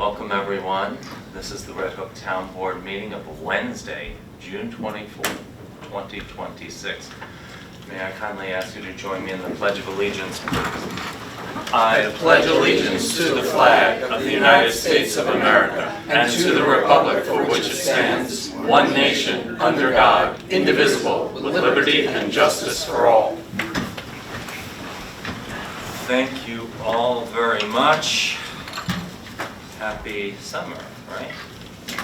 Welcome everyone. This is the Red Hook Town Board meeting of Wednesday, June 24th, 2026. May I kindly ask you to join me in the Pledge of Allegiance, please? I pledge allegiance to the flag of the United States of America and to the republic for which it stands, one nation, under God, indivisible, with liberty and justice for all. Thank you all very much. Happy summer, right?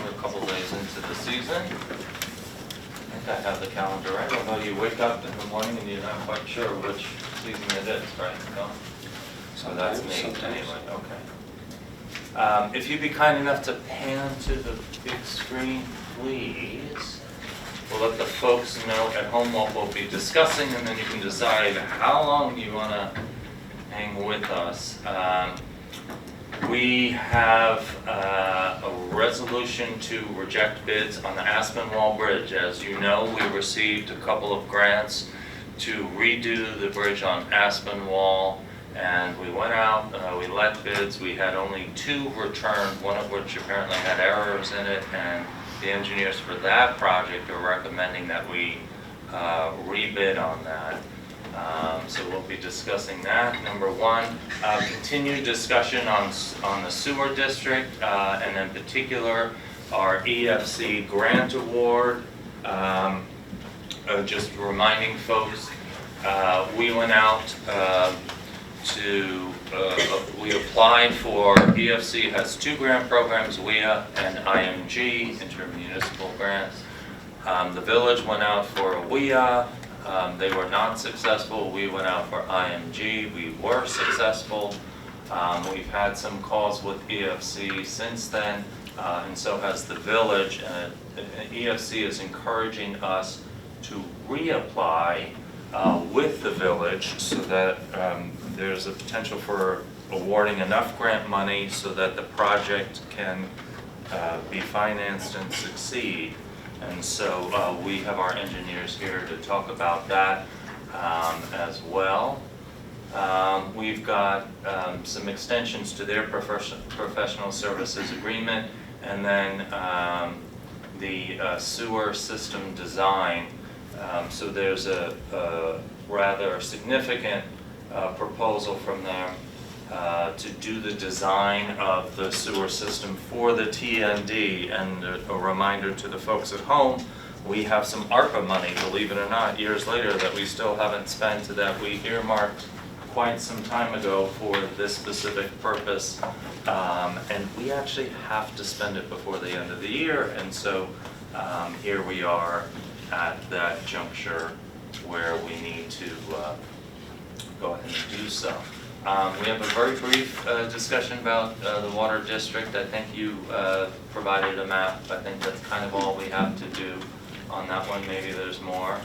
We're a couple days into the season. I think I have the calendar right, although you wake up in the morning and you're not quite sure which season it is, right? No? So that's me anyway, okay. If you'd be kind enough to pan to the big screen, please. We'll let the folks know at home what we'll be discussing, and then you can decide how long you want to hang with us. We have a resolution to reject bids on the Aspinwall Bridge. As you know, we received a couple of grants to redo the bridge on Aspinwall, and we went out, we let bids. We had only 2 returned, one of which apparently had errors in it, and the engineers for that project are recommending that we rebid on that. So we'll be discussing that. Number 1, continued discussion on the sewer district, and in particular our EFC grant award. Just reminding folks, we went out we applied for, EFC has 2 grant programs, WIA and IMG, intermunicipal grants. The village went out for a WIA. They were not successful. We went out for IMG. We were successful. We've had some calls with EFC since then, and so has the village. EFC is encouraging us to reapply with the village so that there's a potential for awarding enough grant money so that the project can be financed and succeed. And so we have our engineers here to talk about that as well. We've got some extensions to their professional services agreement, and then the sewer system design. So there's a rather significant proposal from them to do the design of the sewer system for the TND. And a reminder to the folks at home, we have some ARPA money, believe it or not, years later that we still haven't spent, that we earmarked quite some time ago for this specific purpose. And we actually have to spend it before the end of the year. And so here we are at that juncture where we need to go ahead and do so. We have a very brief discussion about the water district. I think you provided a map. I think that's kind of all we have to do on that one. Maybe there's more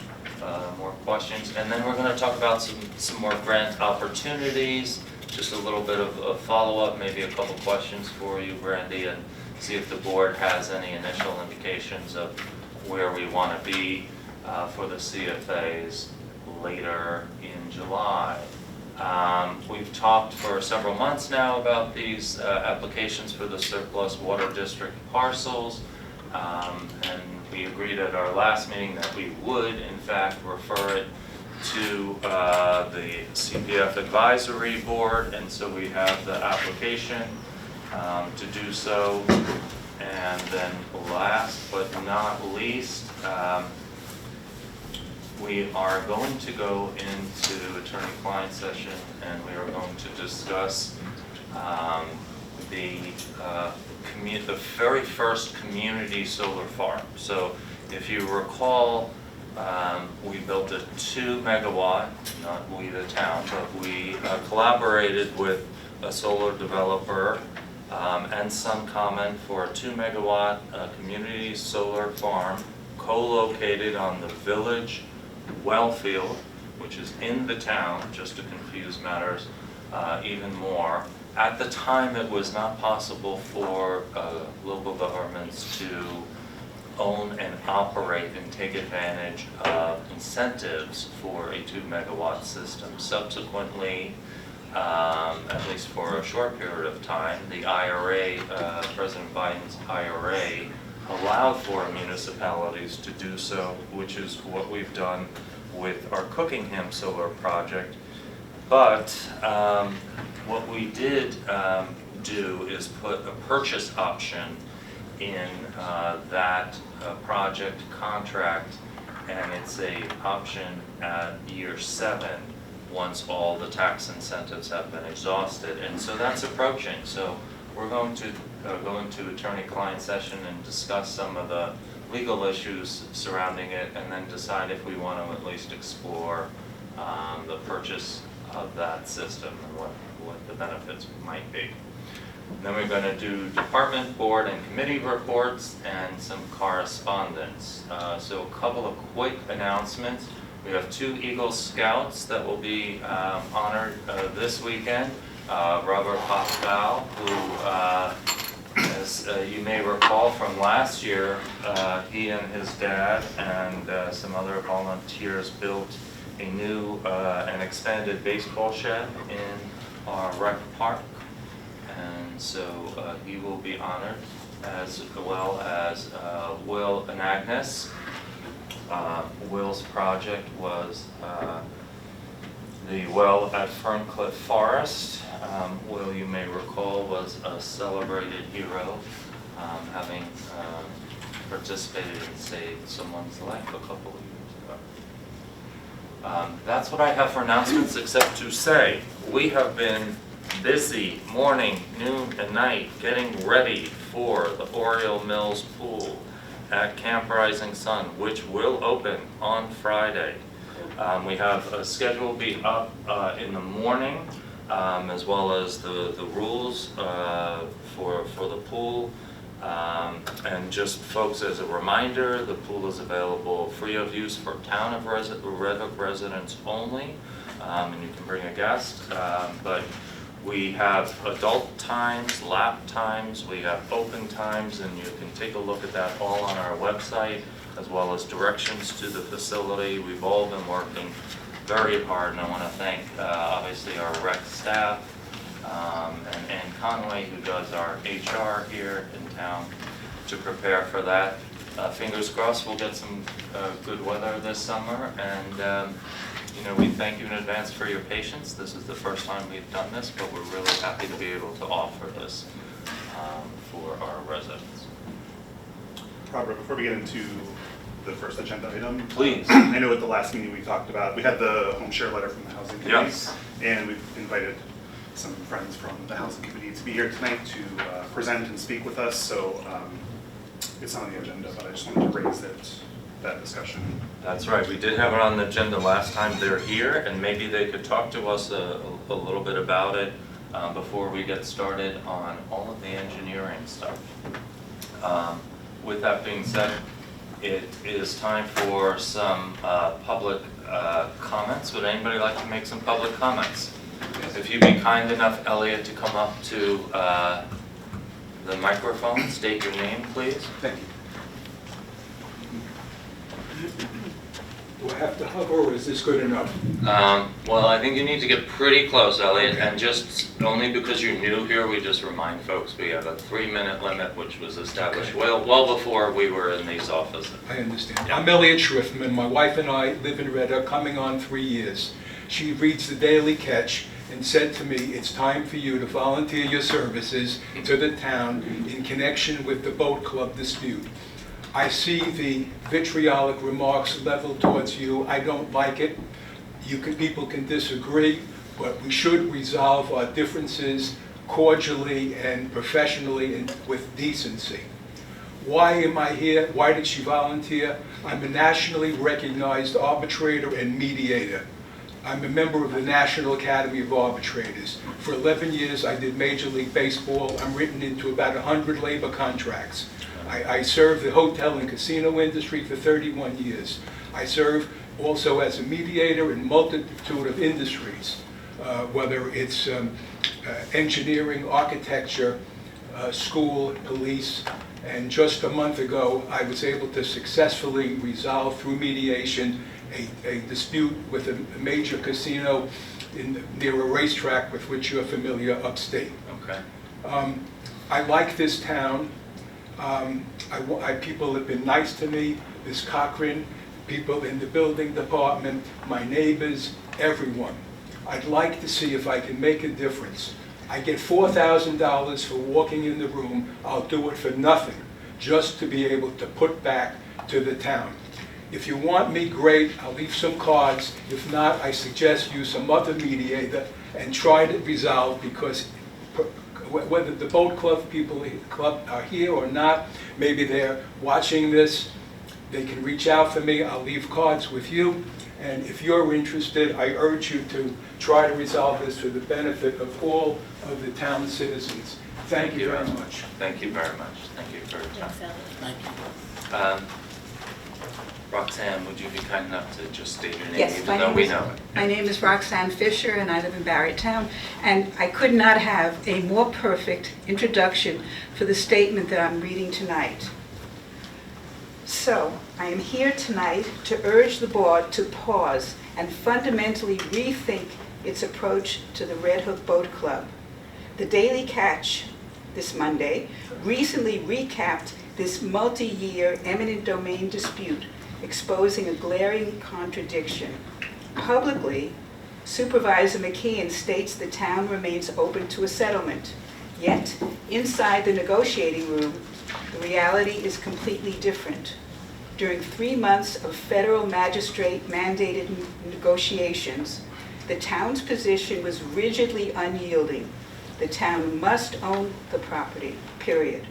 questions. And then we're going to talk about some more grant opportunities, just a little bit of a follow-up, maybe a couple questions for you, Brandy, and see if the board has any initial indications of where we want to be for the CFAs later in July. We've talked for several months now about these applications for the surplus water district parcels, and we agreed at our last meeting that we would in fact refer it to the CPF advisory board, and so we have the application to do so. And then last but not least, we are going to go into attorney-client session, and we are going to discuss the very first community solar farm. So if you recall, we built a 2-megawatt, not we the town, but we collaborated with a solar developer and SunCommon for a 2-megawatt community solar farm co-located on the village well field, which is in the town, just to confuse matters even more. At the time, it was not possible for local governments to own and operate and take advantage of incentives for a 2-megawatt system. Subsequently, at least for a short period of time. The IRA, President Biden's IRA, allowed for municipalities to do so, which is what we've done with our Cookingham solar project. But what we did do is put a purchase option in that project contract, and it's a option at year 7 once all the tax incentives have been exhausted. And so that's approaching. So we're going to go into attorney-client session and discuss some of the legal issues surrounding it, and then decide if we want to at least explore the purchase of that system and what the benefits might be. And then we're going to do department, board, and committee reports and some correspondence. So a couple of quick announcements. We have 2 Eagle Scouts that will be honored this weekend. Robert Hoffbau, who, as you may recall from last year, he and his dad and some other volunteers built a new and expanded baseball shed in our rec park. And so he will be honored, as well as Will and Agnes. Will's project was the well at Ferncliff Forest. Will, you may recall, was a celebrated hero, having participated and saved someone's life a couple of years ago. That's what I have for announcements, except to say we have been busy morning, noon, and night getting ready for the Oriole Mills pool at Camp Rising Sun, which will open on Friday. We have a schedule be up in the morning, as well as the rules for the pool. And just folks, as a reminder, the pool is available free of use for town of Red Hook residents only, and you can bring a guest. But we have adult times, lap times, we have open times, and you can take a look at that all on our website, as well as directions to the facility. We've all been working very hard, and I want to thank obviously our rec staff and Ann Conway, who does our HR here in town, to prepare for that. Fingers crossed we'll get some good weather this summer, and you know, we thank you in advance for your patience. This is the first time we've done this, but we're really happy to be able to offer this for our residents. Robert, before we get into the first agenda item, please. I know at the last meeting we talked about, we had the home share letter from the Housing Committee, yes, and we've invited some friends from the Housing Committee to be here tonight to present and speak with us. So it's not on the agenda, but I just wanted to raise that discussion. That's right. We did have it on the agenda last time. They're here, and maybe they could talk to us a little bit about it before we get started on all of the engineering stuff. With that being said, it is time for some public comments. Would anybody like to make some public comments? If you'd be kind enough, Elliot, to come up to the microphone, state your name, please. Thank you. Do I have to hover, or is this good enough? Well, I think you need to get pretty close, Elliot, and just only because you're new here, we just remind folks we have a 3-minute limit, which was established well before we were in these offices. I understand. I'm Elliot Schriftman. My wife and I live in Red Hook, coming on 3 years. She reads the Daily Catch and said to me, it's time for you to volunteer your services to the town in connection with the boat club dispute. I see the vitriolic remarks leveled towards you. I don't like it. People can disagree, but we should resolve our differences cordially and professionally and with decency. Why am I here? Why did she volunteer? I'm a nationally recognized arbitrator and mediator. I'm a member of the National Academy of Arbitrators. For 11 years, I did Major League Baseball. I'm written into about 100 labor contracts. I served the hotel and casino industry for 31 years. I serve also as a mediator in multitude of industries, whether it's engineering, architecture, school, police, and just a month ago, I was able to successfully resolve through mediation a dispute with a major casino near a racetrack with which you're familiar upstate. Okay. I like this town. People have been nice to me, Ms. Cochran, people in the building department, my neighbors, everyone. I'd like to see if I can make a difference. I get $4,000 for walking in the room. I'll do it for nothing, just to be able to put back to the town. If you want me, great, I'll leave some cards. If not, I suggest use some other mediator and try to resolve, because whether the boat club people are here or not, maybe they're watching this, they can reach out for me. I'll leave cards with you. And if you're interested, I urge you to try to resolve this for the benefit of all of the town citizens. Thank you very much. Thank you very much. Thank you for your time. Thank you. Roxanne, would you be kind enough to just state your name, Yes, even though we know it? my name is Roxanne Fisher, and I live in Barrytown. And I could not have a more perfect introduction for the statement that I'm reading tonight. So, I am here tonight to urge the board to pause and fundamentally rethink its approach to the Red Hook Boat Club. The Daily Catch, this Monday, recently recapped this multi-year eminent domain dispute, exposing a glaring contradiction. Publicly, Supervisor McKeon states the town remains open to a settlement. Yet, inside the negotiating room, the reality is completely different. During 3 months of federal magistrate-mandated negotiations, the town's position was rigidly unyielding. The town must own the property, period.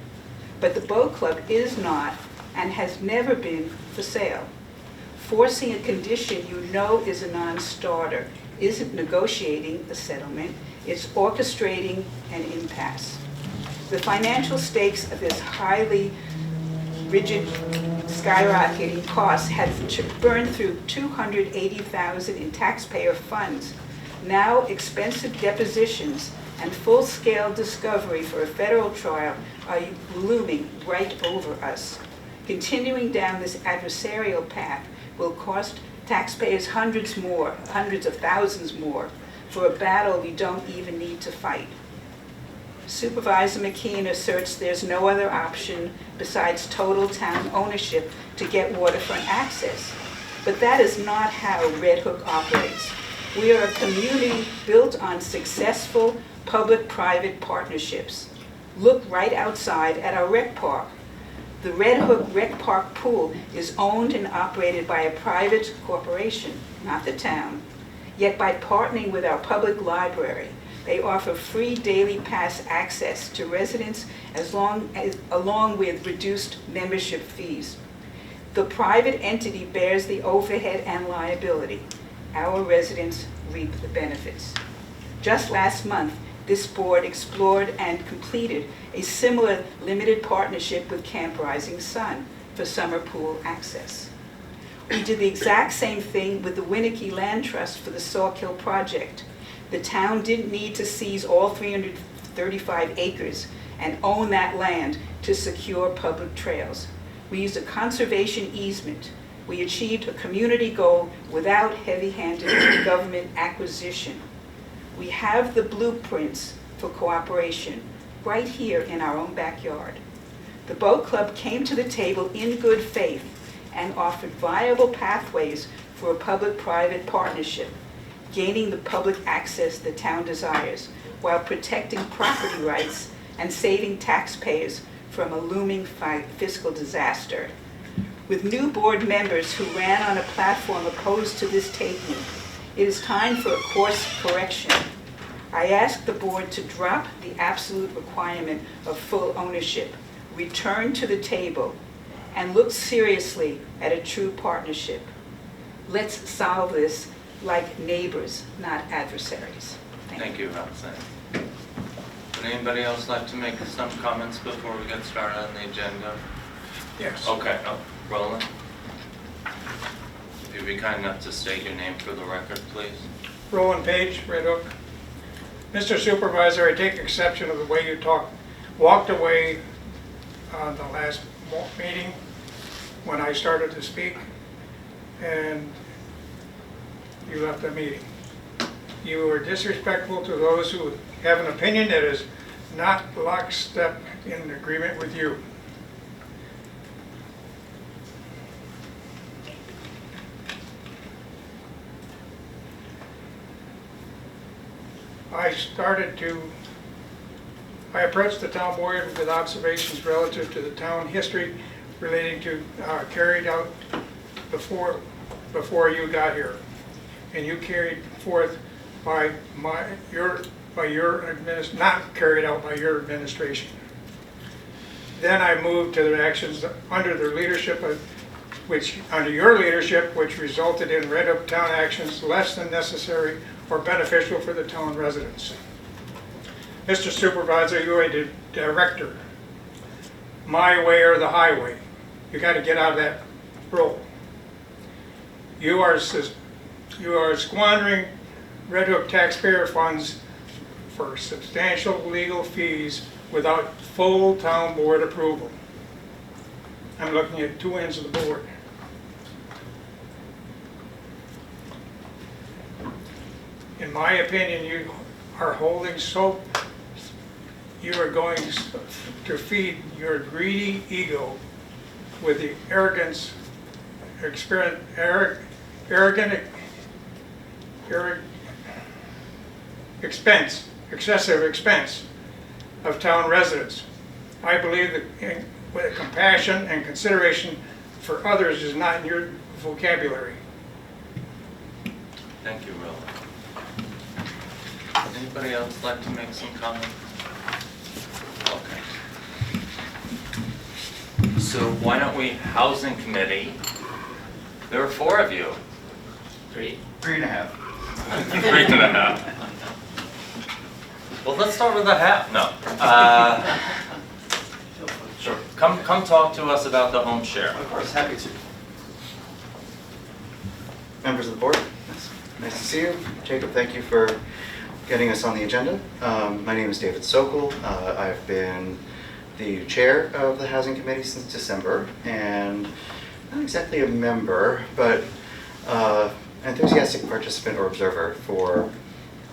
But the boat club is not and has never been for sale. Forcing a condition you know is a non-starter isn't negotiating a settlement, it's orchestrating an impasse. The financial stakes of this highly rigid, skyrocketing costs had burned through $280,000 in taxpayer funds. Now expensive depositions and full-scale discovery for a federal trial are looming right over us. Continuing down this adversarial path will cost taxpayers hundreds of thousands more for a battle we don't even need to fight. Supervisor McKeon asserts there's no other option besides total town ownership to get waterfront access. But that is not how Red Hook operates. We are a community built on successful public-private partnerships. Look right outside at our rec park. The Red Hook Rec Park pool is owned and operated by a private corporation, not the town. Yet by partnering with our public library, they offer free daily pass access to residents along with reduced membership fees. The private entity bears the overhead and liability. Our residents reap the benefits. Just last month, this board explored and completed a similar limited partnership with Camp Rising Sun for summer pool access. We did the exact same thing with the Winnicke Land Trust for the Sawkill project. The town didn't need to seize all 335 acres and own that land to secure public trails. We used a conservation easement. We achieved a community goal without heavy-handed government acquisition. We have the blueprints for cooperation right here in our own backyard. The boat club came to the table in good faith and offered viable pathways for a public-private partnership, gaining the public access the town desires while protecting property rights and saving taxpayers from a looming fiscal disaster. With new board members who ran on a platform opposed to this taking, it is time for a course correction. I ask the board to drop the absolute requirement of full ownership, return to the table, and look seriously at a true partnership. Let's solve this like neighbors, not adversaries. Thank you, Roxanne. Would anybody else like to make some comments before we get started on the agenda? Yes. Okay, Roland? If you'd be kind enough to state your name for the record, please. Roland Page, Red Hook. Mr. Supervisor, I take exception of the way you walked away on the last meeting when I started to speak, and you left the meeting. You are disrespectful to those who have an opinion that is not lockstep in agreement with you. I approached the town board with observations relative to the town history relating to carried out before you got here, and you carried forth by not carried out by your administration. Then I moved to the actions under the leadership under your leadership, which resulted in Red Hook town actions less than necessary or beneficial for the town residents. Mr. Supervisor, you are the director. My way or the highway. You got to get out of that role. You are squandering Red Hook taxpayer funds for substantial legal fees without full town board approval. I'm looking at two ends of the board. In my opinion, you are holding you are going to feed your greedy ego with the excessive expense of town residents. I believe that with compassion and consideration for others is not in your vocabulary. Thank you, Will. Anybody else like to make some comment? Okay. So why don't we, Housing Committee, there are 4 of you. 3. 3.5. 3.5. Well, let's start with a half. No. Sure. Come talk to us about the home share. Of course, happy to. Members of the board, nice to see you. Jacob, thank you for getting us on the agenda. My name is David Sokol. I've been the chair of the Housing Committee since December, and not exactly a member, but enthusiastic participant or observer for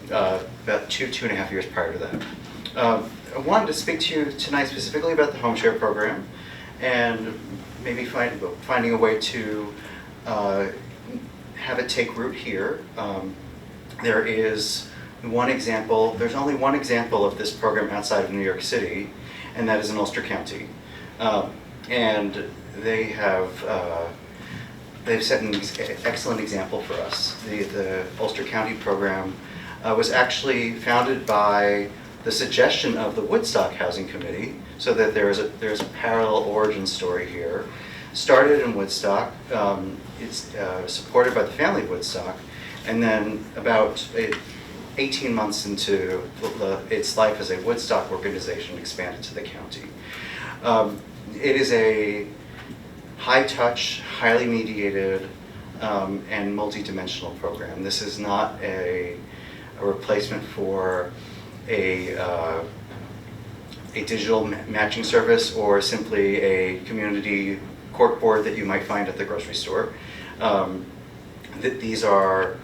about 2.5 years prior to that. I wanted to speak to you tonight specifically about the home share program, and maybe finding a way to have it take root here. There is there's only one example of this program outside of New York City, and that is in Ulster County. And they've set an excellent example for us. The Ulster County program was actually founded by the suggestion of the Woodstock Housing Committee, so that there's a parallel origin story here. Started in Woodstock, it's supported by the family of Woodstock, and then about 18 months into its life as a Woodstock organization, expanded to the county. It is a high-touch, highly mediated, and multi-dimensional program. This is not a replacement for a digital matching service or simply a community cork board that you might find at the grocery store. These are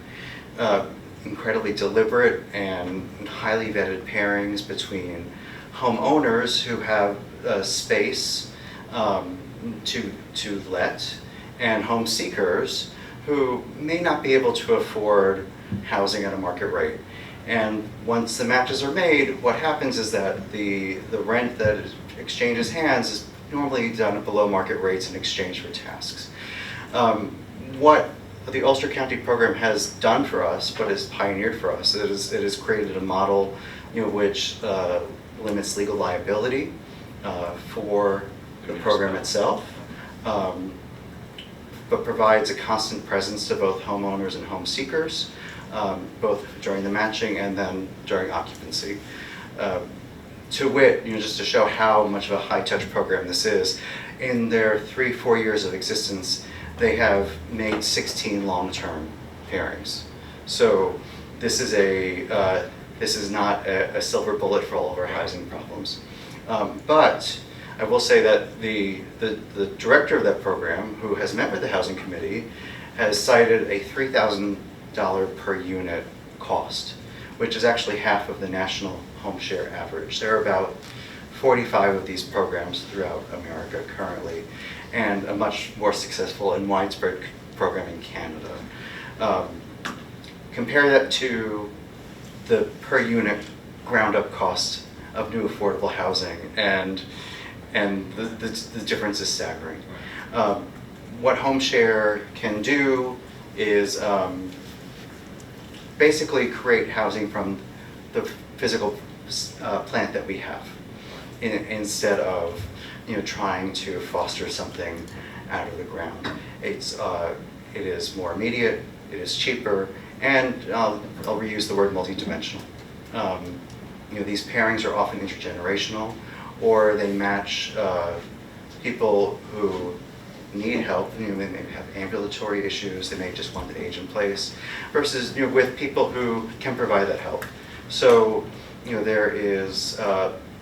incredibly deliberate and highly vetted pairings between homeowners who have space to let, and home seekers who may not be able to afford housing at a market rate. And once the matches are made, what happens is that the rent that exchanges hands is normally done at below market rates in exchange for tasks. What the Ulster County program has done for us, but has pioneered for us, it has created a model, which limits legal liability for the program itself, but provides a constant presence to both homeowners and home seekers, both during the matching and then during occupancy. To wit, just to show how much of a high-touch program this is, in their 3-4 years of existence, they have made 16 long-term pairings. So this is not a silver bullet for all of our housing problems. But I will say that the director of that program, who has met with the Housing Committee, has cited a $3,000 per unit cost which is actually half of the national home share average. There are about 45 of these programs throughout America currently, and a much more successful and widespread program in Canada. Compare that to the per unit ground up cost of new affordable housing, and the difference is staggering. What home share can do is basically create housing from the physical plant that we have, instead of trying to foster something out of the ground. It is more immediate, it is cheaper, and I'll reuse the word multidimensional. These pairings are often intergenerational, or they match people who need help. They may have ambulatory issues, they may just want to age in place, versus with people who can provide that help. So there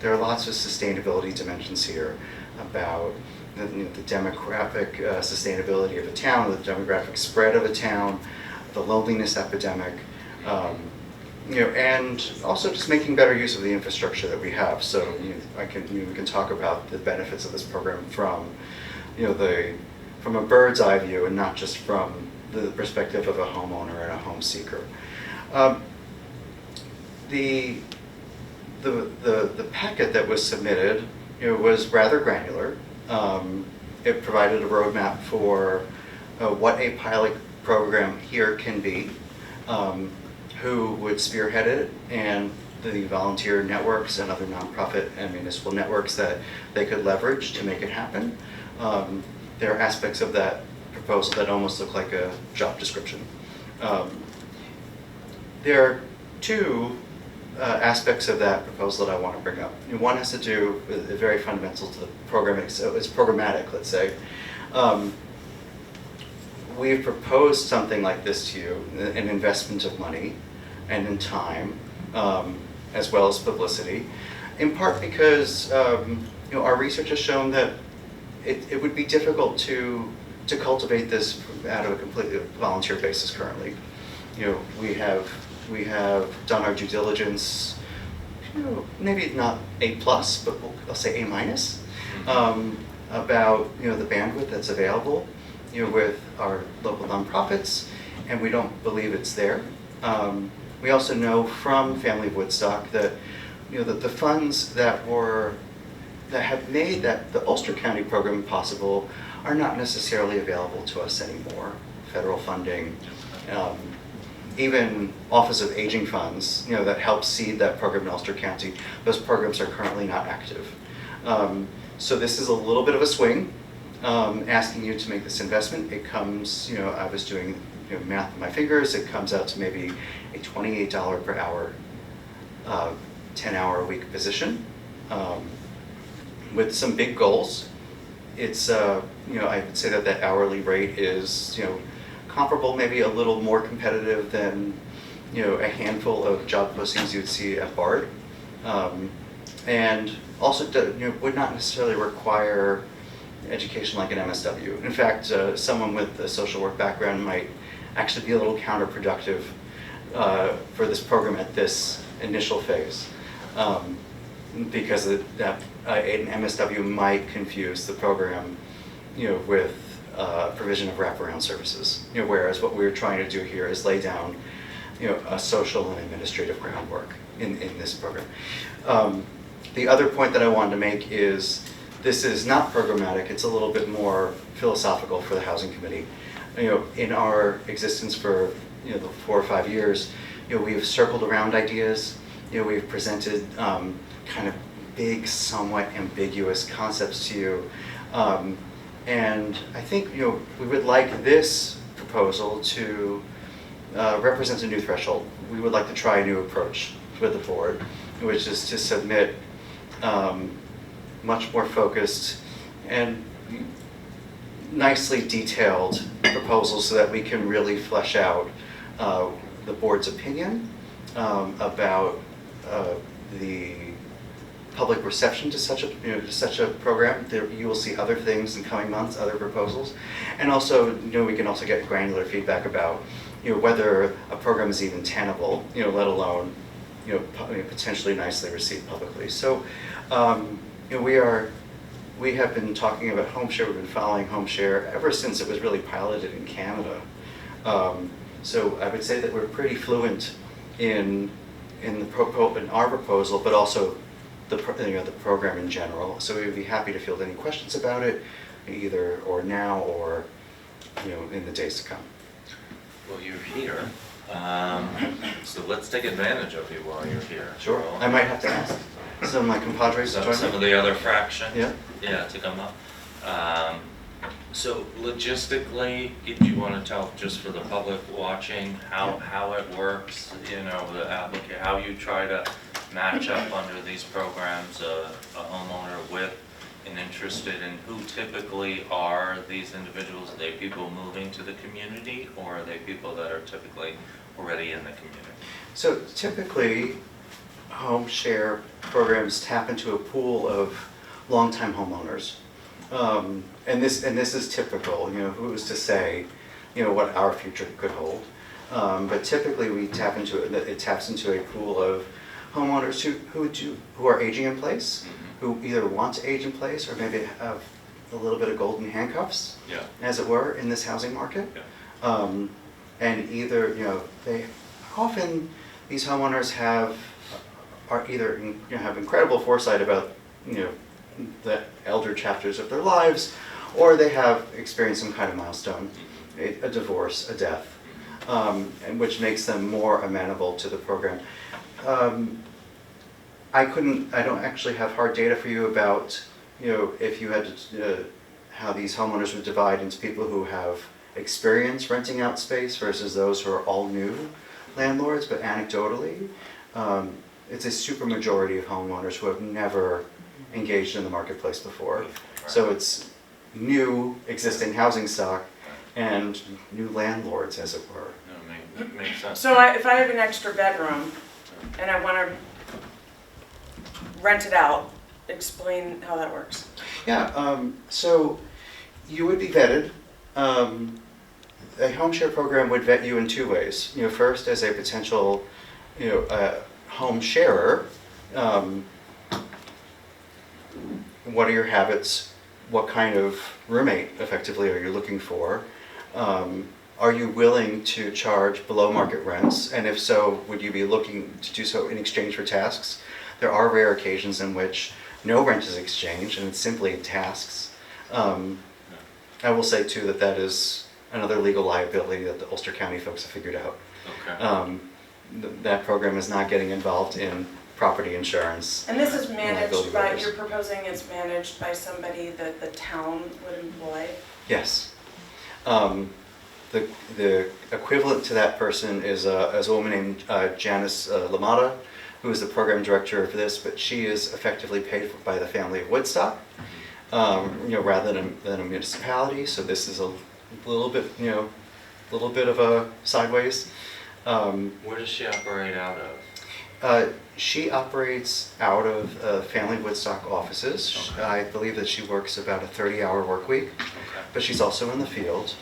are lots of sustainability dimensions here about the demographic sustainability of a town, the demographic spread of a town, the loneliness epidemic, and also just making better use of the infrastructure that we have. So we can talk about the benefits of this program from from a bird's eye view, and not just from the perspective of a homeowner and a home seeker. The packet that was submitted was rather granular. It provided a roadmap for what a pilot program here can be, who would spearhead it, and the volunteer networks and other nonprofit and municipal networks that they could leverage to make it happen. There are aspects of that proposal that almost look like a job description. There are two aspects of that proposal that I want to bring up. One has to do with the very fundamental to the program. So it's programmatic, let's say. We've proposed something like this to you, an investment of money and in time, as well as publicity, in part because our research has shown that it would be difficult to cultivate this out of a completely volunteer basis currently. We have done our due diligence, maybe not A+, but I'll say A-, about the bandwidth that's available with our local nonprofits, and we don't believe it's there. We also know from Family of Woodstock that that the funds that have made the Ulster County program possible are not necessarily available to us anymore. Federal funding, even Office of Aging funds, that help seed that program in Ulster County, those programs are currently not active. So this is a little bit of a swing, asking you to make this investment. It comes, I was doing math with my fingers, it comes out to maybe a $28 per hour, 10-hour-a-week position, with some big goals. It's, I would say that hourly rate is, comparable, maybe a little more competitive than, a handful of job postings you'd see at BARD. And also would not necessarily require education like an MSW. In fact, someone with a social work background might actually be a little counterproductive for this program at this initial phase, because an MSW might confuse the program, with provision of wraparound services. Whereas what we're trying to do here is lay down, a social and administrative groundwork in this program. The other point that I wanted to make is this is not programmatic. It's a little bit more philosophical for the Housing Committee. In our existence for the 4 or 5 years, we've circled around ideas. We've presented kind of big, somewhat ambiguous concepts to you. And I think we would like this proposal to represent a new threshold. We would like to try a new approach with the board, which is to submit much more focused and nicely detailed proposals so that we can really flesh out the board's opinion about the public reception to such a program. You will see other things in coming months, other proposals, and also we can also get granular feedback about whether a program is even tenable, let alone, potentially nicely received publicly. So, we have been talking about home share. We've been following home share ever since it was really piloted in Canada. So I would say that we're pretty fluent in our proposal, but also the program in general. So we would be happy to field any questions about it, either or now or in the days to come. Well, you're here, so let's take advantage of you while you're here. Sure. Well, I might have to ask some of my compadres to join some me. of the other fractions. Yeah. To come up. So logistically, do you want to tell, just for the public watching, how it works, the applicant, how you try to match up under these programs, a homeowner with and interested, and who typically are these individuals? Are they people moving to the community, or are they people that are typically already in the community? So typically, home share programs tap into a pool of longtime homeowners. And this is typical, who's to say, what our future could hold. But typically it taps into a pool of homeowners who are aging in place, who either want to age in place or maybe have a little bit of golden handcuffs, as it were, in this housing market. And either, these homeowners have incredible foresight about, the elder chapters of their lives, or they have experienced some kind of milestone, a divorce, a death, and which makes them more amenable to the program. I don't actually have hard data for you about, if you had to, how these homeowners would divide into people who have experience renting out space versus those who are all new landlords, but anecdotally, it's a super majority of homeowners who have never engaged in the marketplace before. So it's new existing housing stock and new landlords, as it were. No, makes sense. So if I have an extra bedroom and I want to rent it out, explain how that works. Yeah, so you would be vetted. A home share program would vet you in two ways. First as a potential, home sharer. What are your habits? What kind of roommate, effectively, are you looking for? Are you willing to charge below market rents? And if so, would you be looking to do so in exchange for tasks? There are rare occasions in which no rent is exchanged and it's simply tasks. I will say too that is another legal liability that the Ulster County folks have figured out. Okay. That program is not getting involved in property insurance. And this is managed by, waivers. you're proposing it's managed by somebody that the town would employ? Yes. The equivalent to that person is a woman named Janice Lamada, who is the program director for this, but she is effectively paid for by the family of Woodstock, rather than a municipality. So this is a little bit of a sideways. Where does she operate out of? She operates out of family Woodstock offices. Okay. I believe that she works about a 30-hour work week, Okay. but she's also in the field.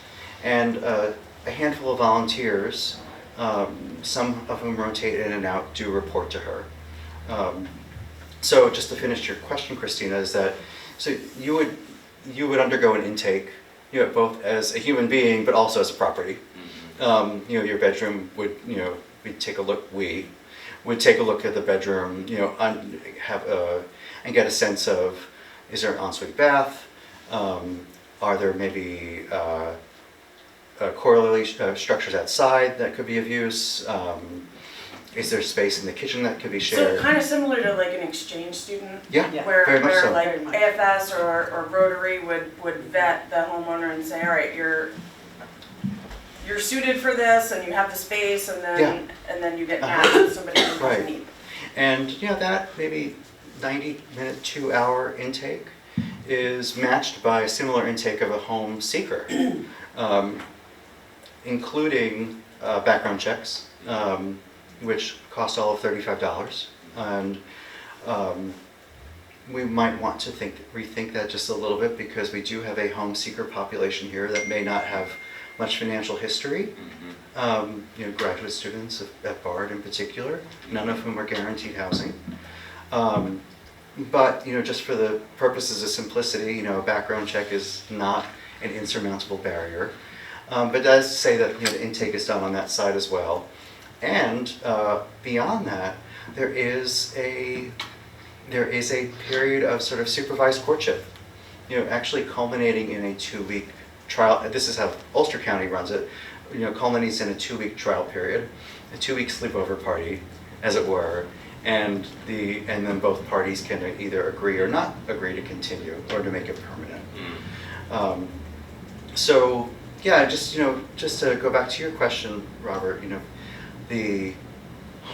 And a handful of volunteers, some of whom rotate in and out, do report to her. So just to finish your question, Christina, is that so you would undergo an intake, both as a human being but also as a property. Your bedroom would, we'd take a look. We would take a look at the bedroom, and get a sense of, is there an ensuite bath? Are there maybe correlation structures outside that could be of use? Is there space in the kitchen that could be shared? So kind of similar to like an exchange student? Yeah, Where very much so. like AFS or Rotary would vet the homeowner and say, all right, you're suited for this and you have the space, and then you get matched with somebody who Right. has a need. And that maybe 90-minute, 2-hour intake is matched by a similar intake of a home seeker, including background checks, which cost all of $35. And we might want to rethink that just a little bit, because we do have a home seeker population here that may not have much financial history. Graduate students at Bard in particular, none of whom are guaranteed housing. But just for the purposes of simplicity, a background check is not an insurmountable barrier. But it does say that the intake is done on that side as well. And beyond that, there is a period of sort of supervised courtship, actually culminating in a 2-week trial. This is how Ulster County runs it. Culminates in a 2-week trial period, a 2-week sleepover party, as it were, and then both parties can either agree or not agree to continue or to make it permanent. So yeah, just to go back to your question, Robert, the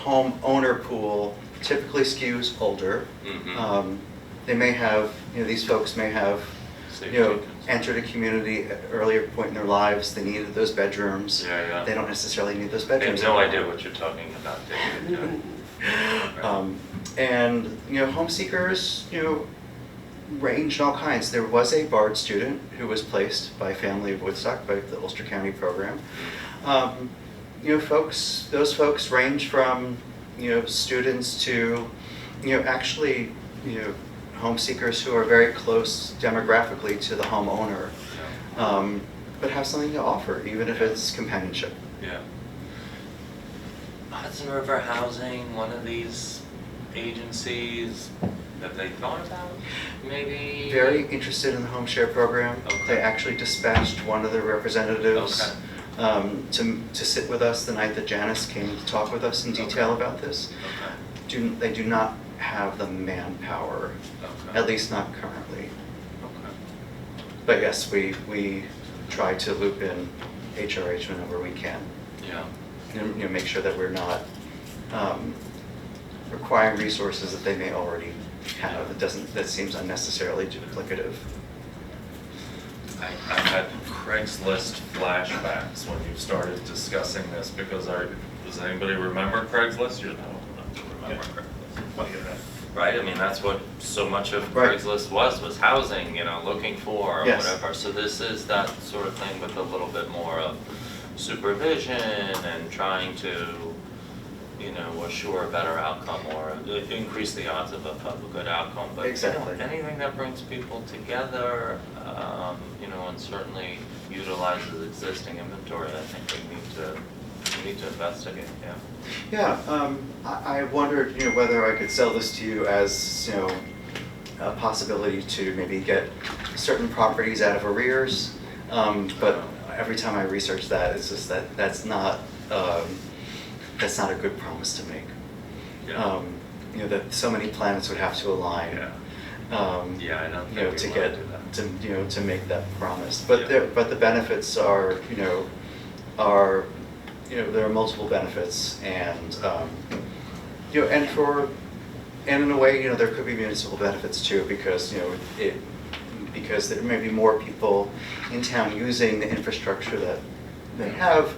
homeowner pool typically skews older. They may have, these folks may have, entered a community at an earlier point in their lives. They needed those bedrooms. Yeah. They don't necessarily need those I have bedrooms. no anymore. idea what you're talking about, David. And home seekers, range in all kinds. There was a Bard student who was placed by Family of Woodstock, by the Ulster County program. Those folks range from students to actually home seekers who are very close demographically to the homeowner, but have something to offer, even if it's companionship. Yeah. Hudson River Housing, one of these agencies, have they thought about maybe? Very interested in the home share program. Okay. They actually dispatched one of the representatives Okay. to sit with us the night that Janice came to talk with us in detail about this. Okay. They do not have the manpower, Okay. at least not currently. Okay. But yes, we try to loop in HRH whenever we can. Yeah. And, make sure that we're not requiring resources that they may already have. That seems unnecessarily duplicative. I had Craigslist flashbacks when you started discussing this because does anybody remember Craigslist? You don't remember Craigslist. Right, I mean, that's what so much of Right. Craigslist was housing, looking for or Yes. whatever. So this is that sort of thing with a little bit more of supervision and trying to, assure a better outcome or increase the odds of a good outcome. But Exactly. anything that brings people together, and certainly utilizes existing inventory, I think we need to investigate. Yeah. Yeah, I wondered, whether I could sell this to you as, a possibility to maybe get certain properties out of arrears. But every time I research that, it's just that's not a good promise to make. Yeah. That so many planets would have to align. Yeah. I don't think To we wanna get do that. to make that promise. But Yeah. the benefits are there are multiple benefits, and and in a way, there could be municipal benefits too, because because there may be more people in town using the infrastructure that they have,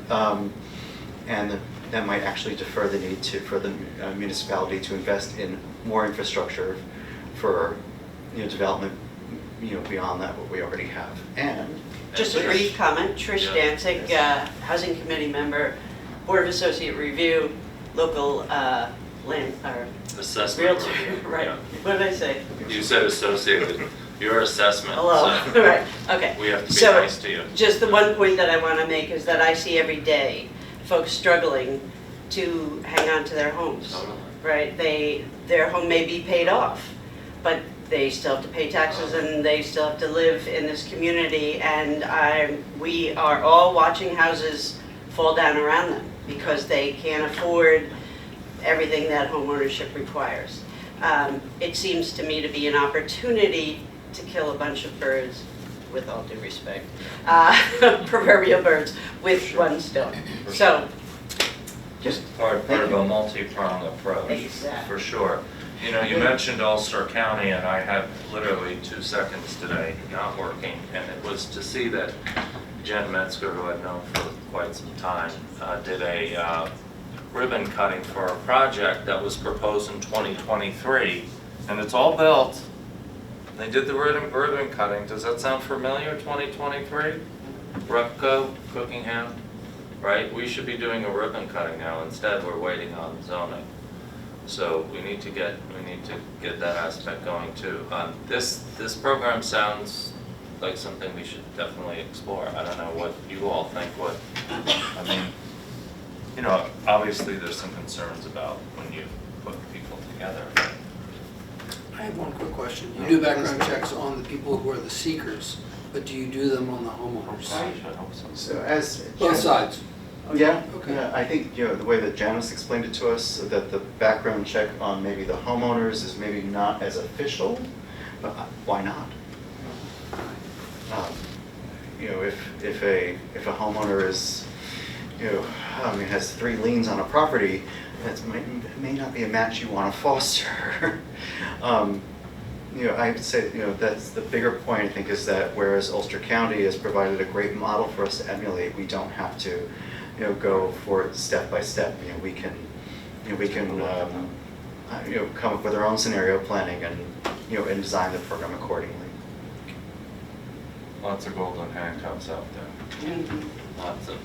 and that might actually defer the need for the municipality to invest in more infrastructure for development beyond that what we already have. And Just a brief comment, Trish Yeah. Danzig, Housing Committee member, Board of Associate Review, local land, or Assessment. realtor, review, right, yeah. what did I say? You said associated, your assessment. Hello, so right, okay. We have to be So, nice to you. just the one point that I want to make is that I see every day folks struggling to hang on to their homes. Totally. Right, their home may be paid off, but they still have to pay taxes and they still have to live in this community, and we are all watching houses fall down around them because they can't afford everything that homeownership requires. It seems to me to be an opportunity to kill a bunch of birds, with all due respect, proverbial birds, with one stone. So, just Part of Thank a you. multi-pronged approach, Exactly. for sure. You mentioned Ulster County, and I had literally 2 seconds today not working, and it was to see that Jen Metzger, who I've known for quite some time, did a ribbon cutting for a project that was proposed in 2023, and it's all built. They did the ribbon cutting. Does that sound familiar, 2023? Repco, Cookingham, right? We should be doing a ribbon cutting now. Instead, we're waiting on zoning. So we need to get that aspect going too. This program sounds like something we should definitely explore. I don't know what you all think. I mean, you know, obviously there's some concerns about when you put people together. I have one quick question. You do background checks on the people who are the seekers, but do you do them on the homeowners? I should hope so. So as. Both sides? Yeah, Okay. yeah, I think, you know, the way that Janice explained it to us, so that the background check on maybe the homeowners is maybe not as official, but why not? You know, if a homeowner is, you know, has 3 liens on a property, that may not be a match you want to foster. You know, I would say, you know, that's the bigger point, I think, is that whereas Ulster County has provided a great model for us to emulate, we don't have to, you know, go for it step by step. You know, we can come up with our own scenario planning and, you know, and design the program accordingly. Lots of golden handcuffs out there. Lots of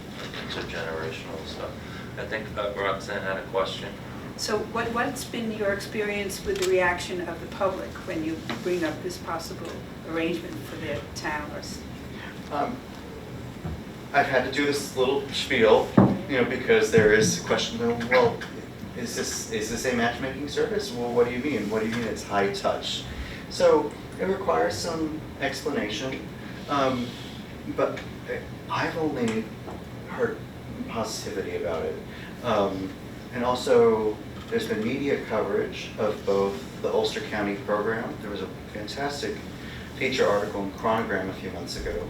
intergenerational stuff. I think Roxanne had a question. So what's been your experience with the reaction of the public when you bring up this possible arrangement for their town? I've had to do this little spiel, you know, because there is a question of, well, is this a matchmaking service? Well, what do you mean? What do you mean it's high touch? So it requires some explanation, but I've only heard positivity about it. And also, there's been media coverage of both the Ulster County program. There was a fantastic feature article in Chronogram a few months ago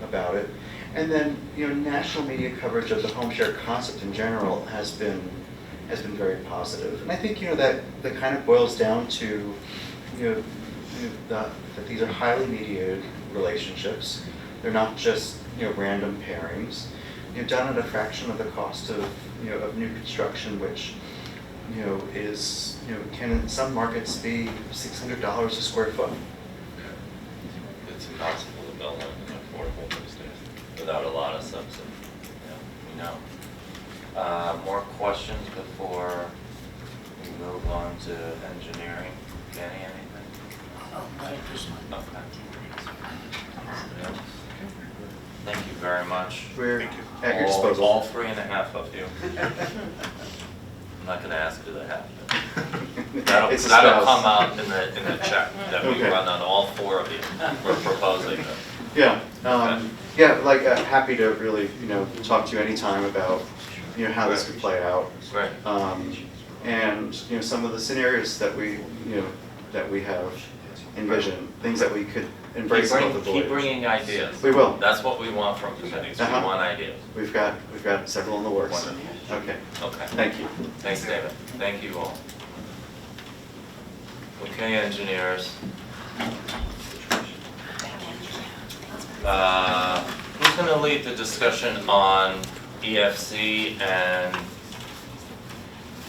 about it. And then, you know, national media coverage of the home share concept in general has been very positive. And I think, you know, that kind of boils down to, that these are highly mediated relationships. They're not just, you know, random pairings. You've done at a fraction of the cost of, you know, of new construction, which, you know, is, you know, can in some markets be $600 a square foot. It's impossible to build an affordable these days without a lot of subsidy. Yeah, we know. More questions before we move on to engineering? Kenny, anything? Okay. Thank you very much. We're Thank you. at your disposal. All 3.5 of you. I'm not going to ask who they have to. That'll It's a that'll spouse. come out in the check that we Okay. run on all 4 of you. We're proposing it. Yeah, Okay. yeah, like happy to really, you know, talk to you anytime about, you know, how this could play out. Great. And, you know, some of the scenarios that we have envisioned, things that we could embrace and avoid. Keep bringing ideas. We will. That's what we want from committees. We Uh-huh. want ideas. We've got several in the works. Wonderful. Okay, Okay. thank you. Thanks, David. Thank you all. Okay, engineers. Who's going to lead the discussion on EFC and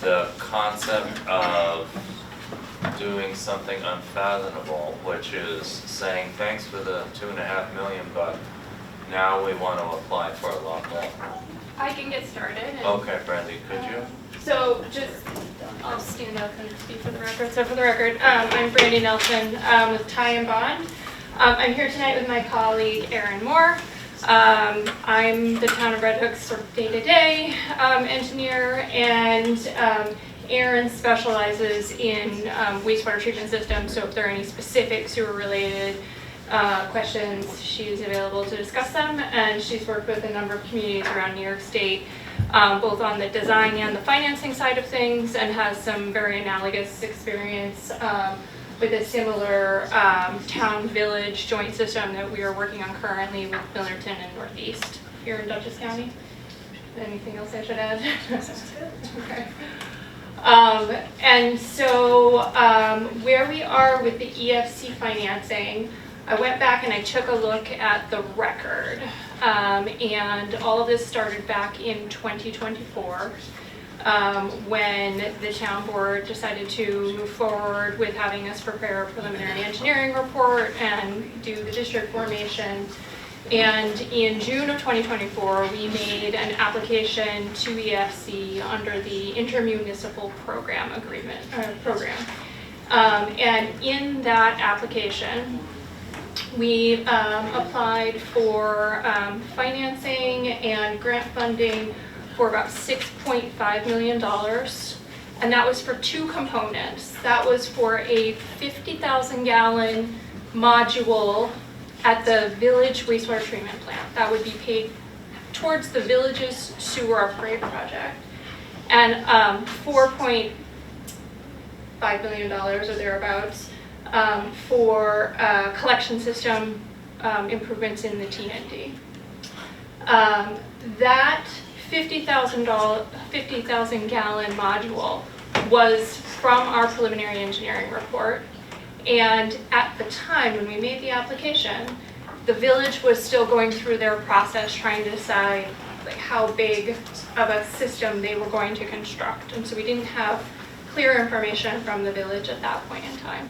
the concept of doing something unfathomable, which is saying thanks for the 2.5 million, but now we want to apply for a lot more. I can get started. and- Okay, Brandy, could you? So just, I'll stand up and speak for the record. So for the record, I'm Brandy Nelson with Ty and Bond. I'm here tonight with my colleague Erin Moore. I'm the town of Red Hook's sort of day-to-day engineer, and Erin specializes in wastewater treatment systems. So if there are any specific sewer-related questions, she's available to discuss them. And she's worked with a number of communities around New York State, both on the design and the financing side of things, and has some very analogous experience with a similar town-village joint system that we are working on currently with Millerton and Northeast here in Dutchess County. Anything else I should add? Okay. And so where we are with the EFC financing, I went back and I took a look at the record. And all of this started back in 2024 when the town board decided to move forward with having us prepare a preliminary engineering report and do the district formation. And in June of 2024, we made an application to EFC under the intermunicipal program agreement, and in that application, we applied for financing and grant funding for about $6.5 million. And that was for two components. That was for a 50,000 gallon module at the village wastewater treatment plant. That would be paid towards the village's sewer upgrade project. And $4.5 million or thereabouts for collection system improvements in the TND. That 50,000 gallon module was from our preliminary engineering report. And at the time when we made the application, the village was still going through their process trying to decide like how big of a system they were going to construct. And so we didn't have clear information from the village at that point in time.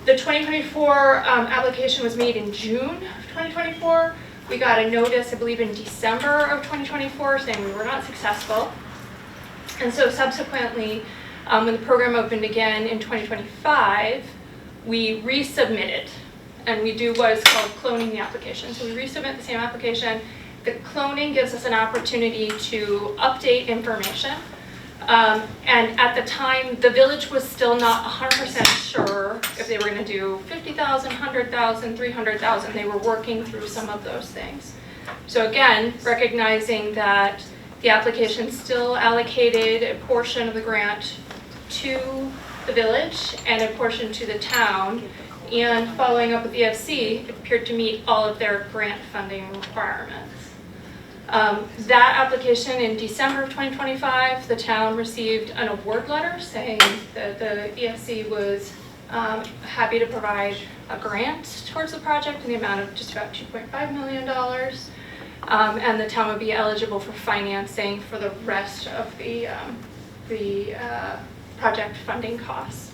The 2024 application was made in June of 2024. We got a notice, I believe, in December of 2024 saying we were not successful. And so subsequently, when the program opened again in 2025, we resubmitted. And we do what is called cloning the application. So we resubmit the same application. The cloning gives us an opportunity to update information. And at the time, the village was still not 100% sure if they were going to do 50,000, 100,000, 300,000. They were working through some of those things. So again, recognizing that the application still allocated a portion of the grant to the village and a portion to the town, and following up with EFC, it appeared to meet all of their grant funding requirements. That application in December of 2025, the town received an award letter saying that the EFC was happy to provide a grant towards the project in the amount of just about $2.5 million. And the town would be eligible for financing for the rest of the project funding costs.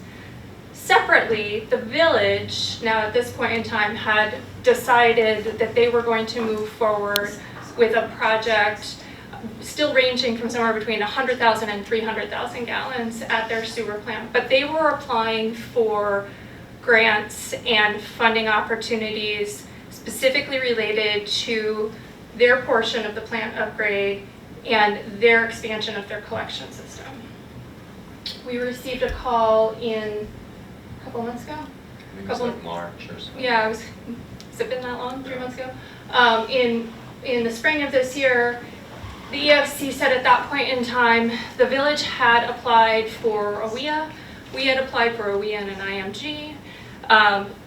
Separately, the village, now at this point in time, had decided that they were going to move forward with a project still ranging from somewhere between 100,000 and 300,000 gallons at their sewer plant. But they were applying for grants and funding opportunities specifically related to their portion of the plant upgrade and their expansion of their collection system. We received a call in a couple months ago. It was like March or something. Yeah, has it been that long? 3 months ago? In the spring of this year, the EFC said at that point in time, the village had applied for a WIA. We had applied for a WIA and an IMG,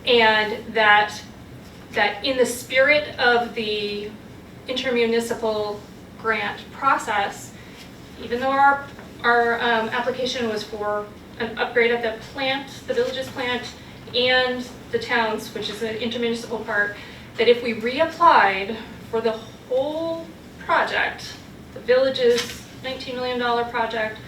and that in the spirit of the intermunicipal grant process, even though our application was for an upgrade at the plant, the village's plant, and the town's, which is the intermunicipal part, that if we reapplied for the whole project, the village's $19 million project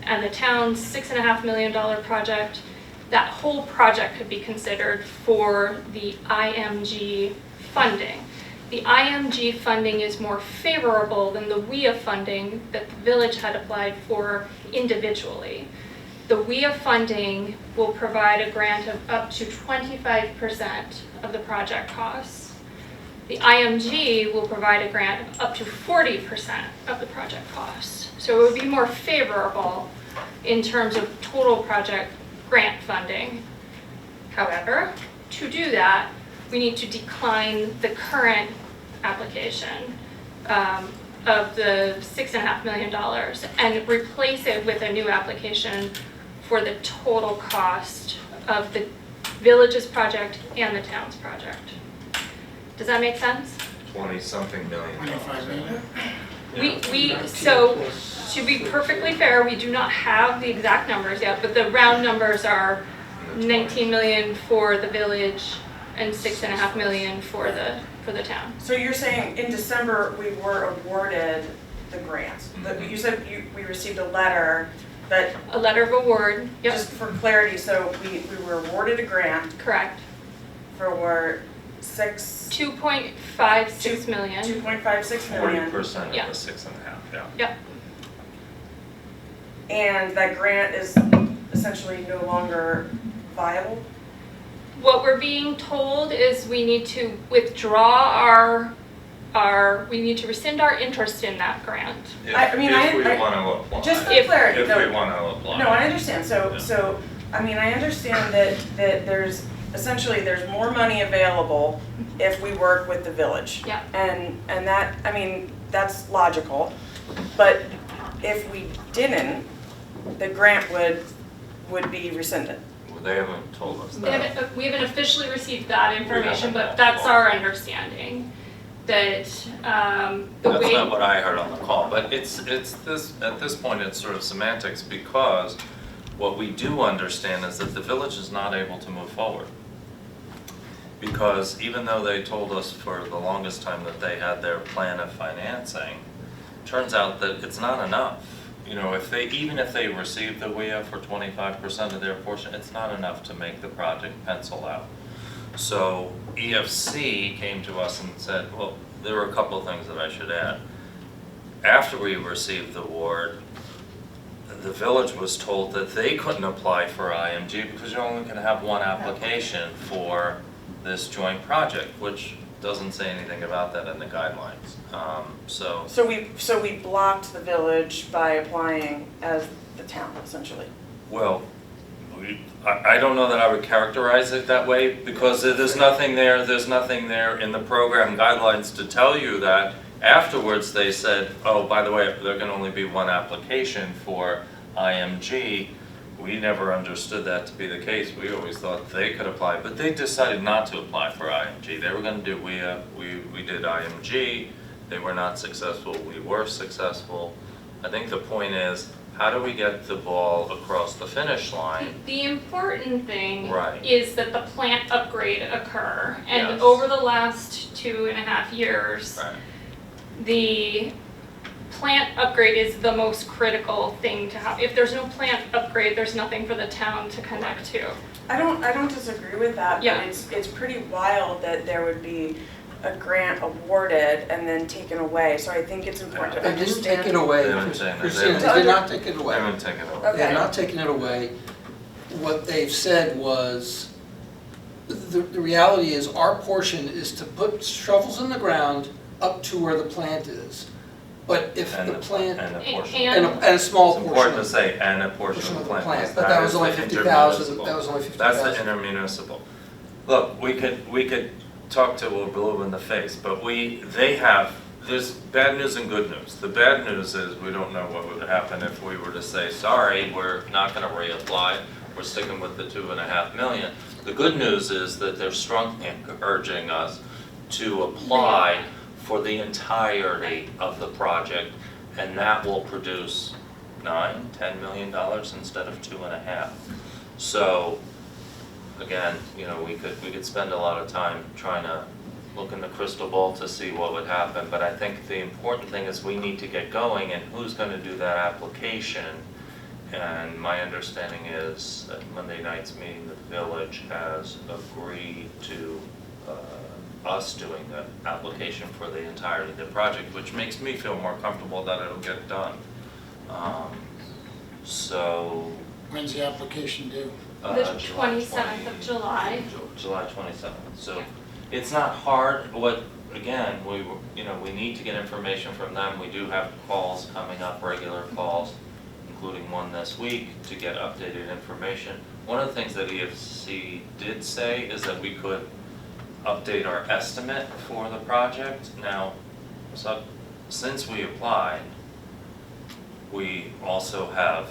and the town's $6.5 million project, that whole project could be considered for the IMG funding. The IMG funding is more favorable than the WIA funding that the village had applied for individually. The WIA funding will provide a grant of up to 25% of the project costs. The IMG will provide a grant of up to 40% of the project costs. So it would be more favorable in terms of total project grant funding. However, to do that, we need to decline the current application of the $6.5 million and replace it with a new application for the total cost of the village's project and the town's project. Does that make sense? 20-something million. 25 million? So to be perfectly fair, we do not have the exact numbers yet, but the round numbers are 19 million for the village and 6.5 million for the town. So you're saying in December, we were awarded the grant? You said we received a letter that, A letter of award, yep, just for clarity, so we were awarded a grant correct. for 2.56 2.56 million. 2.56 million. 40% of Yeah. the 6.5, yeah. Yep. And that grant is essentially no longer viable? What we're being told is we need to withdraw we need to rescind our interest in that grant. I mean, If we I- want to apply. Just for If- clarity, If though. we want to apply. No, I understand, Yeah. so, I mean, I understand that there's, essentially, there's more money available if we work with the village. Yeah. And that, I mean, that's logical, but if we didn't, the grant would be rescinded. Well, they haven't told us We that. haven't officially received that information, haven't, but no. that's our understanding. That the That's way. not what I heard on the call, but it's this, at this point, it's sort of semantics, because what we do understand is that the village is not able to move forward. Because even though they told us for the longest time that they had their plan of financing, turns out that it's not enough. You know, even if they receive the WIA for 25% of their portion, it's not enough to make the project pencil out. So EFC came to us and said, well, there were a couple of things that I should add. After we received the award, the village was told that they couldn't apply for IMG because you're only gonna have one application for this joint project, which doesn't say anything about that in the guidelines. So we blocked the village by applying as the town, essentially. Well, I don't know that I would characterize it that way, because there's nothing there in the program guidelines to tell you that. Afterwards, they said, oh, by the way, there can only be one application for IMG. We never understood that to be the case. We always thought they could apply, but they decided not to apply for IMG. They were gonna do WIA, we did IMG, they were not successful, we were successful. I think the point is, how do we get the ball across the finish line? The important thing Right. is that the plant upgrade occur. And Yes. over the last 2.5 years, Right. the plant upgrade is the most critical thing to have. If there's no plant upgrade, there's nothing for the town to connect to. I don't disagree with that, Yeah. but it's pretty wild that there would be a grant awarded and then taken away, so I think it's important to They didn't understand. take it away, They haven't taken it. Christina, They they did not take it I away. haven't taken it away. They have Okay. not taken it away. What they've said was, the reality is our portion is to put shovels in the ground up to where the plant is. But if And the plant, And a portion. and a small It's portion important to of say, and a portion of the plant. because but that was is only the 50,000, intermunicipal. that was only That's 50,000. the intermunicipal. Look, we could talk to a blue in the face, but there's bad news and good news. The bad news is we don't know what would happen if we were to say, sorry, we're not gonna reapply, we're sticking with the 2.5 million. The good news is that they're strongly encouraging us to apply for the entirety of the project, and that will produce $9-10 million instead of 2.5. So, again, you know, we could spend a lot of time trying to look in the crystal ball to see what would happen, but I think the important thing is we need to get going, and who's gonna do that application? And my understanding is at Monday night's meeting, the village has agreed to us doing the application for the entirety of the project, which makes me feel more comfortable that it'll get done. So, When's the application due? The July 27th of July. July 27th, so it's not hard, again, we need to get information from them, we do have calls coming up, regular calls, including one this week, to get updated information. One of the things that EFC did say is that we could update our estimate for the project. Now, so since we applied, we also have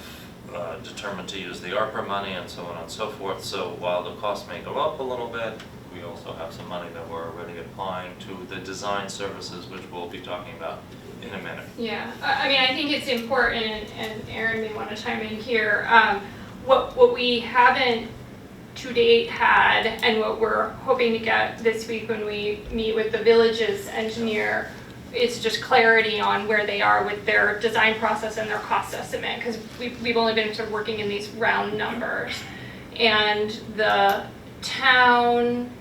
determined to use the ARPA money and so on and so forth. So while the cost may go up a little bit, we also have some money that we're already applying to the design services, which we'll be talking about in a minute. Yeah, I mean, I think it's important, and Aaron may want to chime in here. What we haven't to date had, and what we're hoping to get this week when we meet with the village's engineer, is just clarity on where they are with their design process and their cost estimate, because we've only been sort of working in these round numbers. And the town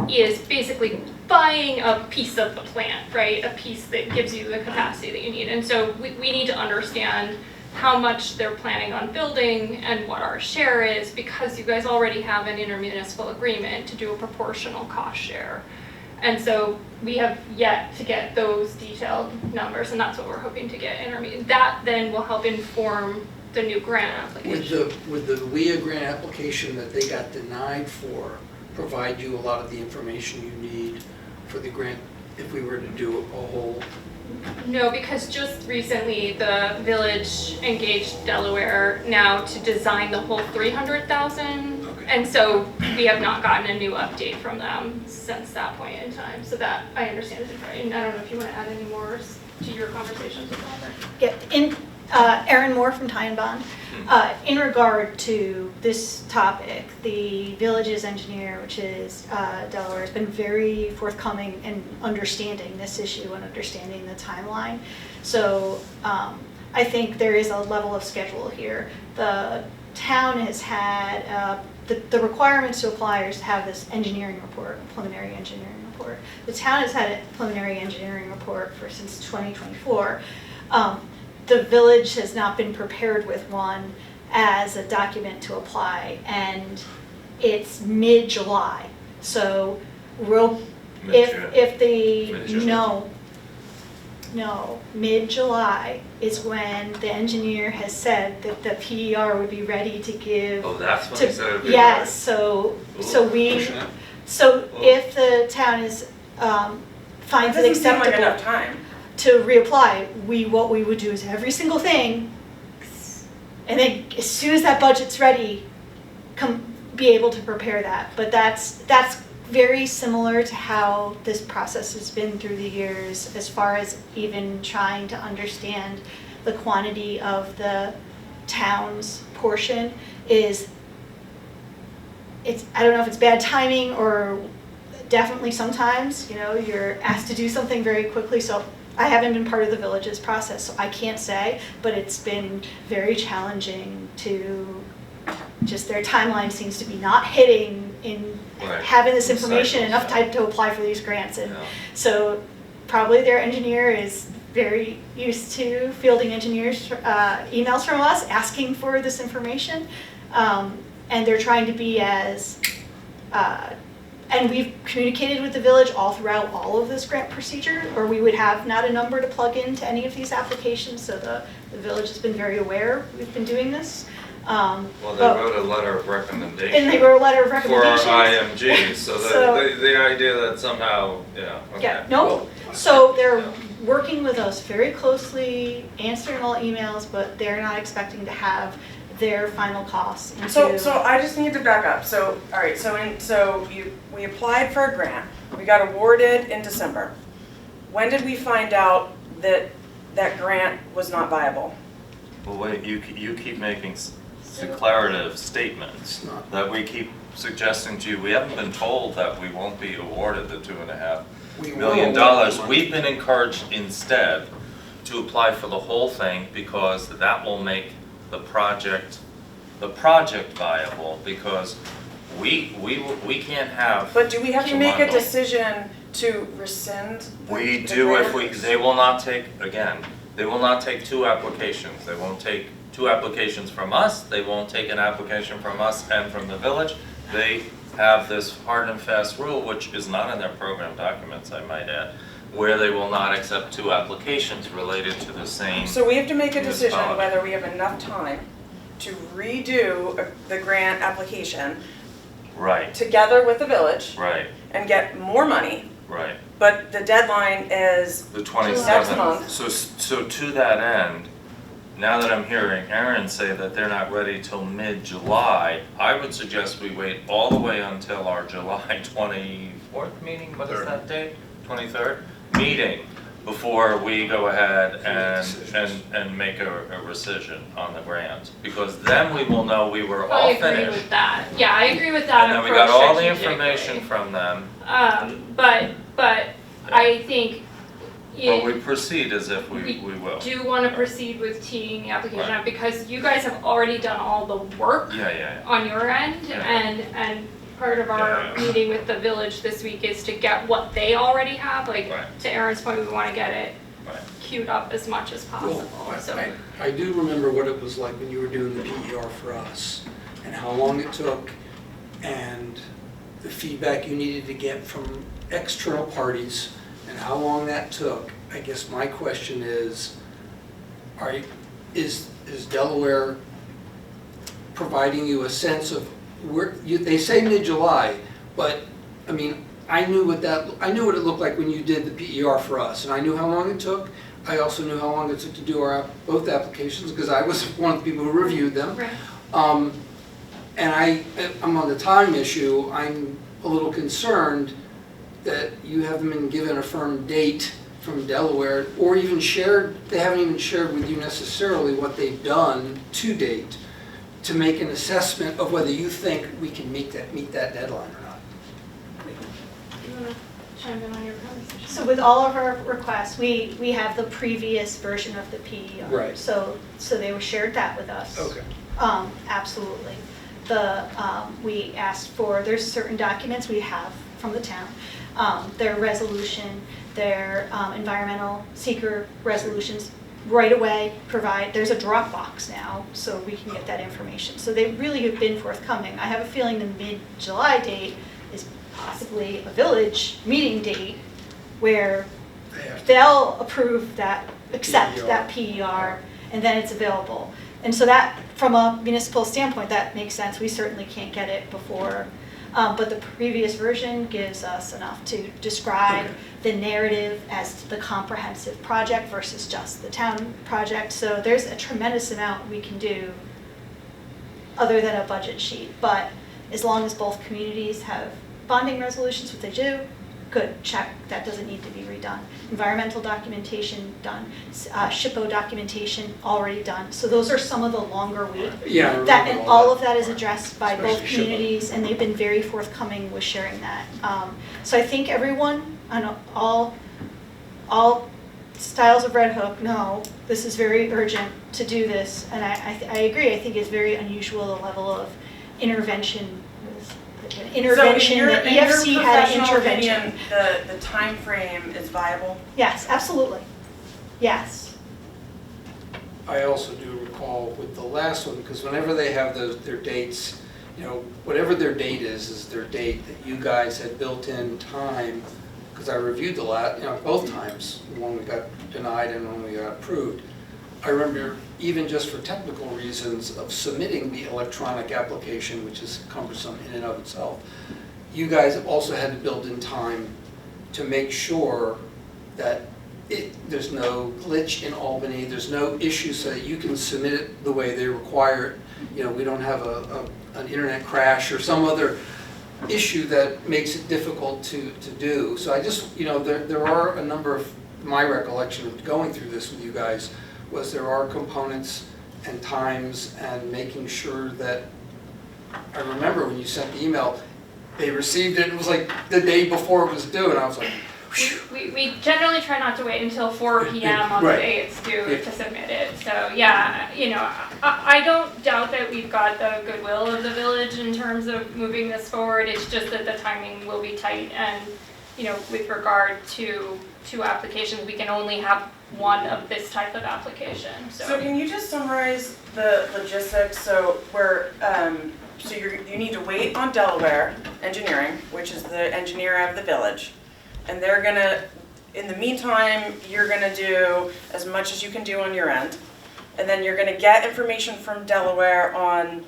is basically buying a piece of the plant, right? A piece that gives you the capacity that you need. And so we need to understand how much they're planning on building and what our share is, because you guys already have an intermunicipal agreement to do a proportional cost share. And so we have yet to get those detailed numbers, and that's what we're hoping to get. That then will help inform the new grant application. Would the WIA grant application that they got denied for provide you a lot of the information you need for the grant if we were to do a whole? No, because just recently the village engaged Delaware now to design the whole 300,000. Okay. And so we have not gotten a new update from them since that point in time. So that I understand is right. And I don't know if you want to add any more to your conversations with Albert. Yeah, Erin Moore from Ty and Bond. In regard to this topic, the village's engineer, which is Delaware, has been very forthcoming in understanding this issue and understanding the timeline. So I think there is a level of schedule here. The town has had, the requirements to apply is to have this engineering report, preliminary engineering report. The town has had a preliminary engineering report since 2024. The village has not been prepared with one as a document to apply, and it's mid-July. So if the, Mid-June. no, mid-July is when the engineer has said that the PER would be ready to give. Oh, that's what he said it'd be Yes, so Pushing it. if the town is, finds it Doesn't seem like acceptable enough time. to reapply, what we would do is every single thing, and then as soon as that budget's ready, be able to prepare that. But that's very similar to how this process has been through the years, as far as even trying to understand the quantity of the town's portion is, I don't know if it's bad timing or definitely sometimes, you're asked to do something very quickly. So I haven't been part of the village's process, so I can't say, but it's been very challenging to just, their timeline seems to be not hitting in Right. having this information, Cycles, enough yeah. time to apply for these grants. And Yeah. so probably their engineer is very used to fielding engineers, emails from us asking for this information. And they're trying to be as, and we've communicated with the village all throughout all of this grant procedure, or we would have not a number to plug into any of these applications, so the village has been very aware we've been doing this. Well, they but- wrote a letter of recommendation. And they wrote a letter of For recommendations. our IMG, so So- the idea that somehow, yeah, okay. Yeah, no, so they're working with us very closely, answering all emails, but they're not expecting to have their final costs into. So I just need to back up. So, all right, we applied for a grant. We got awarded in December. When did we find out that that grant was not viable? Well, wait, you keep making declarative statements It's not. that we keep suggesting to you. We haven't been told that we won't be awarded the $2.5 We will million. award the money. We've been encouraged instead to apply for the whole thing because that will make the project viable, because we can't have. But do we have to Come make on, a Bill. decision to rescind the We the do if grant? they will not take, again, they will not take two applications. They won't take two applications from us, they won't take an application from us and from the village. They have this hard and fast rule, which is not in their program documents, I might add, where they will not accept two applications related to the same. So we have to make a decision municipality. whether we have enough time to redo the grant application Right, together with the village right, and get more money, right. but the deadline is The next 27th. month. So to that end, now that I'm hearing Aaron say that they're not ready till mid-July, I would suggest we wait all the way until our July 24th meeting, what is that date? 23rd? Meeting, before we go ahead and make a rescission on the grant. Because then we will know we were I all agree finished. with that. Yeah, I agree with that And then we approach got all the strategically. information from them, But I think but we proceed as if we will. do want to proceed with teeing the application Right. up because you guys have already done all the work Yeah. on your end, Yeah. and part of our meeting with the village this week is to get what they already have, like, Right. to Aaron's point, we wanna get it Right. queued up as much as possible, so. I do remember what it was like when you were doing the PER for us, and how long it took, and the feedback you needed to get from external parties, and how long that took. I guess my question is, is Delaware providing you a sense of where, they say mid-July, but, I mean, I knew what it looked like when you did the PER for us, and I knew how long it took. I also knew how long it took to do both applications, because I was one of the people who reviewed them. Right. And I'm on the time issue, I'm a little concerned that you haven't been given a firm date from Delaware, or even they haven't even shared with you necessarily what they've done to date to make an assessment of whether you think we can meet that deadline or not. You wanna chime in on your conversation? So with all of our requests, we have the previous version of the PER. Right. So they were shared that with us. Okay. Absolutely. We asked for, there's certain documents we have from the town, their resolution, their environmental seeker resolutions, right away there's a Dropbox now, so we can get that information. So they really have been forthcoming. I have a feeling the mid-July date is possibly a village meeting date where they'll accept that PER, and then it's available. And so that, from a municipal standpoint, that makes sense. We certainly can't get it before, but the previous version gives us enough to describe the narrative as the comprehensive project versus just the town project. So there's a tremendous amount we can do other than a budget sheet. But as long as both communities have bonding resolutions, what they do, good, check, that doesn't need to be redone. Environmental documentation done, SHPO documentation already done. So those are some of the longer week. Yeah, I remember And all all that. of that is addressed by both Especially SHPO. communities, and they've been very forthcoming with sharing that. So I think everyone, all styles of Red Hook know this is very urgent to do this, and I agree. I think it's very unusual the level of intervention. So in your EFC had an professional intervention. opinion, the timeframe is viable? Yes, absolutely. Yes. I also do recall with the last one, because whenever they have their dates, whatever their date is their date, that you guys had built in time, because I reviewed both times, when we got denied and when we got approved. I remember, even just for technical reasons of submitting the electronic application, which is cumbersome in and of itself, you guys have also had to build in time to make sure that there's no glitch in Albany, there's no issue, so that you can submit it the way they require it. We don't have an internet crash or some other issue that makes it difficult to do. So I just, there are a number of, my recollection of going through this with you guys, was there are components and times and making sure that, I remember when you sent the email, they received it was like the day before it was due, and I was like, whew. We generally try not to wait until 4 p.m. on the Right. day it's due to submit it. So yeah, I don't doubt that we've got the goodwill of the village in terms of moving this forward. It's just that the timing will be tight, and with regard to two applications, we can only have one of this type of application. So can you just summarize the logistics? So you need to wait on Delaware Engineering, which is the engineer of the village, and they're gonna, in the meantime, you're gonna do as much as you can do on your end, and then you're gonna get information from Delaware on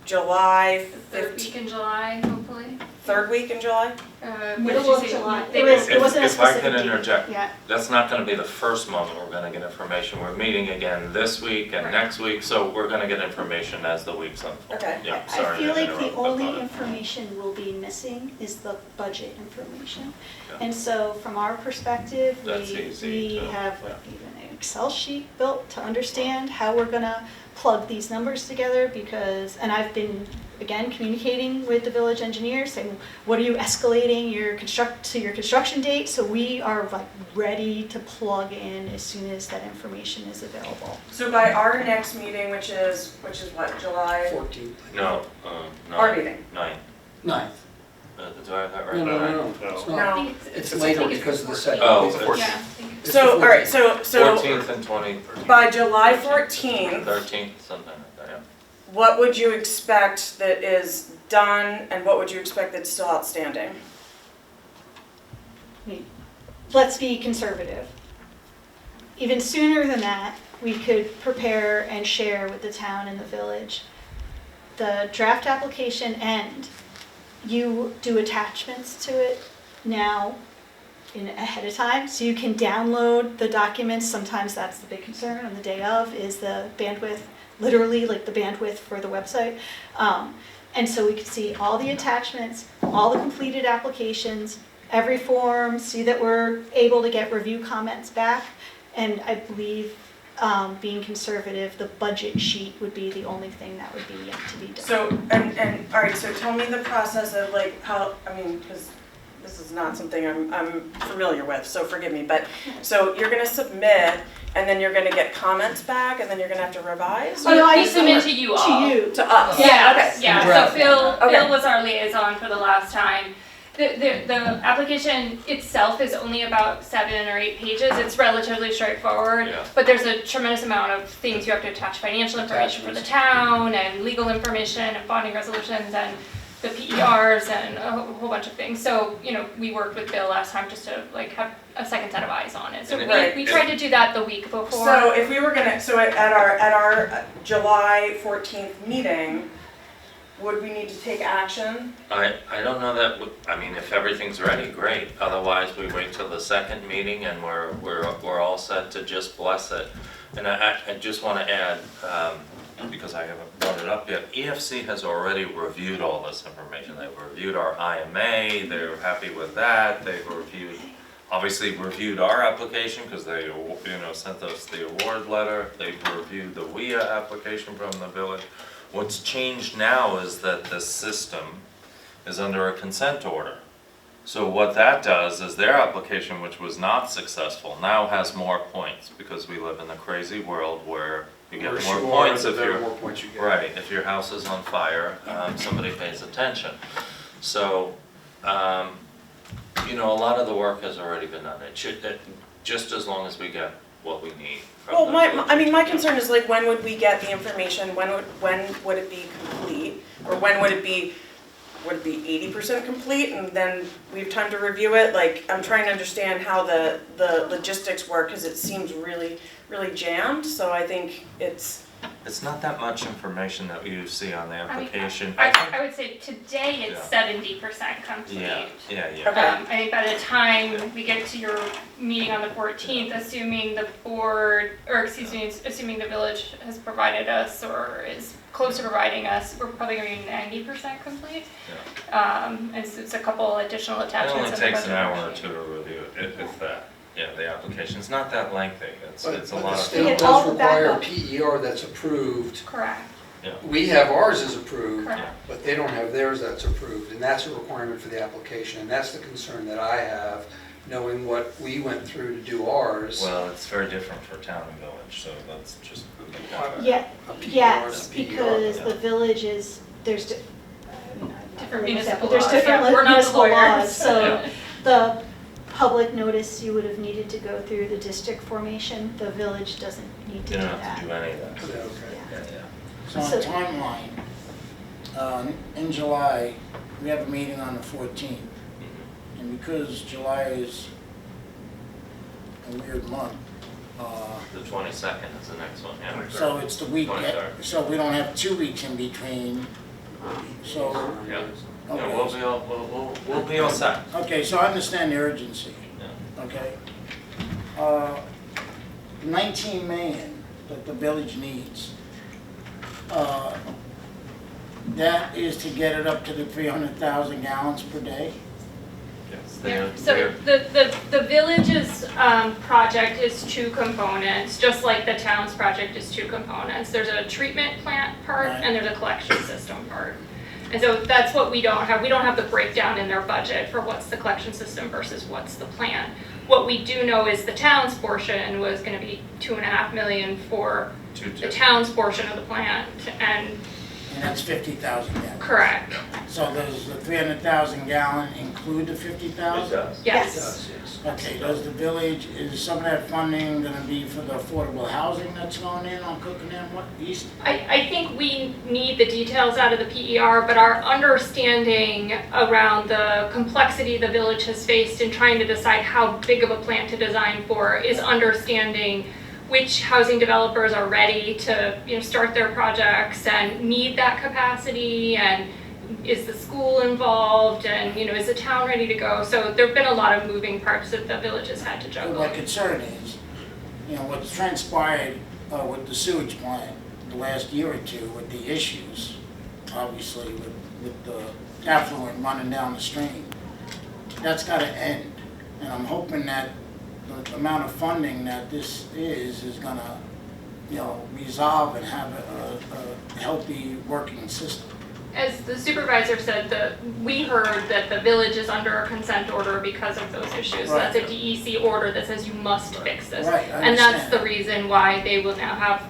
July Third week in July, hopefully. Third week in July? What Middle did you of say? July. They It wasn't a If I specific can date. interject, Yeah. that's not gonna be the first month we're gonna get information. We're meeting again this week and Right. next week, so we're gonna get information as the weeks unfold. Okay. Yeah, I sorry feel to like the interrupt, but only go ahead. information we'll be missing is the budget information. Yeah. And so from our perspective, That's we easy to- have yeah. even an Excel sheet built to understand how we're gonna plug these numbers together, because, and I've been, again, communicating with the village engineer, saying, what are you escalating your construction date? So we are ready to plug in as soon as that information is available. So by our next meeting, which is what, July? 14th. No, Our 9, meeting. 9. 9th. Do I have that right? No, it's No. not. It's later because of the second. Oh, It's the it's- 14th. Yeah, I think It's So, the all right, 14th. so 14th and 20, by July 14th, 13th, something like that, yeah. what would you expect that is done and what would you expect that's still outstanding? Let's be conservative. Even sooner than that, we could prepare and share with the town and the village the draft application, and you do attachments to it now ahead of time, so you can download the documents. Sometimes that's the big concern on the day of, is the bandwidth, literally like the bandwidth for the website. And so we could see all the attachments, all the completed applications, every form, see that we're able to get review comments back. And I believe, being conservative, the budget sheet would be the only thing that would be yet to be done. So, all right, so tell me the process of like how, I mean, because this is not something I'm familiar with, so forgive me, but, so you're gonna submit, and then you're gonna get comments back, and then you're gonna have to revise? Oh, no, I We submit to you all. To you. To us? Yeah, Okay. yeah, Draft. so Phil Okay. was our liaison for the last time. The application itself is only about 7 or 8 pages. It's relatively straightforward, Yeah. but there's a tremendous amount of things you have to attach: financial information for the town, and legal information, and bonding resolutions, and the PERs, and a whole bunch of things. So, you know, we worked with Bill last time just to like have a second set of eyes on it. So And it- we tried to do that the week before. So if we were gonna, so at our July 14th meeting, would we need to take action? I don't know that, I mean, if everything's ready, great. Otherwise, we wait till the second meeting and we're all set to just bless it. And I just want to add, because I haven't brought it up yet, EFC has already reviewed all this information. They've reviewed our IMA, they're happy with that. They've obviously reviewed our application because they, sent us the award letter. They've reviewed the WIA application from the village. What's changed now is that the system is under a consent order. So what that does is their application, which was not successful, now has more points because we live in a crazy world where you get more points if you're, more points you get. right, if your house is on fire, somebody pays attention. So, a lot of the work has already been done. It should, just as long as we get what we need. from Well, the my concern is like, when would we get the information, when would it be complete? Or when would it be 80% complete and then we have time to review it? Like, I'm trying to understand how the logistics work, because it seems really, really jammed, so I think it's, It's not that much information that you see on the application. I would say today it's 70% complete. Yeah. Okay. I think by the time we get to your meeting on the 14th, assuming the board, or excuse me, assuming the village has provided us or is close to providing us, we're probably going to be 90% complete. And it's a couple additional It attachments. only in the takes an budget hour or worksheet. two to review it, if that. Yeah, the application's not that lengthy. It's a But lot the of. state get all does the require backup. PER that's approved. Correct. We have ours is approved, Correct. but they don't have theirs that's approved, and that's a requirement for the application, and that's the concern that I have, knowing what we went through to do ours. Well, it's very different for town and village, so that's just. Yeah, A PER yes, is a PER. because yeah. the village is, there's, Different municipal there's laws. different Yeah, we're not the municipal laws, lawyers. so Yeah. the public notice, you would have needed to go through the district formation. The village doesn't need to You do don't have to do that. any of that. Yeah, okay. Yeah. So on So- the timeline, in July, we have a meeting on the 14th. And because July is a weird month, The 22nd is the next one, yeah. so it's the week, 23rd. so we don't have 2 weeks in between. So, Yeah. Yeah, okay. we'll be all set. Okay, so I understand the urgency, Yeah. okay? 19 million that the village needs. That is to get it up to the 300,000 gallons per day? Yes, Yeah, they're- so the village's project is 2 components, just like the town's project is 2 components. There's a treatment plant part Right. and there's a collection system part. And so that's what we don't have. We don't have the breakdown in their budget for what's the collection system versus what's the plant. What we do know is the town's portion was gonna be 2.5 million for the town's portion of the plant, and And that's 50,000 gallons. Correct. So does the 300,000 gallon include the 50,000? Yes. Okay, does the village, is some of that funding gonna be for the affordable housing that's going in on Cookingham East? I think we need the details out of the PER, but our understanding around the complexity the village has faced in trying to decide how big of a plant to design for is understanding which housing developers are ready to, start their projects and need that capacity, and is the school involved, and, is the town ready to go? So there've been a lot of moving parts that the village has had to juggle. My concern is, what's transpired with the sewage plant the last year or two with the issues, obviously with the effluent running down the stream, that's gotta end. And I'm hoping that the amount of funding that this is gonna, resolve and have a healthy working system. As the supervisor said, we heard that the village is under a consent order because of those issues. So that's a DEC order that says you must fix this. Right, I and that's understand. the reason why they will now have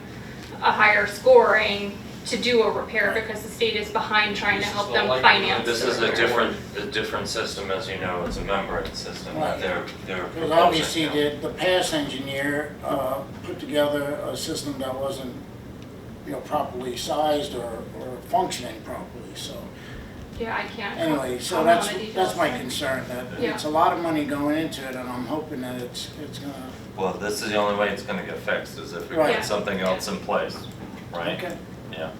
a higher scoring to do a repair, because the state is behind trying to help them finance. This the is a repair. different system, as you know, it's a membrane system that they're Because proposing. obviously the past engineer put together a system that wasn't, properly sized or functioning properly, so. Yeah, I can't. Anyway, so comment on that's the details. my concern, that Yeah. it's a lot of money going into it, and I'm hoping that it's gonna. Well, this is the only way it's gonna get fixed, is if we Right. put something else in place, right? Okay. Yeah.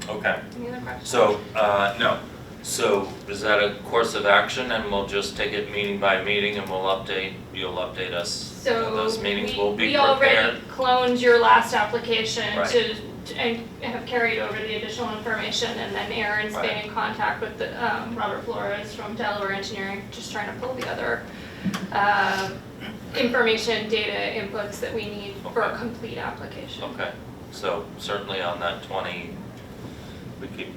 Okay, Any other questions? So, no. So is that a course of action, and we'll just take it meeting by meeting, and you'll update us? So Those meetings will be we already prepared? cloned your last application Right. and have carried over the additional information, and then Aaron's been Right. in contact with the, Robert Flores from Delaware Engineering, just trying to pull the other information, data inputs that we need for a Okay. complete application. Okay, so certainly on that 20, we keep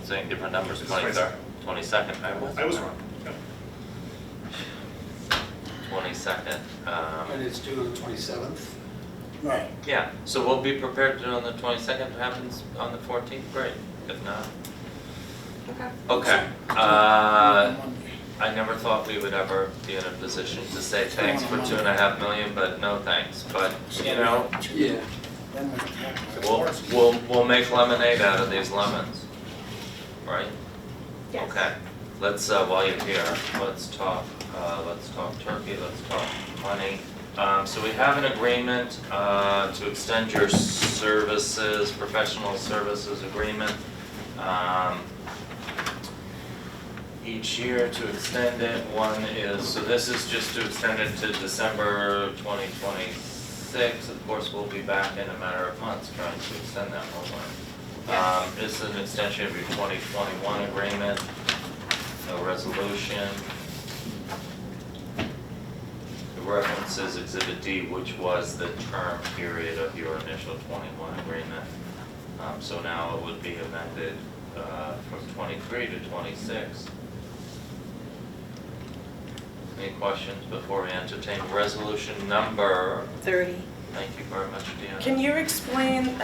saying different numbers, It's 23rd, 22nd, I was wrong. Yep. 22nd. And it's due on the 27th. Right. Yeah, so we'll be prepared to do on the 22nd, if it happens on the 14th, great, if not. Okay. Okay, I never thought we would ever be in a position to say thanks for 2.5 million, but no thanks, but, Yeah. we'll make lemonade out of these lemons, right? Yes. Okay, let's, while you're here, let's talk turkey, let's talk money. So we have an agreement, to extend your services, professional services agreement, each year to extend it. One is, so this is just to extend it to December 2026. Of course, we'll be back in a matter of months trying to extend that one. This is an extension of your 2021 agreement, a resolution. The reference is Exhibit D, which was the term period of your initial 21 agreement. So now it would be amended from 23 to 26. Any questions before we entertain resolution number? 30. Thank you very much, Deanna. Can you explain,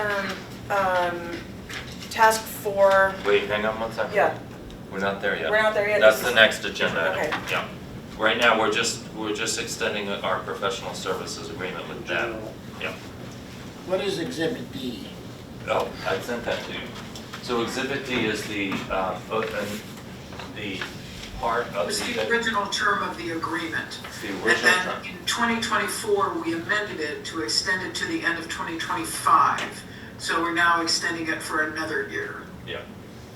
task 4? Wait, hang on one second. Yeah, We're not there yet. we're not there yet. That's This the is- next agenda item. Okay. Yeah. Right now, we're just extending our professional services agreement with them. Yeah. What is Exhibit D? Oh, I sent that to you. So Exhibit D is the part of It's the. the original term of the agreement. The And original then term. in 2024, we amended it to extend it to the end of 2025. So we're now extending it for another year. Yeah.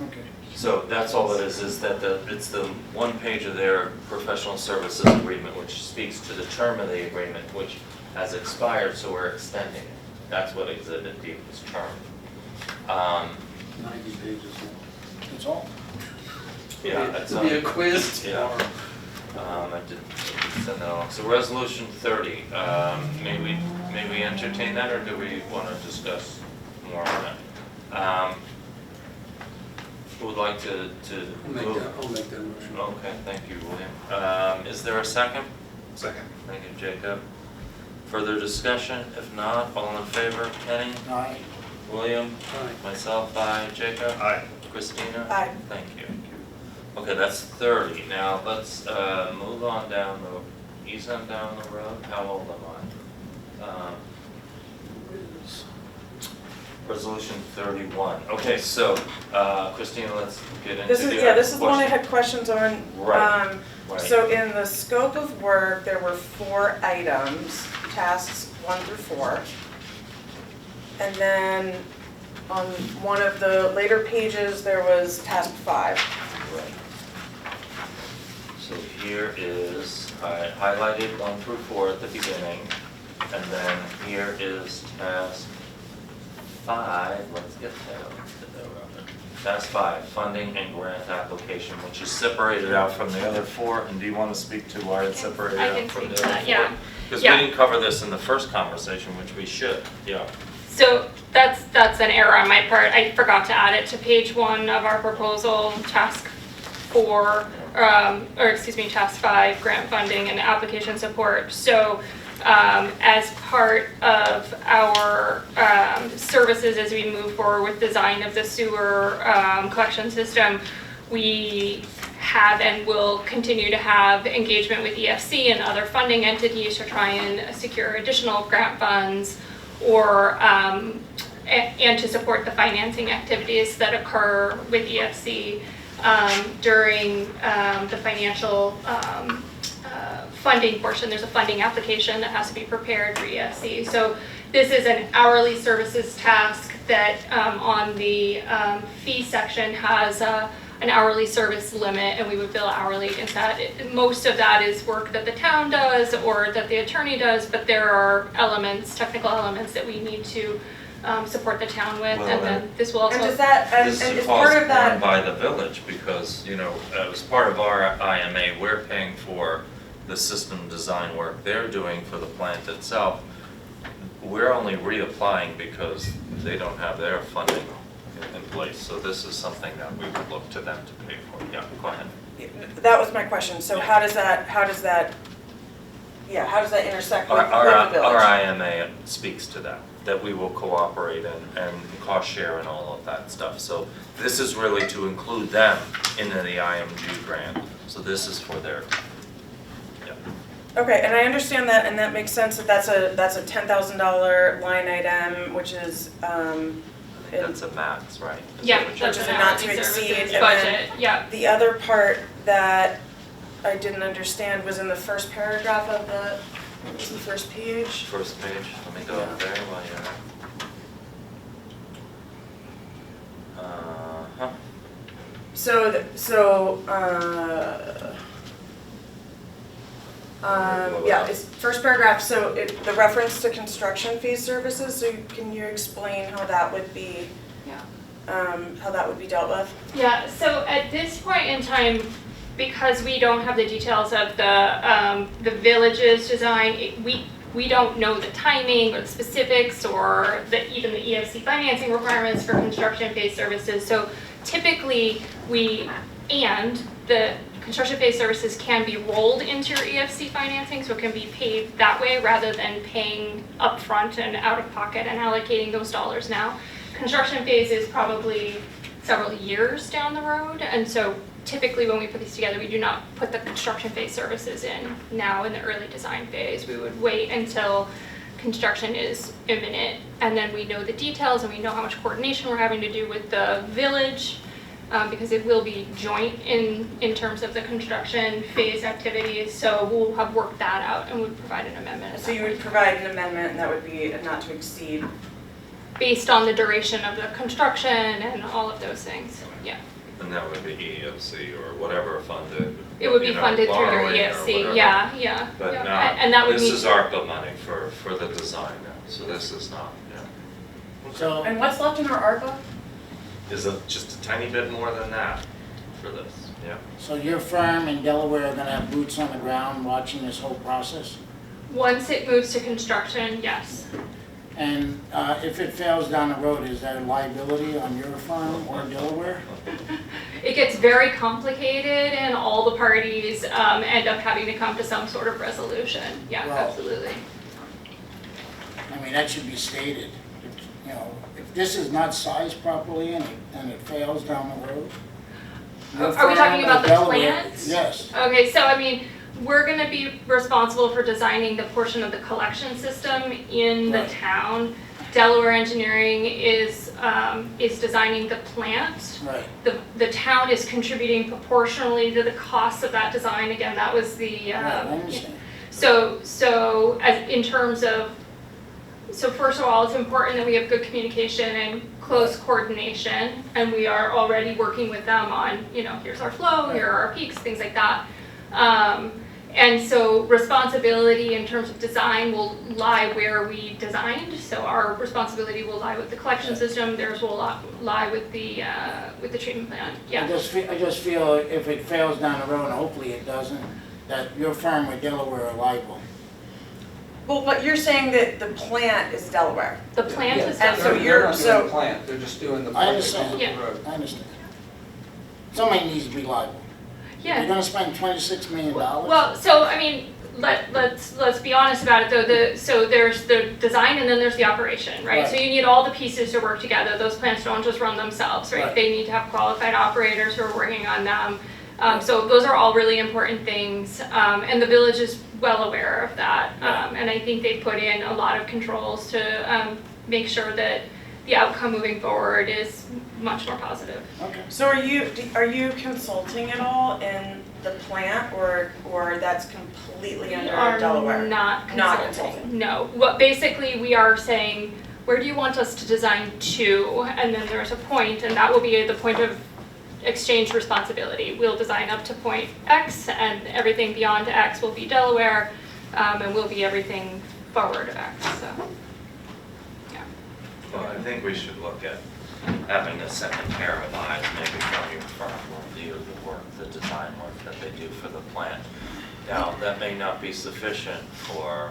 Okay. So that's all it is that it's the one page of their professional services agreement, which speaks to the term of the agreement, which has expired, so we're extending it. That's what Exhibit D was termed. 90 pages That's all? Yeah, that's It'll be a quiz Yeah. tomorrow. I did send that along. So resolution 30, may we entertain that, or do we want to discuss more on it? Who would like to move? I'll make that motion. Okay, thank you, William. Is there a second? Second. Thank you, Jacob. Further discussion? If not, all in favor? Kenny? Aye. William? Myself, aye. Jacob? Aye. Christina? Aye. Thank you. Okay, that's 30. Now, let's move on down ease on down the road. How old am I? Resolution 31. Okay, so Christina, let's get into This is, the yeah, this is the one I question. had questions on. Right, right. So in the scope of work, there were 4 items, tasks 1 through 4. And then on one of the later pages, there was task 5. Right. So here is, I highlighted 1 through 4 at the beginning, and then here is task 5, let's get there, Robert. Task 5, funding and grant application, which is separated out from the other 4, and do you want to speak to why it's separated I out can from speak the to other 4? that, yeah. Because Yeah. we didn't cover this in the first conversation, which we should, yeah. So that's an error on my part. I forgot to add it to page 1 of our proposal, task 4, task 5, grant funding and application support. So as part of our services as we move forward with design of the sewer collection system, we have and will continue to have engagement with EFC and other funding entities to try and secure additional grant funds or and to support the financing activities that occur with EFC during the financial funding portion. There's a funding application that has to be prepared for EFC. So this is an hourly services task that on the fee section has an hourly service limit, and we would bill hourly against that. Most of that is work that the town does or that the attorney does, but there are elements, technical elements that we need to support the town with, Well, and then this will also. And does that, and This is is part of borne that, by the village because, you know, as part of our IMA, we're paying for the system design work they're doing for the plant itself. We're only reapplying because they don't have their funding in place. So this is something that we would look to them to pay for. Yeah, go ahead. that was my question. So how does that intersect with Our the village? IMA speaks to that we will cooperate and cost share and all of that stuff. So this is really to include them in the IMG grant. So this is for their, yeah. Okay, and I understand that, and that makes sense that that's a $10,000 line item, which is, That's a max, right? Is Yeah, that what you're that's Which is an a not hourly to exceed, services and budget, then- yeah. the other part that I didn't understand was in the first paragraph of the, what was the first page? First page, let me go up there while you're at. Yeah, it's first paragraph, so the reference to construction fee services, so can you explain how that would be, Yeah. how that would be dealt with? Yeah, so at this point in time, because we don't have the details of the village's design, we don't know the timing or the specifics or even the EFC financing requirements for construction phase services. So typically, the construction phase services can be rolled into your EFC financing, so it can be paid that way rather than paying upfront and out of pocket and allocating those dollars now. Construction phase is probably several years down the road, and so typically when we put these together, we do not put the construction phase services in now in the early design phase. We would wait until construction is imminent, and then we know the details and we know how much coordination we're having to do with the village, because it will be joint in terms of the construction phase activities. So we'll have worked that out and would provide an amendment. So you would provide an amendment, and that would be a not to exceed. Based on the duration of the construction and all of those things, yeah. And that would be EFC or whatever funded. It would be you know, funded through your borrowing or EFC, whatever. yeah. But yeah. not, And that would this need. is ARPA money for the design now, so this is not, yeah. So, And what's left in our ARPA? Is it just a tiny bit more than that for this, yeah. so your firm in Delaware are gonna have boots on the ground watching this whole process? Once it moves to construction, yes. And if it fails down the road, is that a liability on your firm or Delaware? It gets very complicated and all the parties end up having to come to some sort of resolution. Yeah, Well, absolutely. I mean, that should be stated. You know, if this is not sized properly and it fails down the road? Your Are we talking firm about in the Delaware- plant? Yes. Okay, so I mean, we're gonna be responsible for designing the portion of the collection system in the Right. town. Delaware Engineering is designing the plant. Right. The town is contributing proportionally to the cost of that design. Again, that was the, Right, I understand. so as, in terms of, so first of all, it's important that we have good communication and close coordination, and we are already working with them on, you know, here's our flow, here are our peaks, things like that. And so responsibility in terms of design will lie where we designed, so our responsibility will lie with the collection system, theirs will lie with the treatment plant, yeah. I just feel if it fails down the road, and hopefully it doesn't, that your firm with Delaware are liable. Well, but you're saying that the plant is Delaware. The plant is And so Delaware. you're, They're not doing so, the plant, they're just doing the I project understand. on Yeah. the road. I understand. Somebody needs to be liable. You're Yeah, gonna spend $26 million? well, so, I mean, let's be honest about it though, so there's the design and then there's the operation, right? So Right. you need all the pieces to work together, those plants don't just run themselves, right? Right. They need to have qualified operators who are working on them. So those are all really important things, and the village is well aware of that. And I think they put in a lot of controls to make sure that the outcome moving forward is much more positive. Okay. so are you consulting at all in the plant, or that's completely We under are Delaware? not Not consulting. consulting. No, what basically we are saying, where do you want us to design to? And then there's a point, and that will be the point of exchange responsibility. We'll design up to point X, and everything beyond X will be Delaware, and will be everything forward of X, so. Yeah. Well, I think we should look at having a second pair of eyes, maybe from your firm, review the work, the design work that they do for the plant. Now, that may not be sufficient for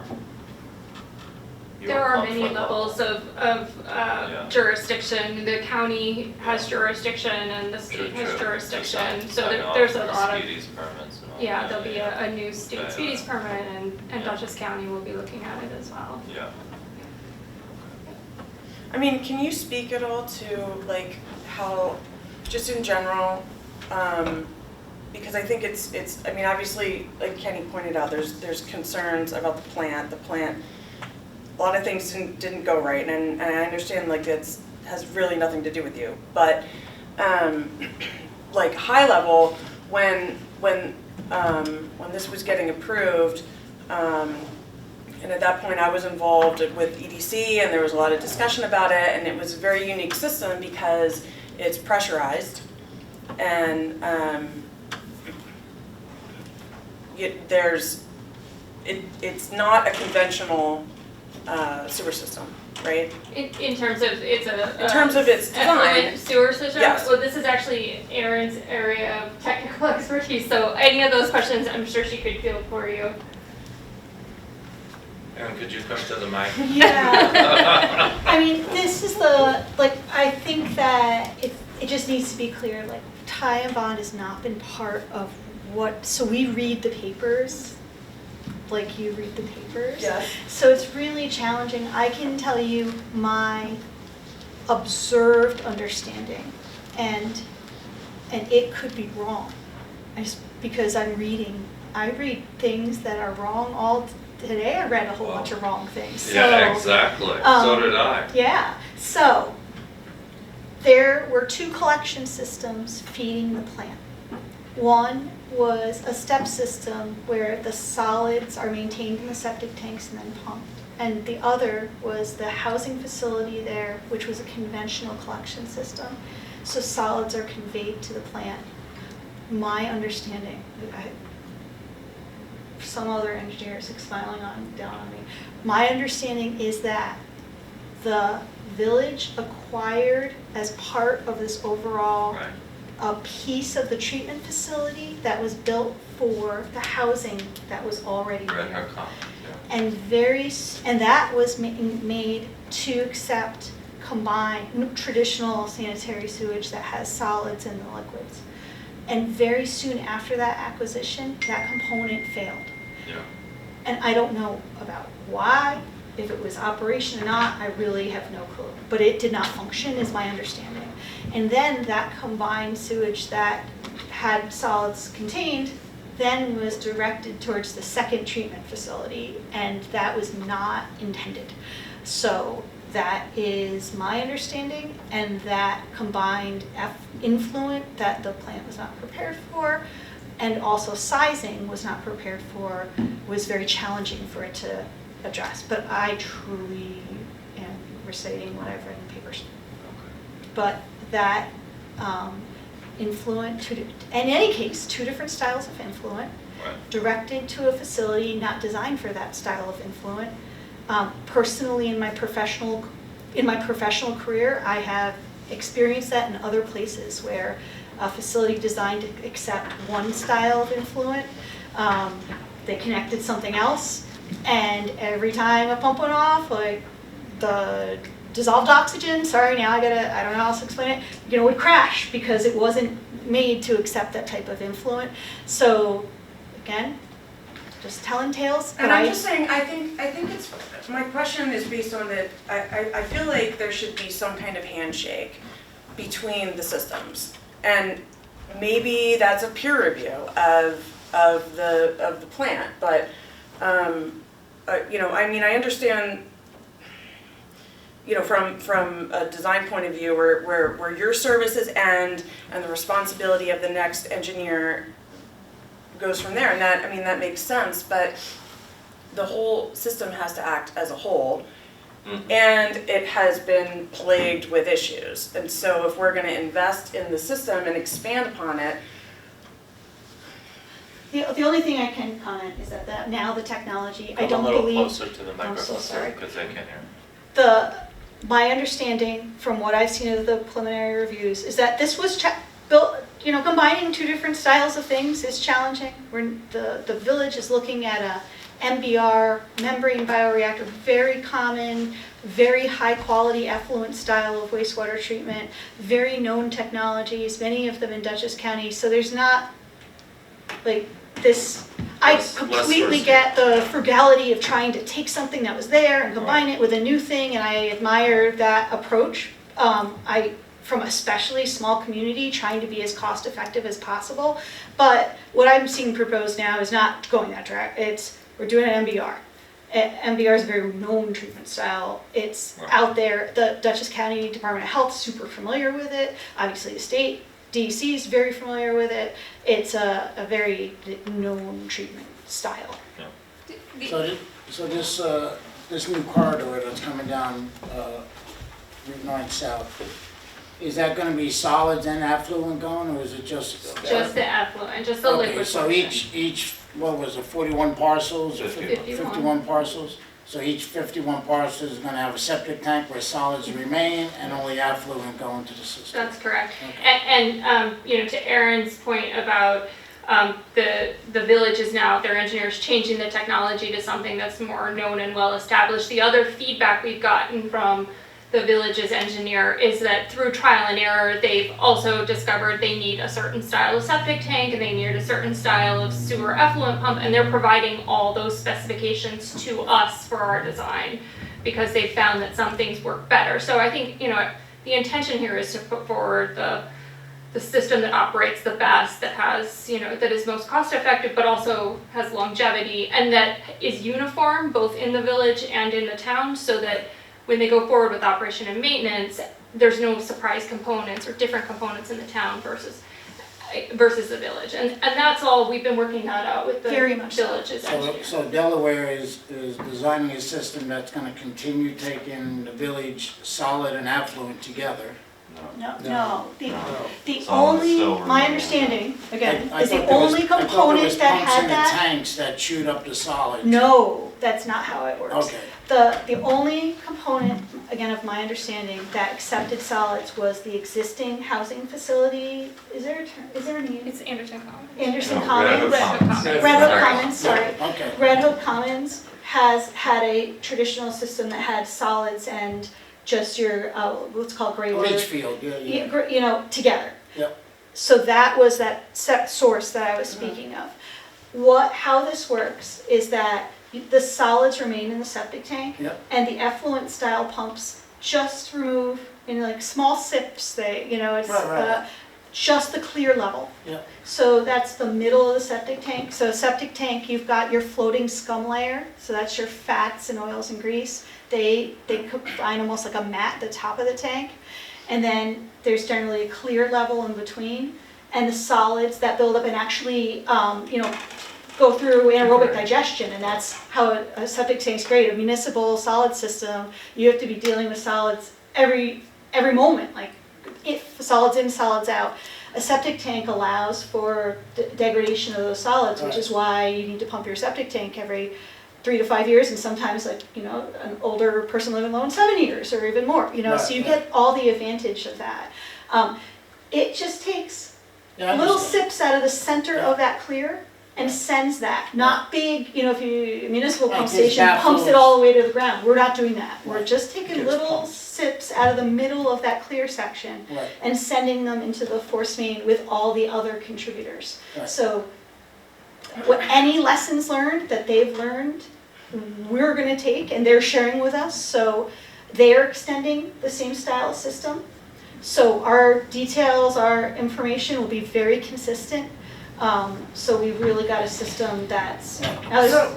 your There are many comfort level. levels of jurisdiction. The county has jurisdiction and the state has True. jurisdiction, Just so sign off there's for a the lot of. Speedies permits and all Yeah, that, there'll be a new state Yeah. speedies permit, and Yeah. Dutchess County will be looking at it as well. Yeah. I mean, can you speak at all to like how, just in general, because I think it's, I mean, obviously, like Kenny pointed out, there's concerns about the plant. A lot of things didn't go right, and I understand like it's has really nothing to do with you, but like high level, when this was getting approved, and at that point I was involved with EDC, and there was a lot of discussion about it, and it was a very unique system because it's pressurized, and it's not a conventional sewer system, right? In terms of, it's a. In terms of its design. effluent sewer system? Yes. Well, this is actually Erin's area of technical expertise, so any of those questions, I'm sure she could field for you. Erin, could you come to the mic? Yeah. I mean, this is I think that it just needs to be clear, like, Ty and Bond has not been part of so we read the papers, like you read the papers. Yes. So it's really challenging. I can tell you my observed understanding, and it could be wrong. Because I read things that are wrong today I read a whole bunch of wrong things. Yeah, exactly. So did I. Yeah, so there were two collection systems feeding the plant. One was a step system where the solids are maintained in the septic tanks and then pumped. And the other was the housing facility there, which was a conventional collection system. So solids are conveyed to the plant. My understanding, some other engineers smiling down on me. My understanding is that the village acquired as part of this overall a piece of the treatment facility that was built for the housing that was already Red there. Hook Commons, yeah. And that was made to accept combined traditional sanitary sewage that has solids in the liquids. And very soon after that acquisition, that component failed. Yeah. And I don't know about why, If it was operation or not, I really have no clue. But it did not function, is my understanding. And then that combined sewage that had solids contained then was directed towards the second treatment facility, and that was not intended. So that is my understanding, and that combined influent that the plant was not prepared for, and also sizing was not prepared for, was very challenging for it to address. But I truly am reciting what I've read in papers. But that influent, in any case, two different styles of influent, directed to a facility not designed for that style of influent. Personally, in my professional career, I have experienced that in other places where a facility designed to accept one style of influent, they connected something else, and every time a pump went off, like the dissolved oxygen, sorry, now I don't know how else to explain it, would crash because it wasn't made to accept that type of influent. So, again, just telling tales. And I'm just saying, I think it's, my question is based on that, I feel like there should be some kind of handshake between the systems. And maybe that's a peer review of the plant, but, I understand, from a design point of view, where your services end and the responsibility of the next engineer goes from there, and that makes sense, but the whole system has to act as a whole, and it has been plagued with issues. And so if we're going to invest in the system and expand upon it, the only thing I can comment is that now the technology, I Come don't a little believe. closer to the I'm microphone, so sorry. because they can't hear. My understanding from what I've seen of the preliminary reviews is that this was built, combining two different styles of things is challenging. The village is looking at a MBR, membrane bioreactor, very common, very high quality effluent style of wastewater treatment, very known technologies, many of them in Dutchess County. So there's not like this. I completely get the frugality of trying to take something that was there and combine it with a new thing, and I admire that approach. From especially small community, trying to be as cost effective as possible. But what I'm seeing proposed now is not going that track. We're doing an MBR. MBR is a very known treatment style. It's out there. The Dutchess County Department of Health is super familiar with it. Obviously the state DEC is very familiar with it. It's a very known treatment style. So this new corridor that's coming down Route 9 South, is that going to be solids and affluent going, or is it just? Just the effluent, just the liquid Okay, so portion. each, what was it, 41 parcels? Or 51 parcels? So each 51 parcels is going to have a septic tank where solids remain and only affluent go into the system? That's correct. Okay. And to Aaron's point about the village is now, their engineers changing the technology to something that's more known and well established. The other feedback we've gotten from the village's engineer is that through trial and error, they've also discovered they need a certain style of septic tank and they need a certain style of sewer effluent pump, and they're providing all those specifications to us for our design because they found that some things work better. So I think, the intention here is to put forward the system that operates the best, that has, that is most cost effective, but also has longevity, and that is uniform both in the village and in the town, so that when they go forward with operation and maintenance, there's no surprise components or different components in the town versus the village. And that's all, we've been working that out with the Very much so. village's So engineer. Delaware is designing a system that's going to continue taking the village solid and affluent together. No. The Some will only, still my remain. understanding, again, I is the thought there was- only I thought there component was that pumps had in the that. tanks that chewed up the solid. No, that's not how it works. Okay. The only component, again, of my understanding that accepted solids was the existing housing facility. Is there a name? It's Anderson Commons. Anderson No, Commons. Red Hook Commons. Red Hook Sorry. Commons, sorry. Okay. Red Hook Commons has had a traditional system that had solids and just your, what's called gray water. Leach field, yeah. Together. Yep. So that was that set source that I was speaking of. How this works is that the solids remain in the septic tank. Yep. And the effluent style pumps just remove in like small sips, it's Right. just the clear level. Yeah. So that's the middle of the septic tank. So septic tank, you've got your floating scum layer, so that's your fats and oils and grease. They find almost like a mat at the top of the tank. And then there's generally a clear level in between. And the solids that build up and actually, go through anaerobic digestion, and that's how a septic tank's great. A municipal solid system, you have to be dealing with solids every moment, like if solids in, solids out. A septic tank allows for degradation of those solids, which is why you need to pump your septic tank every 3 to 5 years, and sometimes an older person living alone 7 years or even more. So you get all the advantage of that. It just takes little sips out of the center of that clear and sends that, not big, if you, municipal pump station pumps it all the way to the ground. We're not doing that. We're just taking little sips out of the middle of that clear section and sending them into the force main with all the other contributors. So any lessons learned that they've learned, we're gonna take and they're sharing with us. So they're extending the same style system. So our details, our information will be very consistent. So we've really got a system that's.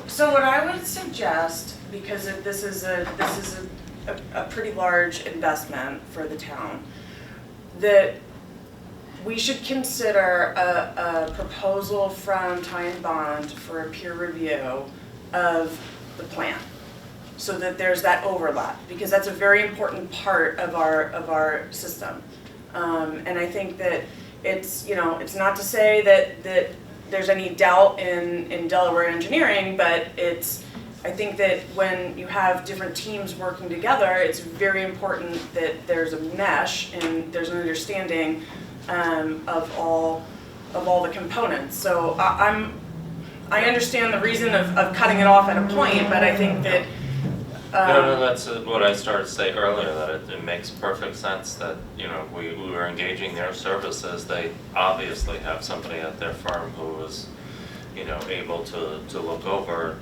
So what I would suggest, because this is a pretty large investment for the town, that we should consider a proposal from Ty and Bond for a peer review of the plan, so that there's that overlap, because that's a very important part of our system. And I think that it's not to say that there's any doubt in Delaware engineering, but I think that when you have different teams working together, it's very important that there's a mesh and there's an understanding of all the components. So I understand the reason of cutting it off at a point, but I think that No, that's what I started to say earlier, that it makes perfect sense that, we were engaging their services. They obviously have somebody at their firm who is, able to look over,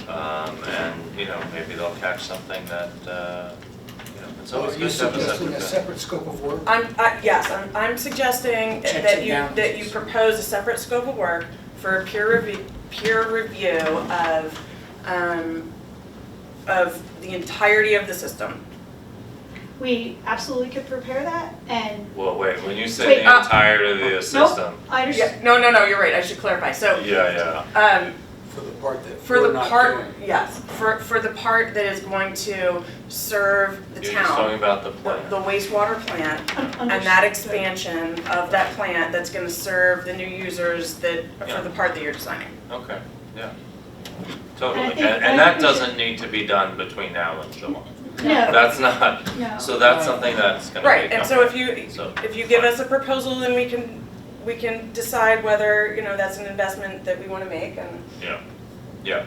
and, maybe they'll catch something that, it's always good to have Suggesting a separate scope of work? I'm suggesting that you propose a separate scope of work for a peer review of the entirety of the system. We absolutely could prepare that, and. Well, wait, when you say the entirety of the system. Nope, I understand. No, you're right, I should clarify, so. Yeah. For the part that For we're the not part, doing. yes, for the part that is going to serve the You're just talking town, about the plan. the wastewater plant, and that expansion of that plant that's gonna serve the new users for the part that you're designing. Okay, yeah. Totally, And I think- and that doesn't need to be done between now and July. No. That's not, No. so that's something that's gonna be Right, and so coming. if you give us a proposal, then we can decide whether, that's an investment that we wanna make, and. Yeah.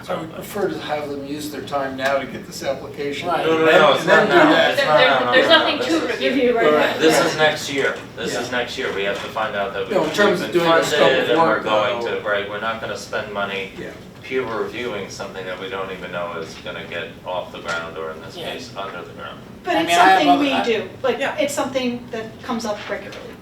I would prefer to have them use their time now to get this application. Right. No, it's not now. It's not now. There's No, nothing this to is- review right now. This is next year. This is next year. We have to find out that No, in terms of we've been doing a scope of funded and we're work, going though. to, right, we're not gonna spend money Yeah. peer reviewing something that we don't even know is gonna get off the ground, or in this Yeah. case, under the ground. But I it's mean, I have something other- we do, like, Yeah. it's something that comes up regularly.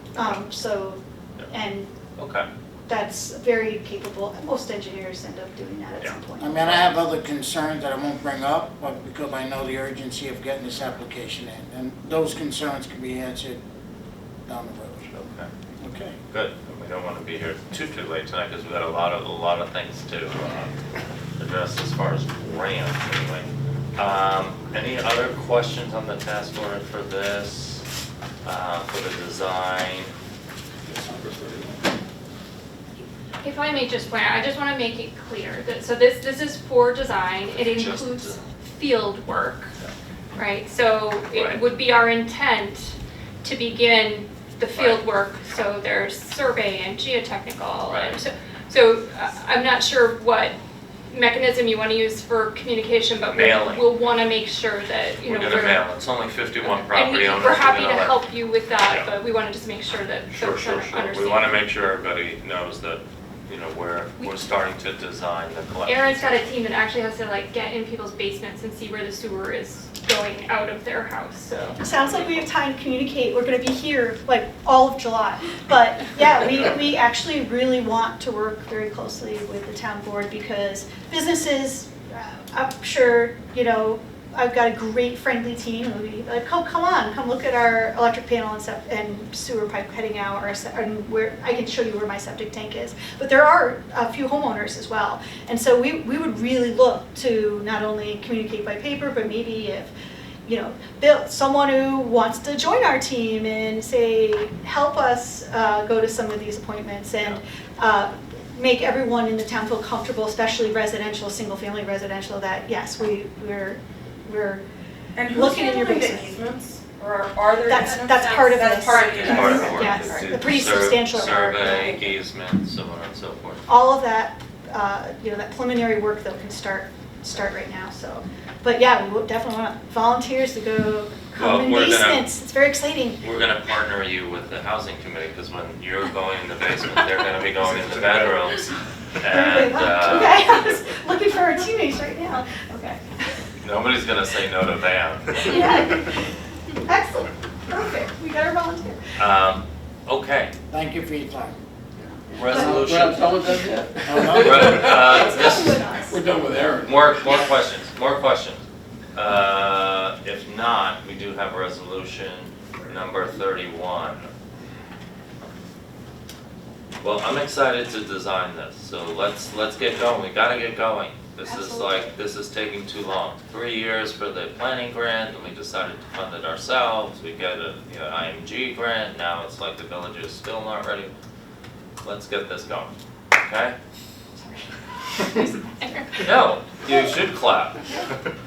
And Okay. that's very capable, most engineers end up doing that at Yeah. some point. I mean, I have other concerns that I won't bring up, but because I know the urgency of getting this application in, and those concerns can be answered down the road. Okay. Okay. Good. We don't want to be here too late tonight because we've got a lot of things to address as far as grants anyway. Any other questions on the task order for this, for the design? If I may just point out, I just want to make it clear that, so this is for design, it Just includes design. field work, right? So it Right. would be our intent to begin the field Right. work, so there's survey and geotechnical. Right. And so I'm not sure what mechanism you want to use for communication, but Mailing. we'll want to make sure that, We're gonna mail. It's only 51 property owners. we're happy to gonna let- help you with that, Yeah. but we want to just make sure that Sure. folks understand. We want to make sure everybody knows that you know, we're starting to design the collection. Aaron's got a team that actually has to like get in people's basements and see where the sewer is going out of their house, so. Sounds like we have time to communicate. We're gonna be here like all of July. But yeah, we actually really want to work very closely with the town board because businesses, I'm sure, you know, I've got a great friendly team who'll be like, come on, come look at our electric panel and stuff and sewer pipe heading out, and where I can show you where my septic tank is. But there are a few homeowners as well, and so we would really look to not only communicate by paper, but maybe if, you know, Bill, someone who wants to join our team and say, help us go to some of these appointments and make everyone in the town feel comfortable, especially residential, single-family residential, that yes, we're And who's looking in your handling the basement. easements? Or are there That's easements? part of That's this. part of it. Part of the work. Yes, It's a pretty sur- substantial work. Survey, easement, so on and so forth. All of that, you know, that preliminary work though can start right now, so. But yeah, we would definitely want volunteers to go come in Well, we're gonna- basements, it's very exciting. We're gonna partner you with the housing committee, because when you're going in the basement, they're gonna be going in the bedrooms. And, Okay, I was looking for our teammates right now, okay. nobody's gonna say no to Van. Yeah, excellent, perfect, we got our volunteer. Okay, Thank you for your time. resolution. We're not done with that yet. We're done with Aaron. More questions. If not, we do have resolution number 31. Well, I'm excited to design this, so let's get going. We gotta get going. This is taking too long. 3 years for the planning grant, and we decided to fund it ourselves. We get a IMG grant, now it's like the village is still not ready. Let's get this going, okay? No, you should clap.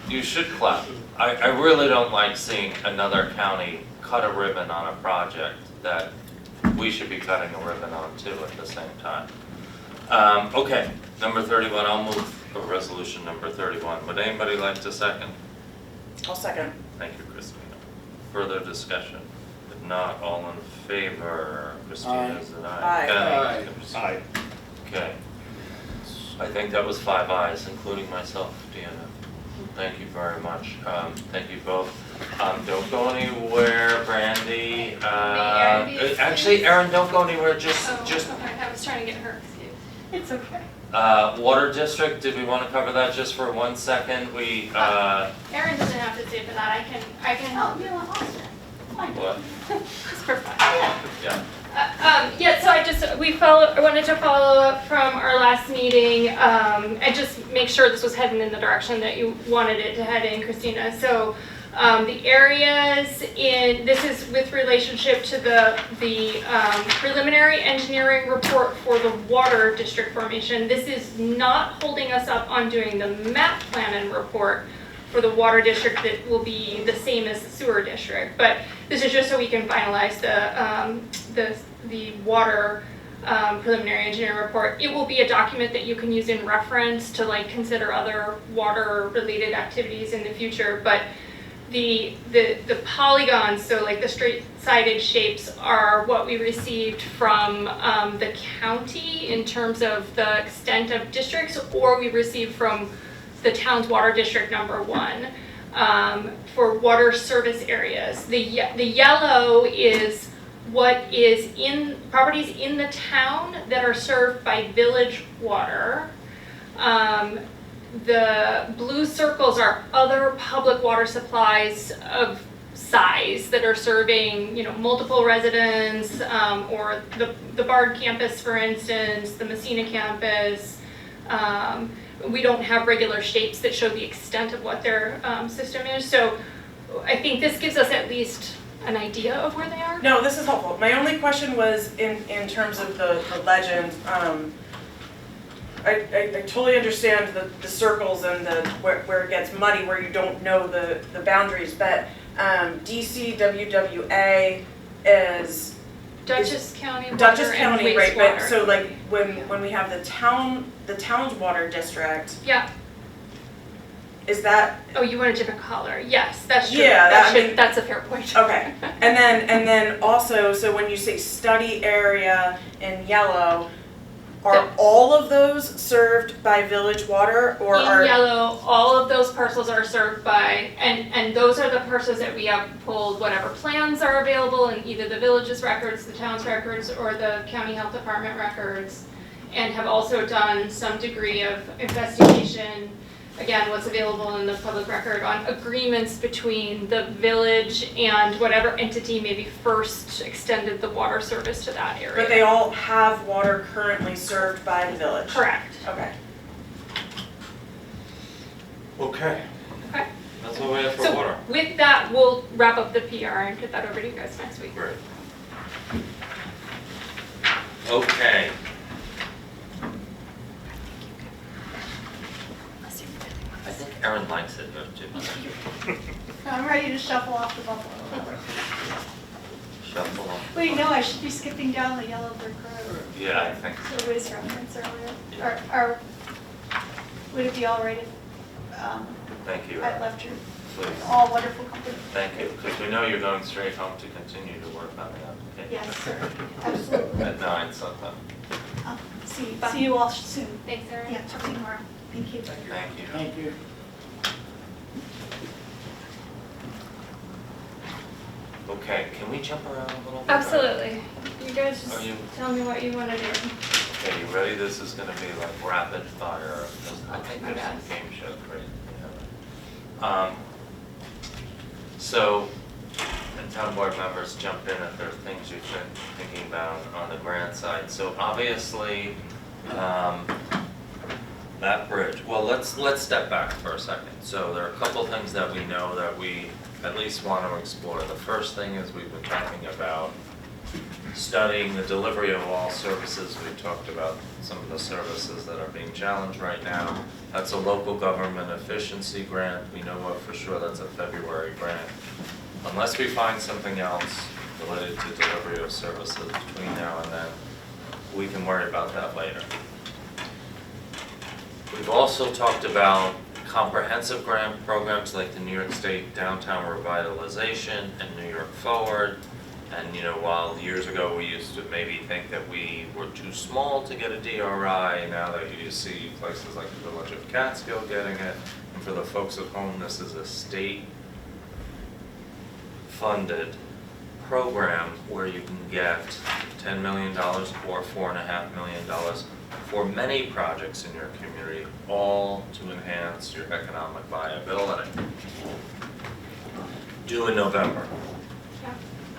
You should clap. I really don't like seeing another county cut a ribbon on a project that we should be cutting a ribbon on too at the same time. Okay, number 31, I'll move resolution number 31. Would anybody like to second? I'll second. Thank you, Christina. Further discussion? If not, all in favor? Christina is an aye. Aye. Ken? Aye. Okay. I think that was 5 ayes, including myself, Deanna. Thank you very much. Thank you both. Don't go anywhere, Brandy. Aaron be excused? Actually, Erin, don't go anywhere, just, Okay, I was trying to get her excused. It's okay. Water district, did we want to cover that just for 1 second? Aaron doesn't have to stay for that, I can. Oh, you want Austin? Fine. What? It's for fun. Yeah. Yeah, so I wanted to follow up from our last meeting, and just make sure this was heading in the direction that you wanted it to head in, Christina. So, the areas this is with relationship to the preliminary engineering report for the water district formation. This is not holding us up on doing the map plan and report for the water district that will be the same as the sewer district. But this is just so we can finalize the water preliminary engineering report. It will be a document that you can use in reference to like consider other water related activities in the future. But the polygons, so like the straight sided shapes, are what we received from the county in terms of the extent of districts, or we received from the town's water district number 1 for water service areas. The yellow is what is in properties in the town that are served by village water. The blue circles are other public water supplies of size that are serving, multiple residents, or the Bard campus, for instance, the Messina campus. We don't have regular shapes that show the extent of what their system is. So I think this gives us at least an idea of where they are. No, this is helpful. My only question was in terms of the legend. I totally understand the circles and where it gets muddy, where you don't know the boundaries, but DCWWA is Dutchess County Water Dutchess and County, right? wastewater. But so like when we have the town's water district, Yeah. is that Oh, you want a different color? Yes, that's true. Yeah, That's a fair point. okay? And then also, so when you say study area in yellow, Are all of those served by village water or In are? yellow, all of those parcels are served by, and those are the parcels that we have pulled whatever plans are available in either the village's records, the town's records, or the county health department records, and have also done some degree of investigation, again, what's available in the public record on agreements between the village and whatever entity maybe first extended the water service to that area. But they all have water currently served by the village? Correct. Okay. Okay. Okay. That's what we have for So water. with that, we'll wrap up the PR and get that over to you guys next week. Great. Okay. I think Erin likes it, don't you? I'm ready to shuffle off the Buffalo. Shuffle on. Wait, no, I should be skipping down the Yellow Brick Road. Yeah, I think so. The Wiz reference earlier. Yeah. Or, would it be all right if Thank you, I Erin. left your Please. all wonderful company? Thank you, because we know you're going straight home to continue to work on the application. Yes, sir. Absolutely. At 9 sometime. See you all soon. Thanks, Erin. Yeah, talk to you tomorrow. Thank you. Thank you. Thank you. Okay, can we jump around a little bit? Absolutely. You guys Are just you- tell me what you want to do. Okay, you ready? This is gonna be like rapid fire. I think My there's some bad. game show crazy. So, and town board members jump in if there are things you've been thinking about on the grant side. So obviously, that bridge, well, let's step back for a second. So there are a couple things that we know that we at least want to explore. The first thing is we've been talking about studying the delivery of all services. We've talked about some of the services that are being challenged right now. That's a local government efficiency grant. We know what for sure that's a February grant. Unless we find something else related to delivery of services between now and then, we can worry about that later. We've also talked about comprehensive grant programs like the New York State Downtown Revitalization and New York Forward. And while years ago we used to maybe think that we were too small to get a DRI, now that you see places like the Village of Catskill getting it, and for the folks at home, this is a state-funded program where you can get $10 million or $4.5 million for many projects in your community, all to enhance your economic viability. Due in November.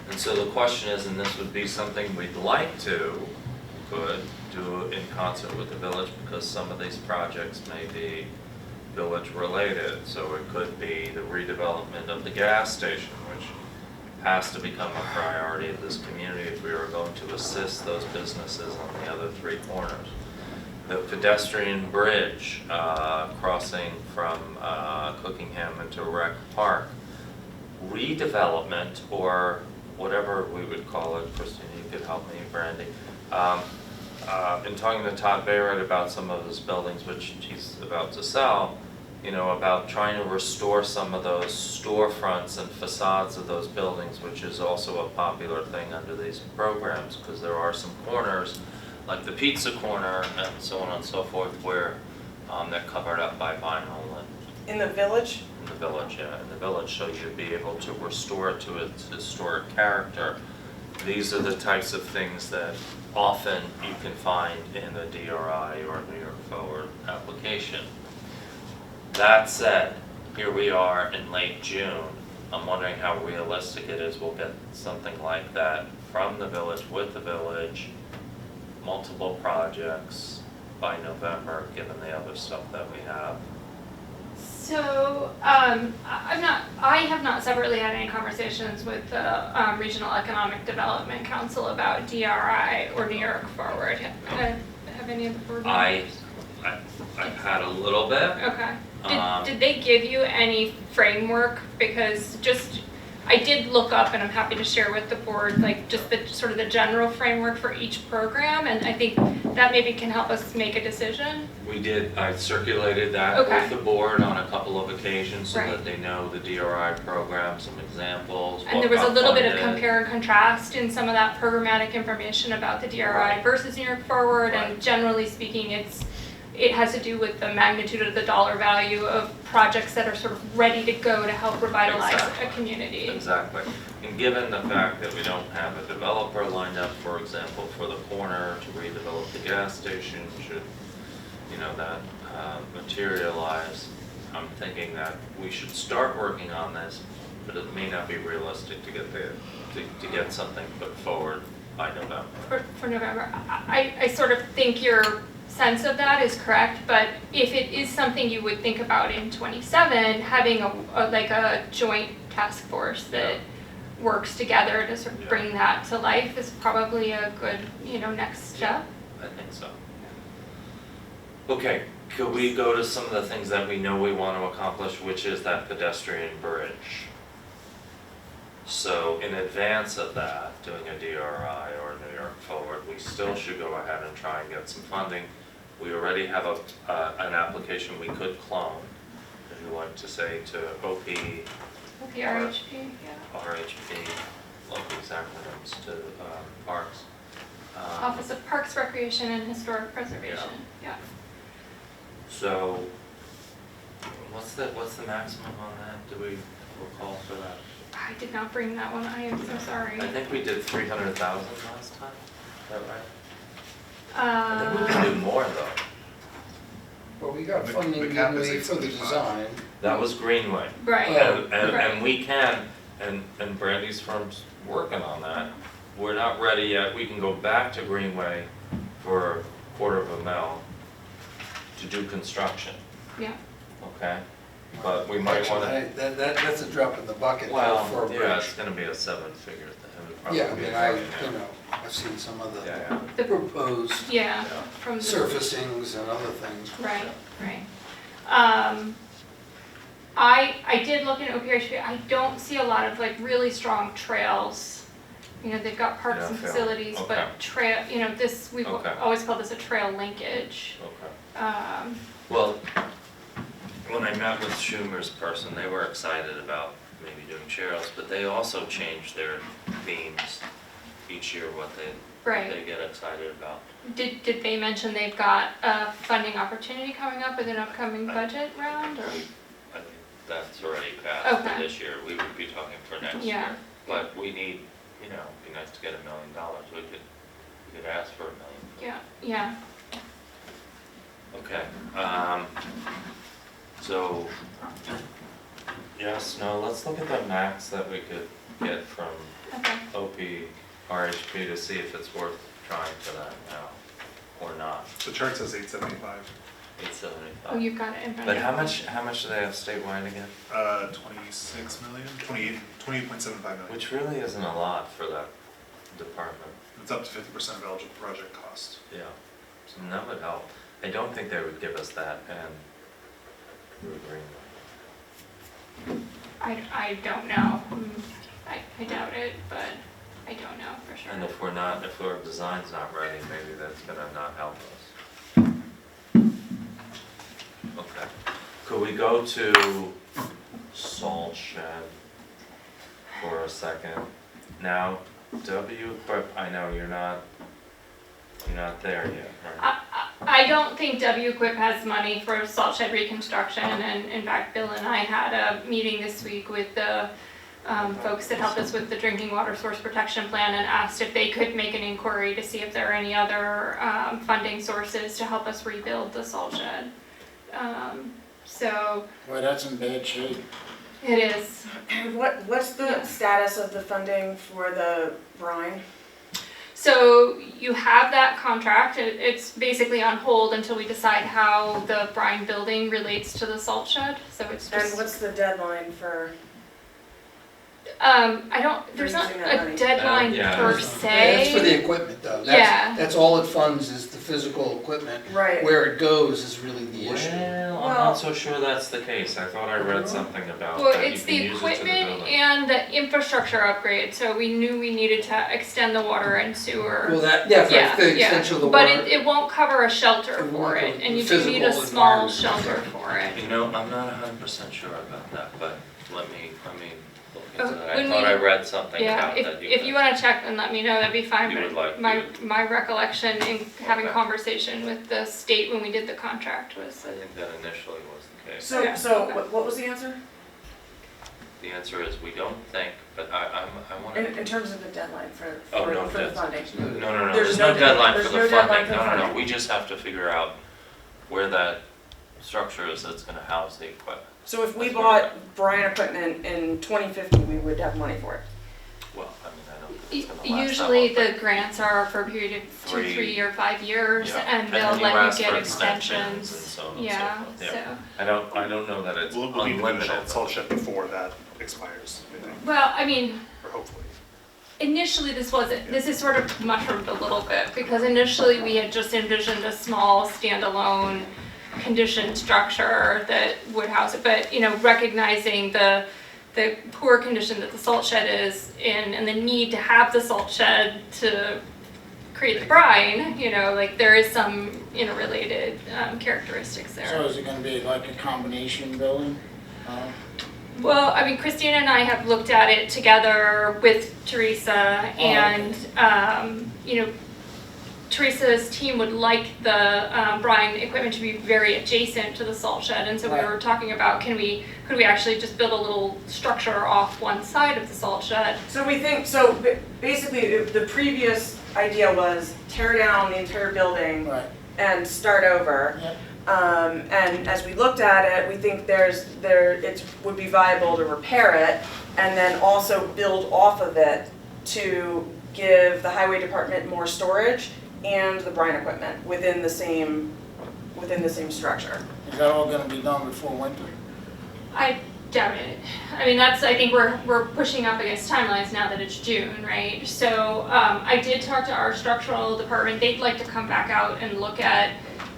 And so the question is, and this would be something we'd like to, could do in concert with the village, because some of these projects may be village related. So it could be the redevelopment of the gas station, which has to become a priority of this community if we are going to assist those businesses on the other three corners. The pedestrian bridge crossing from Cookingham into Rec Park. Redevelopment, or whatever we would call it, Christine, you could help me, Brandy. In talking to Todd Barrett about some of his buildings, which he's about to sell, about trying to restore some of those storefronts and facades of those buildings, which is also a popular thing under these programs, because there are some corners, like the pizza corner and so on and so forth, where they're covered up by vinyl and In the village? in the village, yeah, in the village, so you'd be able to restore it to its historic character. These are the types of things that often you can find in a DRI or New York Forward application. That said, here we are in late June. I'm wondering how realistic it is we'll get something like that from the village, with the village, multiple projects by November, given the other stuff that we have. So, I have not separately had any conversations with the Regional Economic Development Council about DRI or New York Forward. Have any of the board members? I've had a little bit. Okay. Did they give you any framework? Because just I did look up, and I'm happy to share with the board, like just the sort of the general framework for each program, and I think that maybe can help us make a decision. We did, I circulated that Okay. with the board on a couple of occasions so Right. that they know the DRI program, some examples. And what there was a got little bit of funded. compare and contrast in some of that programmatic information about the DRI Right. versus New York Forward, Right. and generally speaking, it has to do with the magnitude of the dollar value of projects that are sort of ready to go to help revitalize Exactly. a community. Exactly. And given the fact that we don't have a developer lined up, for example, for the corner to redevelop the gas station, should, that materialize, I'm thinking that we should start working on this, but it may not be realistic to get something put forward by November. For November. I sort of think your sense of that is correct, but if it is something you would think about in 27, having a joint task force that works together to sort of bring that to life is probably a good, next step. I think so. Okay, could we go to some of the things that we know we want to accomplish, which is that pedestrian bridge? So in advance of that, doing a DRI or New York Forward, we still should go ahead and try and get some funding. We already have an application we could clone, if you like to say, to OP, With the RHP, yeah. RHP, local acronyms to Parks. Office of Parks, Recreation, and Historic Preservation, yeah. So, what's the maximum on that? Do we recall for that? I did not bring that one, I am so sorry. I think we did 300,000 last time, is that right? I think we can do more though. Well, we got The funding cap is anyway for the 875. design. That was Greenway. Right, Oh, And we can, and Brandy's firm's working on that. We're not ready yet. We can go back to Greenway for $250,000 to do construction, yeah. okay? But we might want to, Actually, that's a drop in the bucket for a well, bridge. yeah, it's gonna be a seven-figure thing. It would probably Yeah, I be mean, a million, I've seen some of Yeah, the proposed Yeah, yeah. from the. surfacings and other things. Right, right. I did look in OPRHP, I don't see a lot of like really strong trails. They've got parks Yeah, and fair. facilities, Okay. but we've Okay. always called this a trail linkage. Okay. Well, when I met with Schumer's person, they were excited about maybe doing trails, but they also changed their themes each year, what they Right. get excited about. Did they mention they've got a funding opportunity coming up with an upcoming budget round, or? I think that's already passed for Okay. this year. We would be talking for next Yeah. year. But we need, it'd be nice to get $1 million. We could ask for $1 million. Yeah. Okay, so, yes, no, let's look at the max that we could get from Okay. OP, RHP to see if it's worth trying for that now, or not. The chart says 875. 875. Oh, you've got it in front of But you. how much do they have statewide again? 26 million, 28.75 million. Which really isn't a lot for that department. It's up to 50% of eligible project cost. Yeah, so that would help. I don't think they would give us that and through Greenway. I don't know. I doubt it, but I don't know for sure. And if our design's not ready, maybe that's gonna not help us. Okay, could we go to salt shed for a second? Now, W-Equip, I know you're not there yet, right? I don't think W-Equip has money for salt shed reconstruction, and in fact, Bill and I had a meeting this week with the folks that helped us with the drinking water source protection plan and asked if they could make an inquiry to see if there are any other funding sources to help us rebuild the salt shed. So Boy, that's in bad shape. it is. What's the status of the funding for the brine? So you have that contract. It's basically on hold until we decide how the brine building relates to the salt shed. So it's And just. what's the deadline for? There's not using that a money? deadline Yeah. per That's for se. the equipment though. Yeah. That's all it funds is the physical equipment. Right. Where it goes is really the issue. Well, I'm Well- not so sure that's the case. I thought I read something about Well, that you it's can the use it to the equipment building. and the infrastructure upgrade, so we knew we needed to extend the water and sewer. Well, that, yeah, Yeah, for the yeah. extension of the But water. it won't cover a shelter It won't for it, cover and the you do need a physical small environment. shelter for it. You know, I'm not 100% sure about that, but let me look into that. I When thought we- I read something Yeah, about if, that. if you wanna check and let me know, that'd be fine, You would like but my, to. my recollection in having Okay. conversation with the state when we did the contract was I that. think that initially was the case. So, Yeah, so okay. what was the answer? The answer is we don't think, but I want In, to. in terms of the deadline for, Oh, no, for the that's- funding? No, There's there's no no deadline there's for no the deadline funding. for the No, funding. we just have to figure out where that structure is that's gonna house the equipment. So if we That's what bought Bryan equipment in 2050, we would have money for it? Well, I mean, I don't think it's gonna last that Usually long, the grants are for a period of 2, 3, or 5 years, Yeah. and And they'll then you let ask you for get extensions extensions. and so on and so Yeah, forth. so. Yeah. I don't know that it's We'll need to do the unlimited. salt shed before that expires, I think, Well, I mean, or hopefully. initially this is sort of mushroomed a little bit, because initially we had just envisioned a small standalone conditioned structure that would house it, but, you know, recognizing the poor condition that the salt shed is in and the need to have the salt shed to create the brine, you know, like there is some interrelated characteristics there. So is it gonna be like a combination building? Well, I mean, Christina and I have looked at it together with Teresa, and, you know, Teresa's team would like the brine equipment to be very adjacent to the salt shed, and so we Right. were talking about, could we actually just build a little structure off one side of the salt shed? So we think, basically, the previous idea was tear down the entire building Right. and start over. Yep. And as we looked at it, we think it would be viable to repair it and then also build off of it to give the highway department more storage and the brine equipment within the same structure. Is that all gonna be done before winter? I doubt it. I mean, I think we're pushing up against timelines now that it's June, right? So, I did talk to our structural department, they'd like to come back out and look at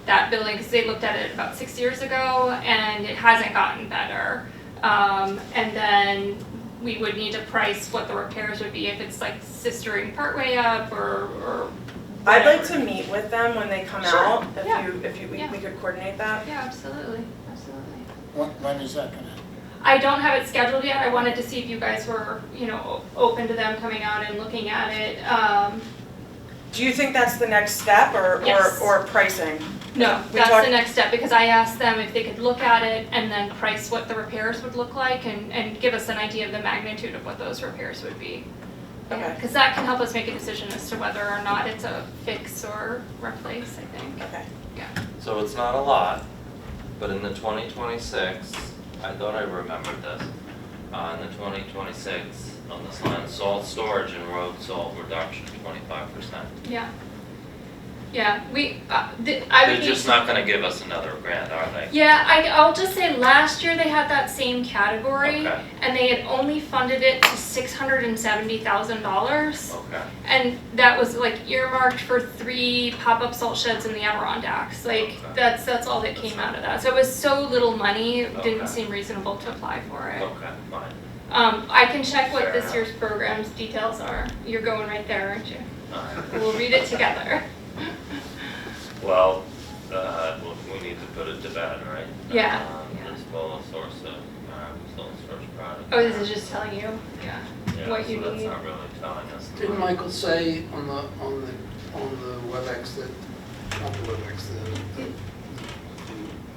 that building, because they looked at it about 6 years ago, and it hasn't gotten better. And then we would need to price what the repairs would be, if it's like sistering partway up, or I'd like whatever. to meet with them when they come Sure, out, yeah. we could coordinate that. Yeah, absolutely, absolutely. When is that gonna happen? I don't have it scheduled yet. I wanted to see if you guys were, you know, open to them coming out and looking at it. Do you think that's the next step or Yes. pricing? No, We that's talked- the next step, because I asked them if they could look at it and then price what the repairs would look like, and give us an idea of the magnitude of what those repairs would be. Okay. Because that can help us make a decision as to whether or not it's a fix or replace, I think. Okay. So it's not a lot, but in the 2026, I thought I remembered this. In the 2026, on this line, salt storage and road salt reduction, 25%. Yeah. Yeah, I would They're need just to- not gonna give us another grant, are they? Yeah, I'll just say last year they had that same category, Okay. and they had only funded it to $670,000. Okay. And that was like earmarked for 3 pop-up salt sheds in the Adirondacks. Like, Okay. that's all that came out of that. So it was so little money, it didn't Okay. seem reasonable to apply for it. Okay, fine. I can check what Fair this enough. year's program's details are. You're going right there, aren't you? Alright. We'll read it together. Well, we need to put it to bed, right? Yeah, yeah. This full source of, sole source product. Oh, this is just telling you, yeah, Yeah, what you so that's need. not really telling us. Didn't Michael say on the WebEx that, not the WebEx,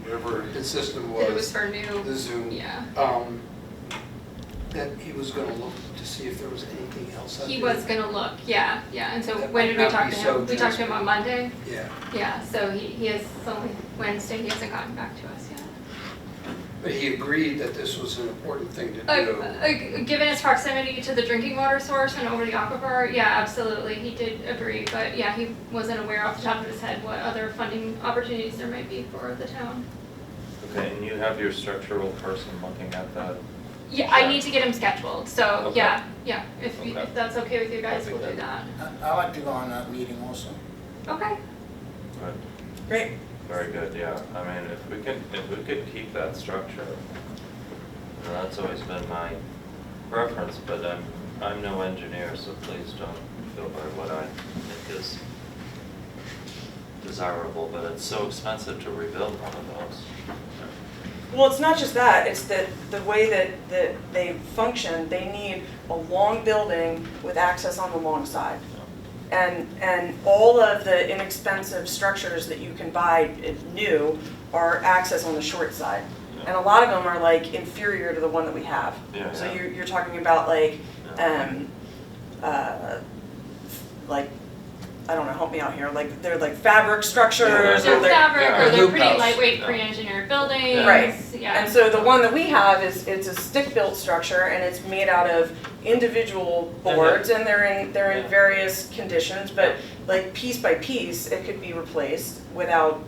whatever his system It was was, for new, the Zoom, yeah. that he was gonna look to see if there was anything else out there? He was gonna look, yeah, and so That when might did we not talk be to so him? We talked to him on Monday? Yeah, Yeah, so he has, it's only Wednesday, he hasn't gotten back to us yet. but he agreed that this was an important thing to do. Given its proximity to the drinking water source and over the aquifer, yeah, absolutely, he did agree, but yeah, he wasn't aware off the top of his head what other funding opportunities there might be for the town. Okay, and you have your structural person looking at that? Yeah, I need to get him scheduled, so, Okay. yeah, if Okay. if that's okay with you guys, we'll do that. I like to go on that meeting also. Okay, Good. Great. Very good, yeah. I mean, if we could keep that structure, that's always been my preference, but I'm no engineer, so please don't feel by what I think is desirable, but it's so expensive to rebuild one of those. Well, it's not just that, it's that the way that they function, they need a long building with access on the long side. And all of the inexpensive structures that you can buy new are access on the short side. And a lot of them are like inferior to the one that we have. Yeah, So yeah. you're talking about like, like, I don't know, help me out here, like, they're like fabric structures They're or they're. fabric, yeah. or they're Hoop pretty house. lightweight Yeah. pre-engineered buildings. Right. Yeah. And so the one that we have is, it's a stick-built structure and it's made out of individual boards and they're in Yeah. various conditions, but like piece by piece, it could be replaced without,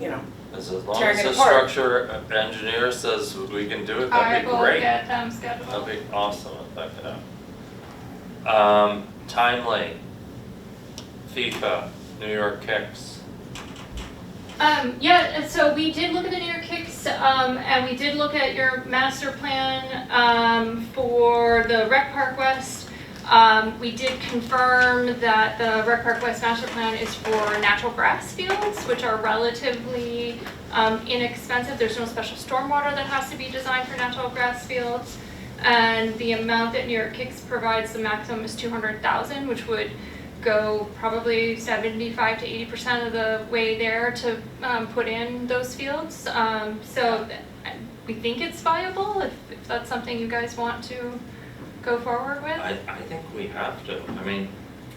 you know, As long Tearing as it the apart. structure engineer says we can do it, I that'd be will great. get them scheduled. That'd be awesome if that could happen. Timely, FIFA, New York Kicks. Yeah, so we did look at the New York Kicks, and we did look at your master plan, for the Rec Park West. We did confirm that the Rec Park West master plan is for natural grass fields, which are relatively, inexpensive. There's no special stormwater that has to be designed for natural grass fields. And the amount that New York Kicks provides, the maximum is 200,000, which would go probably 75 to 80% of the way there to put in those fields. So we think it's viable, if that's something you guys want to go forward with. I think we have to. I mean,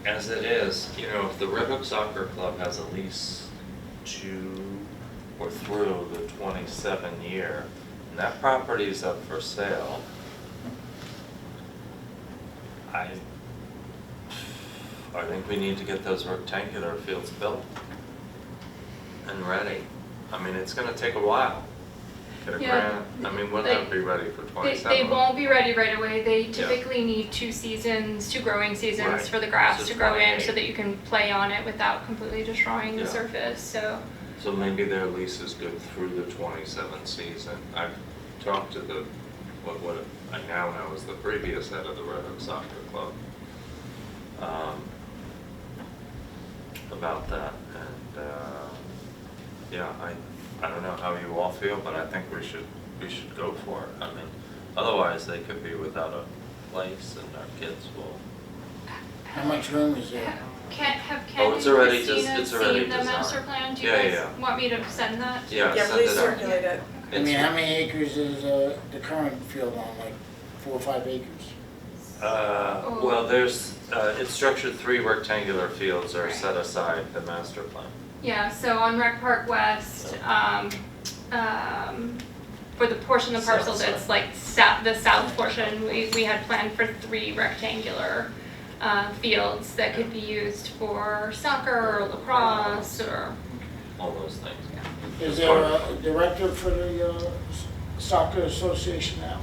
as it is, you know, if the Red Hook Soccer Club has a lease to or through the 27 year, and that property is up for sale, I think we need to get those rectangular fields built and ready. I mean, it's gonna take a while. Get a Yeah. grant, I mean, when they'll be ready for They 27? won't be ready right away. They typically need 2 seasons, 2 growing seasons Right. for the grass So to grow in so 28. that you can play on it without completely destroying the Yeah. surface, so. So maybe their lease is good through the 27 season. I've talked to the, what I now know is the previous head of the Red Hook Soccer Club, about that, and, yeah, I don't know how you all feel, but I think we should go for it. I mean, otherwise they could be without a place and our kids will. How much room is there? Have Oh, Ken it's and already Christina it's already seen the designed. master plan? Do you Yeah, guys yeah. want me to send that? Yeah, Yeah, send please it out. circulate it. I mean, how many acres is the current field on, like 4 or 5 acres? Well, there's, it's structured 3 rectangular fields are Right. set aside the master plan. Yeah, so on Rec Park West, for the portion of the parcel South that's side. like the south portion, we had planned for 3 rectangular fields that could be used for soccer or lacrosse or, All those things. Is there a director for the soccer association now?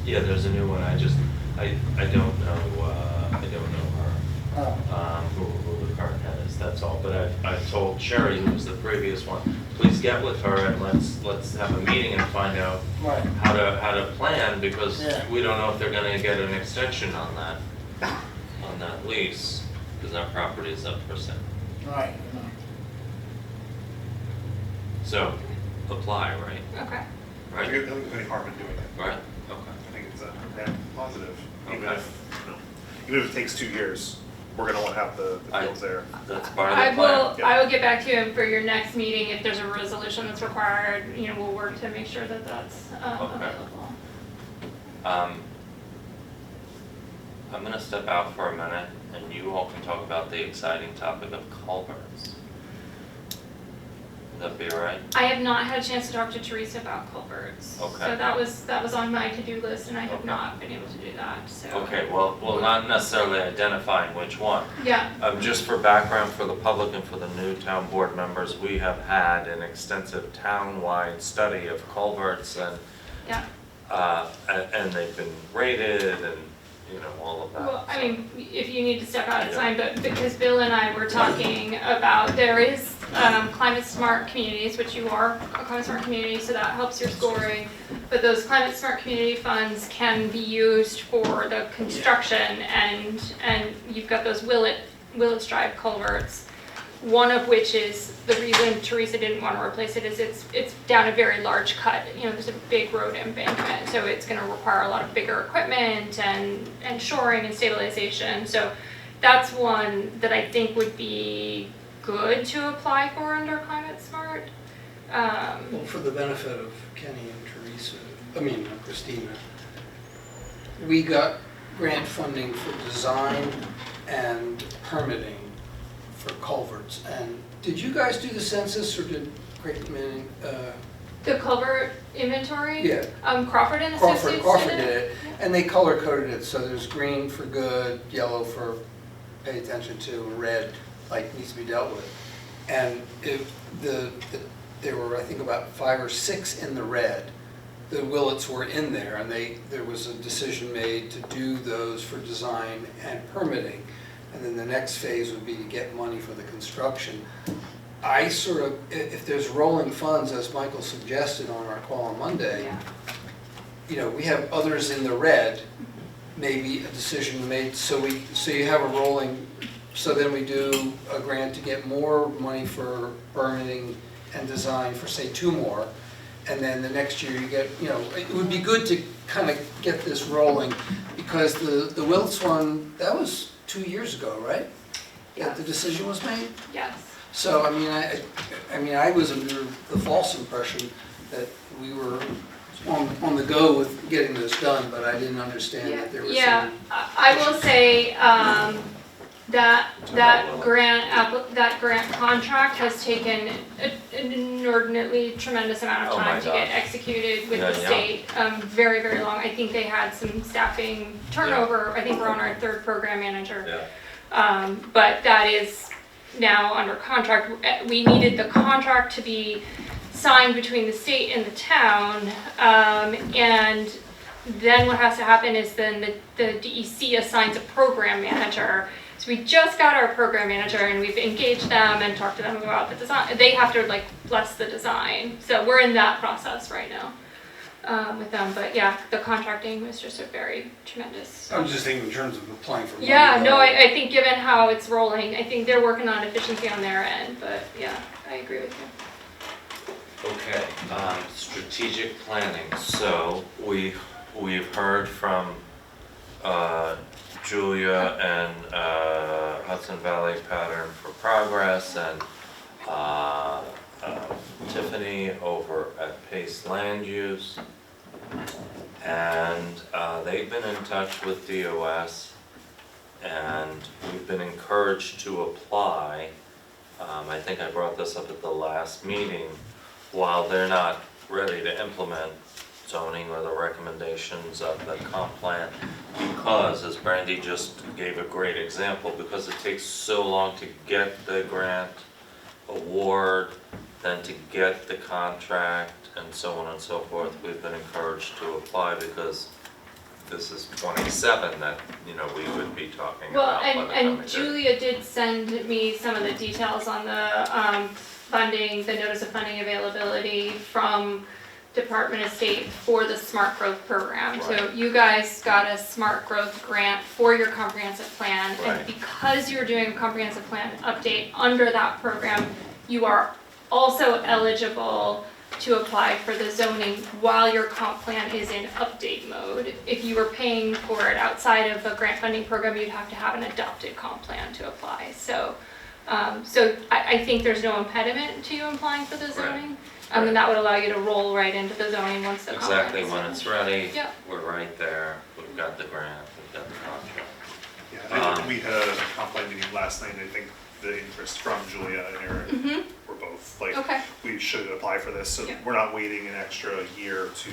Yeah, there's a new one, I don't know her, Oh, who the current head is, that's all. But I've told Sherry, who was the previous one, please get with her and let's have a meeting and find out right. how to plan, because Yeah. we don't know if they're gonna get an extension on that lease, because that property is up for sale. Right. So, apply, right? okay. I Right? don't think there's any harm in doing it. Right, okay. I think it's a net positive, even Okay. if, even if it takes 2 years, we're gonna wanna have the fields there. That's part of I the plan. Yeah. will get back to you for your next meeting. If there's a resolution that's required, we'll work to make sure that that's available. I'm gonna step out for a minute and you all can talk about the exciting topic of culverts. Would that be all right? I have not had a chance to talk to Teresa about culverts. Okay. So that was on my to-do list and I have Okay. not been able to do that, so. Okay, well, not necessarily identifying which one. Yeah, Just for background for the public and for the new town board members, we have had an extensive town-wide study of culverts and yeah. and they've been rated and, all of that. Well, I so. mean, if you need to step out of time, but because Bill and I were talking about, there is climate smart communities, which you are a climate smart community, so that helps your scoring. But those climate smart community funds can be used for the construction, and you've got those Willits Drive culverts. One of which is, the reason Teresa didn't want to replace it is it's down a very large cut. There's a big road embankment, so it's going to require a lot of bigger equipment and shoring and stabilization. So that's one that I think would be good to apply for under Climate Smart. Well, for the benefit of Kenny and Christina, we got grant funding for design and permitting for culverts. And did you guys do the census, or did Craig Manning? The culvert inventory? Yeah. Crawford and Associates Crawford did did it, and they color coded it, so there's green for good, yellow for pay attention to, and red like needs to be dealt with. And there were, I think, about 5 or 6 in the red. The Willits were in there, and there was a decision made to do those for design and permitting. And then the next phase would be to get money for the construction. I sort of, if there's rolling funds, as Michael suggested on our call on Monday, we have others in the red, maybe a decision made, so you have a rolling, so then we do a grant to get more money for permitting and design for, say, 2 more. And then the next year you get, it would be good to kind of get this rolling, because the Willits one, that was 2 years ago, right? Yeah. That the decision was made? Yes. So, I was under the false impression that we were on the go with getting this done, but I didn't understand that there was some... I will say that grant contract has taken an inordinately tremendous amount of Oh my time to get gosh. executed with Yeah, the yeah. state. Very, very long. I think they had some staffing turnover. I think we're on our 3rd program manager. Yeah. But that is now under contract. We needed the contract to be signed between the state and the town, and then what has to happen is then the DEC assigns a program manager. So we just got our program manager, and we've engaged them and talked to them about the design. They have to bless the design. So we're in that process right now with them. But yeah, the contracting was just a very tremendous. I'm just thinking in terms of applying for money. Yeah, no, I think given how it's rolling, I think they're working on efficiency on their end. But yeah, I agree with you. Okay, strategic planning. So we've heard from Julia and Hudson Valley Pattern for Progress, and Tiffany over at Pace Land Use. And they've been in touch with DOS, and we've been encouraged to apply. I think I brought this up at the last meeting. While they're not ready to implement zoning or the recommendations of the comp plan, because, as Brandy just gave a great example, because it takes so long to get the grant award, then to get the contract, and so on and so forth, we've been encouraged to apply, because this is 27 that, we would be talking Well, about. by the time we and did. Julia did send me some of the details on the funding, the notice of funding availability from Department of State for the Smart Growth Program. So Right. you guys got a Smart Growth grant for your comprehensive plan, Right. and because you're doing a comprehensive plan update under that program, you are also eligible to apply for the zoning while your comp plan is in update mode. If you were paying for it outside of a grant funding program, you'd have to have an adopted comp plan to apply. So I think there's no impediment to you applying for the zoning. And that would allow you to roll right into the zoning once the comp plan Exactly, is when in. it's ready, Yep. we're right there, we've got the grant, we've got the contract. Yeah, I think we had a comp plan meeting last night, and I think the interest from Julia and Eric were both like, Okay. we should apply for this, so Yeah. we're not waiting an extra year to,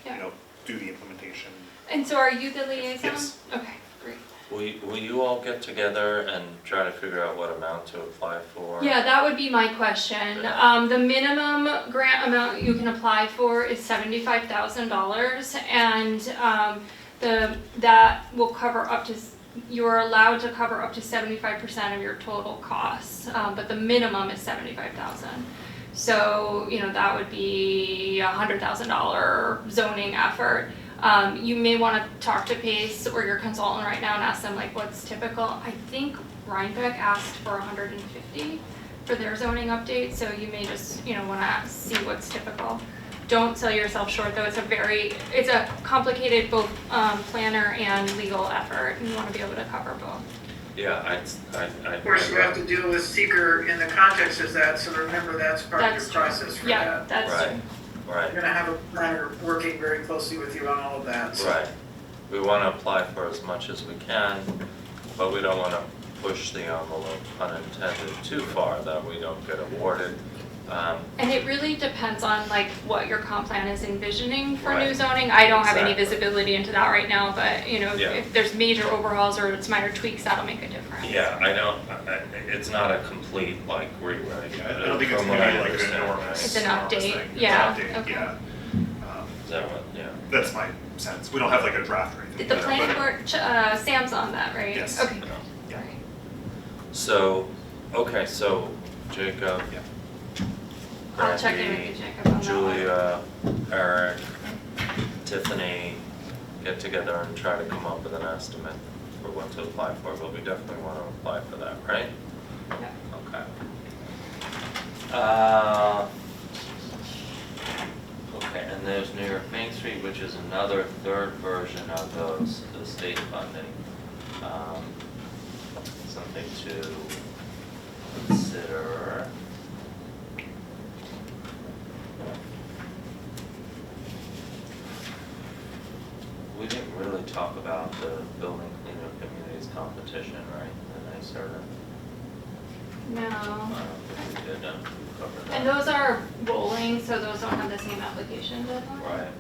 Yeah. do the implementation. And so are you the liaison? Yes. Okay, great. Will you all get together and try to figure out what amount to apply for? Yeah, that would be my question. The minimum grant amount you can apply for is $75,000, and that will cover up to, you're allowed to cover up to 75% of your total costs, but the minimum is $75,000. So, that would be a $100,000 zoning effort. You may want to talk to Pace or your consultant right now and ask them like what's typical. I think Rhinebeck asked for 150 for their zoning update, so you may just, want to see what's typical. Don't sell yourself short though, it's a complicated both planner and legal effort, and you want to be able to cover both. Yeah, Of course, you have to deal with seeker in the context of that, so remember that's part of your process for that. That's Right, right, You're gonna have a planner working very closely with you on all of that, so. right. We want to apply for as much as we can, but we don't want to push the envelope unintended too far that we don't get awarded. And it really depends on like what your comp plan is envisioning for new Right. zoning. I don't have any Exactly. visibility into that right now, but Yeah. if there's major overhauls or it's minor tweaks, that'll make a difference. Yeah, it's not a complete like rewrite. I don't think it's from gonna what I be like an understand, enormous. It's an enormous update, thing. It's an yeah, update, okay. yeah. Is that what, yeah. That's my sense. We don't have like a draft or anything. Did the yet, planning but- board, Sam's on that, right? Yes. Okay. Yeah. Alright. So, okay, so Jacob, Yeah. I'll check in with Brandy, you, Jacob, on that one. Julia, Eric, Tiffany, get together and try to come up with an estimate for what to apply for, but we definitely want to apply for that, right? Yeah. Okay. Okay, and there's New York Main Street, which is another third version of the state funding. Something to consider. We didn't really talk about the building cleanup communities competition, right? The NYSERDA. No. I don't think we did cover that. And those are rolling, so those don't have the same application deadline. Right.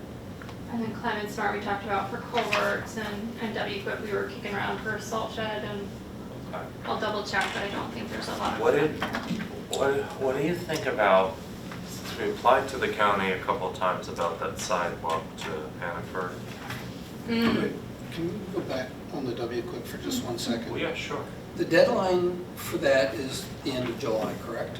And then Clement Smart, we talked about for culverts and W-Quip, we were kicking around for salt shed, and Okay. I'll double check, but I don't think there's a lot of. What do you think about, since we applied to the county a couple of times about that sidewalk to Hannaford? Mm. Can you go back on the W-Quip for just 1 second? Well, yeah, sure. The deadline for that is the end of July, correct?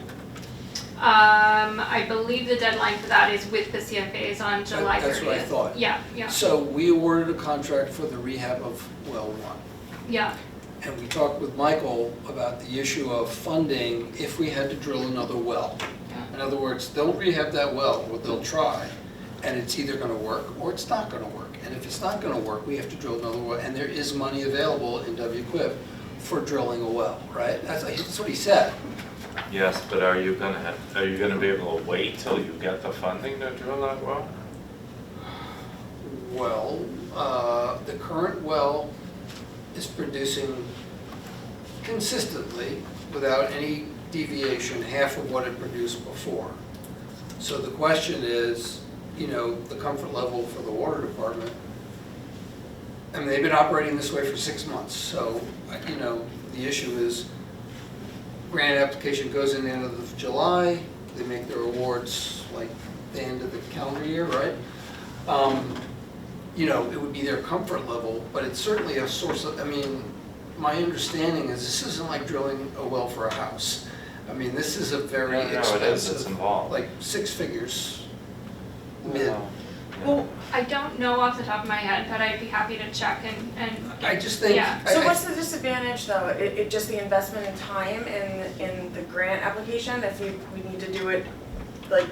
I believe the deadline for that is with the CFAs on July 30th. That's what I thought. Yeah, yeah, So we awarded a contract for the rehab of well 1. yeah. And we talked with Michael about the issue of funding if we had to drill another well. Yeah. In other words, they'll rehab that well, or they'll try, and it's either gonna work or it's not gonna work. And if it's not gonna work, we have to drill another well, and there is money available in W-Quip for drilling a well, right? That's what he said. Yes, but are you gonna be able to wait till you get the funding to drill that well? Well, the current well is producing consistently, without any deviation, half of what it produced before. So the question is, the comfort level for the water department. I mean, they've been operating this way for 6 months, so, the issue is, grant application goes in the end of July, they make their awards like the end of the calendar year, right? It would be their comfort level, but it's certainly a source of, my understanding is this isn't like drilling a well for a house. This is a very No, it is, it's expensive, involved. like 6 figures mid. Well, I don't know off the top of my head, but I'd be happy to check and. I just think, Yeah. So what's the disadvantage though? It just the investment in time in the grant application, if we need to do it, like,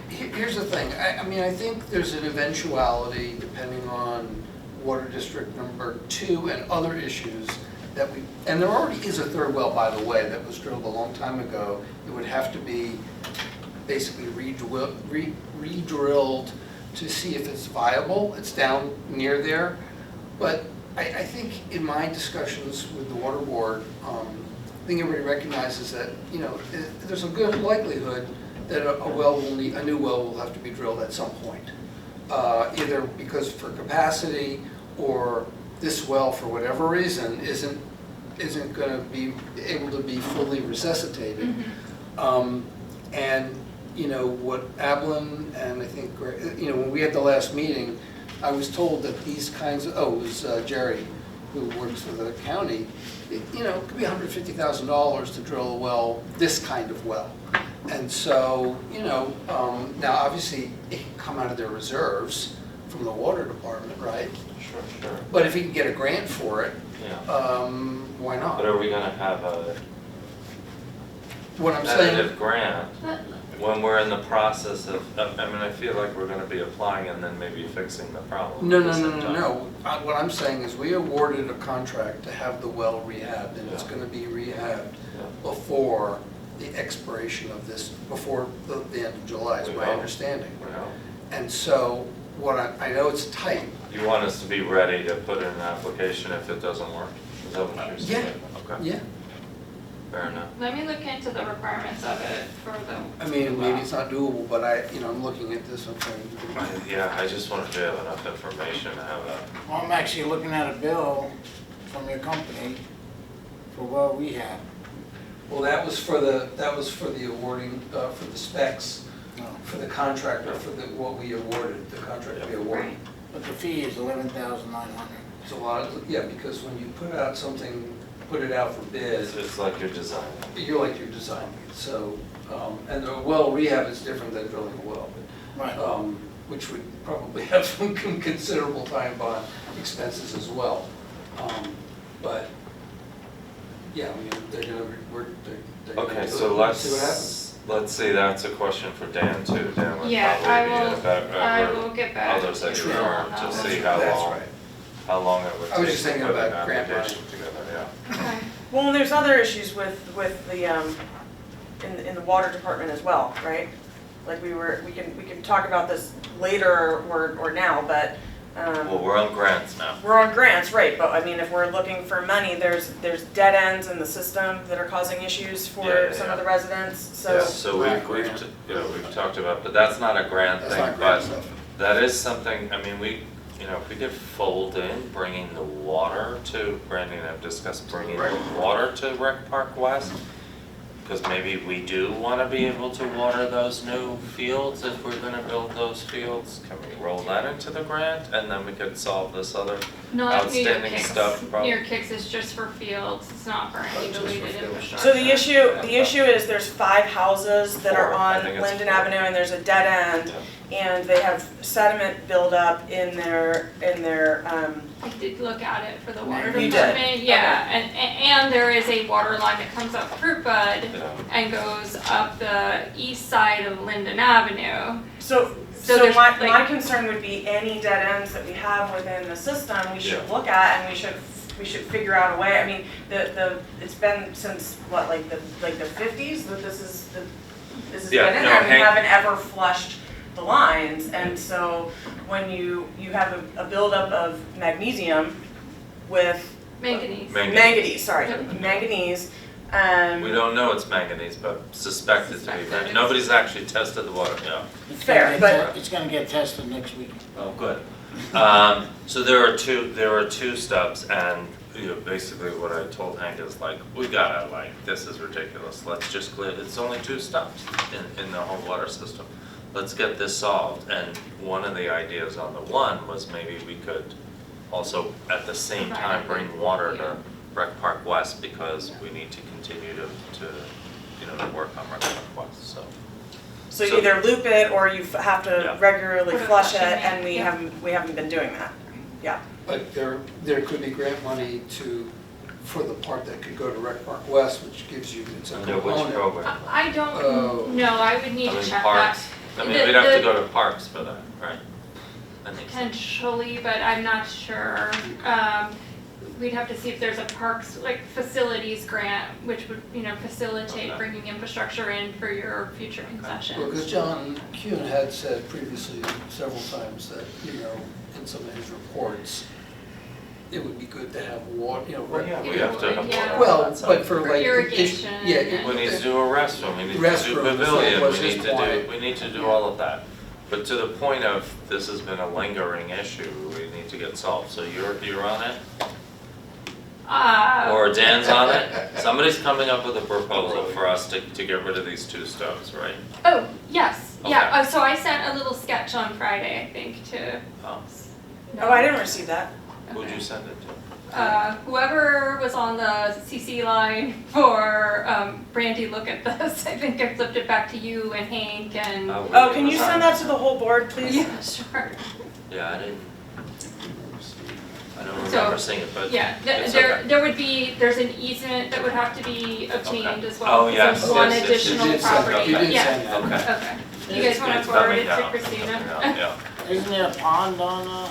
Here's the thing, I think there's an eventuality, depending on water district number 2 and other issues, and there already is a third well, by the way, that was drilled a long time ago. It would have to be basically re-drilled to see if it's viable. It's down near there. But I think in my discussions with the water board, I think everybody recognizes that, there's a good likelihood that a new well will have to be drilled at some point. Either because for capacity, or this well, for whatever reason, isn't gonna be able to be fully resuscitated. And, what Ablin and I think, when we had the last meeting, I was told that these kinds of, it was Jerry, who works for the county, it could be $150,000 to drill a well, this kind of well. And so, now obviously it can come out of their reserves from the water department, right? Sure. But if he can get a grant for it, Yeah. why not? But are we gonna have a What I'm saying, tentative grant when we're in the process of, I feel like we're gonna be applying and then maybe fixing the problem. no. at the same time. What I'm saying is we awarded a contract to have the well rehabbed, and it's Yeah. gonna be rehabbed Yeah. before the expiration of this, before the end of July, is We my hope. understanding. Well, And so, what I know it's tight. you want us to be ready to put in an application if it doesn't work? Is that what you're saying? Okay, Yeah. fair enough. Let me look into the requirements of it for the. I mean, maybe it's not doable, but I'm looking at this, I'm trying to. Yeah, I just want to have enough information to have a, Well, I'm actually looking at a bill from your company for well rehab. Well, that was for the awarding, for the specs, No. for the contractor, for what we awarded, the contract we awarded. Right. But the fee is $11,900. It's a lot, because when you put out something, put it out for bid, it's like you're designing. you're designing it, so, and the well rehab is different than drilling a well, Right. but, which would probably have some considerable time bond expenses as well. But, yeah, I mean, they're gonna, they're gonna Okay, do so it, see what happens. let's see, that's a question for Dan too. Dan would Yeah, I probably will be get back. others at to your you on firm that to one. see That's right. how long it would I was take just to thinking put an about grant money. application together, yeah. Okay. Well, and there's other issues with the, in the water department as well, right? Like we can talk about this later or now, but, Well, we're on grants now. we're on grants, right, but I mean, if we're looking for money, there's dead ends in the system that are causing issues Yeah, for yeah, some yeah. of the residents, Yeah, so. so Grant. we've talked about, but that's not a grant That's thing, not grant but stuff. that is something, I mean, if we could fold in bringing the water to, Brandy and I have discussed bringing the water to Rec Park West, because maybe we do want to be able to water those new fields if we're going to build those fields. Can we roll that into the grant, and then we could solve this other Not New York outstanding Kicks. stuff problem? New York Kicks is just for fields, it's not for any just for deleted fields. infrastructure. So the issue is there's 5 houses that are Four, I on think it's Linden 4. Avenue and there's a dead end. And they have sediment buildup in their, I did look at it for the water You did? department, yeah, and there is a water line that comes up Fruit Bud Yeah. and goes up the east side of Linden Avenue. so there's, my like- concern would be any dead ends that we have within the system, we should Yeah. look at and we should figure out a way. I mean, it's been since what, like the 50s that this has Yeah, been in no, there. We Hank- haven't ever flushed the lines, and so when you have a buildup of magnesium with Manganese. manganese, sorry, Yep. manganese. We don't know it's manganese, but suspected to be. Suspected. Nobody's actually tested the water, yeah. It's Fair, gonna but- get It's gonna get tested next week. Oh, good. So there are two stubs, and basically what I told Hank is like, we gotta, this is ridiculous. Let's just clear, it's only 2 stubs in the whole water system. Let's get this solved. And one of the ideas on the one was maybe we could also at the same time bring water to Rec Park West, because we need to continue to work on Rec Park West, so. So you either loop it or you have to Yeah. regularly Put a flush it, flushing in, and we yeah. haven't been doing that. Yeah. But there could be grant money for the part that could go to Rec Park West, which gives you its own Under which component. program? I Oh. don't know, I would need I to mean, check that. parks. I mean, The- we'd have to the- go to parks for that, right? I think so. Potentially, but I'm not sure. We'd have to see if there's a parks, facilities grant, which would, facilitate Okay. bringing infrastructure in for your future Well, because concessions. John Kuhn had said previously several times that, in some of his reports, it would be good to have water, Well, yeah, we have to have Yeah. water. Well, That's but for For like. irrigation Yeah. and- We need to do a restroom, we need to do Restroom, pavilion, was we his need to point. we need to do all of that. But to the point of, this has been a lingering issue, we need to get solved, so you're on it? Or Dan's on it? Somebody's coming up with a proposal for us to get rid of these 2 stubs, right? Oh, yes, yeah, Okay. so I sent a little sketch on Friday, I think, to Oh. Oh, I didn't receive that. Who'd you send it to? Whoever was on the CC line for Brandy, look at this. I think I flipped it back to you and Hank and. Oh, can you send that to the whole board, please? Yeah, sure. Yeah, I don't remember seeing it, but Yeah, it's okay. there would be, there's an easement that would have to be obtained Okay. as well. Oh, yes, There's one yes, yes, additional yes, yes. property. You did Yeah. send that. Okay. Okay. You guys want to It's forward coming it to down. Christina? Yeah. Isn't there a pond on,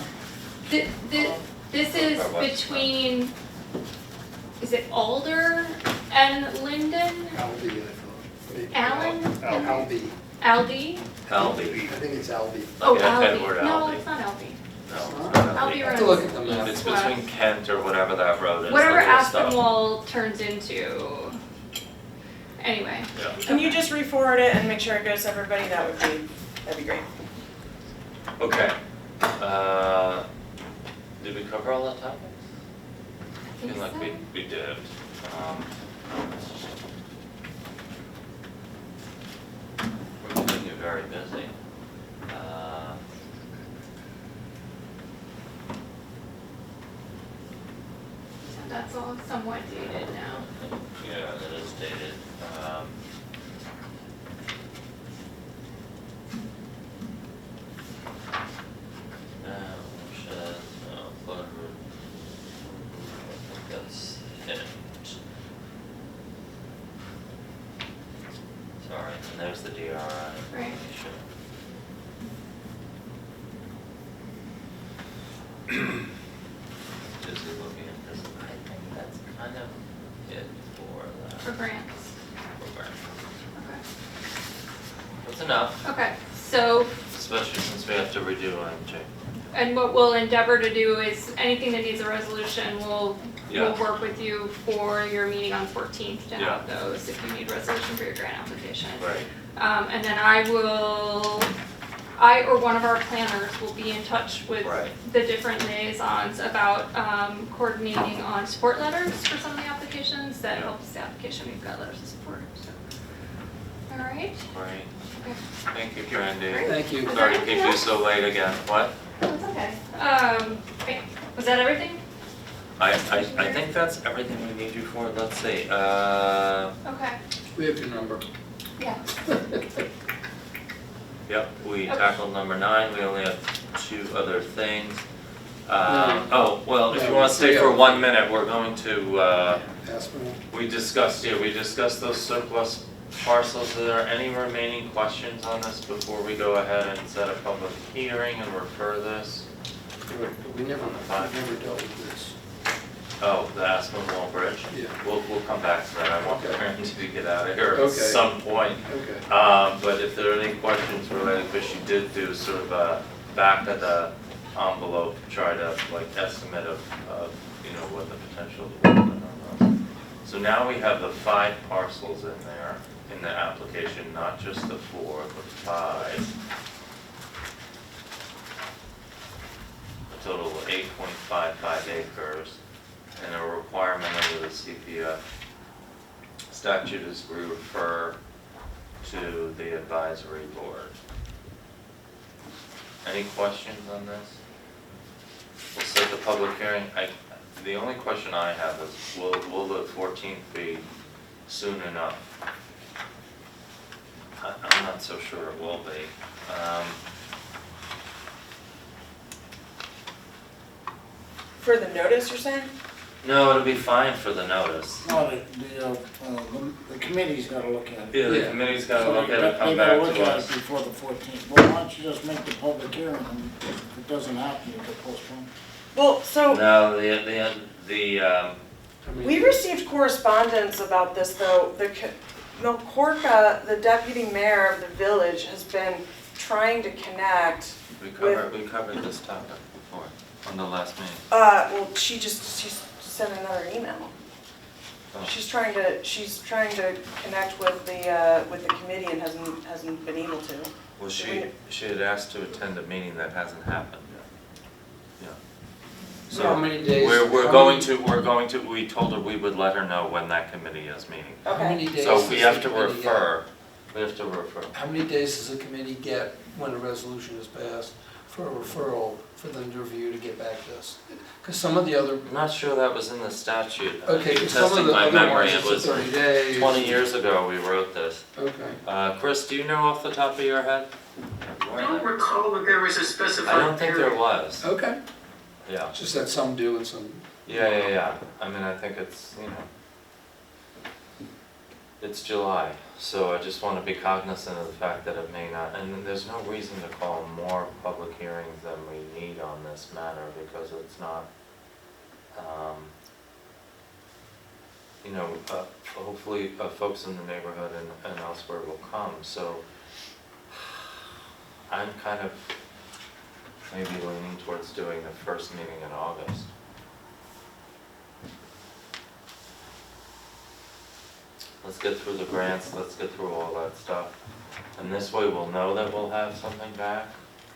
This is between, is it Alder and Linden? Albee, I thought. Allen? Albee. Albee? Albee. I think it's Albee. Oh, Yeah, Albee. Edward No, Albee. it's not Albee. No, it's not Albee Albee. I have to look at the map. It's west. between Kent or whatever that road is. Whatever the little stop. Aspinwall turns into. Anyway. Yeah. Can you just re-forward it and make sure it goes to everybody? That'd be great. Okay. Did we cover all the topics? I feel like we did. We're keeping you very busy. So that's all somewhat dated now. Yeah, that is dated. Now, shed, flood roof. I think that's it. Sorry, and there's the DRI Right. information. Just looking at this, I think that's kind of it for that. For grants. program. Okay. That's enough, Okay, so, especially since we have to redo IMG. and what we'll endeavor to do is anything that needs a resolution, we'll Yeah. work with you for your meeting on 14th to have Yeah. those, if you need resolution for your grant application. Right. And then I or one of our planners will be in touch with Right. the different liaisons about coordinating on support letters for some of the applications. That Yeah. helps the application, we've got letters of support, so. All right, Great, okay, thank you, Brandy. Great. Thank you. Was Sorry to there keep anything you else? so late again, what? That's okay. Okay, was that everything? I think that's everything we need you for, let's see, Okay, We have your number. yeah. yep, we Okay. tackled number 9, we only have 2 other things. No. Oh, well, if No, you wanna stay three for others. 1 minute, we're going to, Aspinwall. we discussed those surplus parcels. Are there any remaining questions on this before we go ahead and set a public hearing and refer this? We never dealt with this. Oh, the Aspinwall Bridge? Yeah. We'll come back to that. I want Okay. Karen to get out of here at Okay. some point. Okay. But if there are any questions related, because she did do sort of a back of the envelope, try to like estimate of you know, what the potential development on those. So now we have the 5 parcels in there, in the application, not just the 4, but 5. A total of 8.55 acres, and a requirement under the CPF statute is we refer to the advisory board. Any questions on this? We'll set the public hearing. The only question I have is, will the 14th be soon enough? I'm not so sure it will be. For the notice, you're saying? No, it'll be fine for the notice. no, the committee's gotta look at it. Yeah, the Yeah. committee's gotta So look at it, they come gotta back look to at it us. before the 14th. Well, why don't you just make the public hearing, and if it doesn't happen, you can postpone. Well, so No, we received correspondence about this though. Mel Corca, the deputy mayor of the village, has been trying to connect. we covered this topic before, on the last meeting. Well, she sent another email. Oh. She's trying to connect with the committee and hasn't been able to. Well, she had asked to attend a meeting that hasn't happened yet. Yeah. So how many days? We're going to, we told her we would let her know when that committee is meeting. How Okay. many days? So does we the have to committee get? refer. How many days does the committee get when a resolution is passed for a referral for them to review to get back to us? Because some of the other, I'm not sure that was in the statute. okay, You're 'cause some of testing the my other memory. ones, It it's was 30 days. 20 years ago we wrote this. Okay. Chris, do you know off the top of your head? I don't recall that there was a specified I don't think there period. was. Okay. Yeah. It's just that some do and some. Yeah. I mean, I think it's, it's July, so I just want to be cognizant of the fact that it may not, and there's no reason to call more public hearings than we need on this matter, because it's not, hopefully folks in the neighborhood and elsewhere will come, so I'm kind of maybe leaning towards doing the first meeting in August. Let's get through the grants, let's get through all that stuff. And this way we'll know that we'll have something back.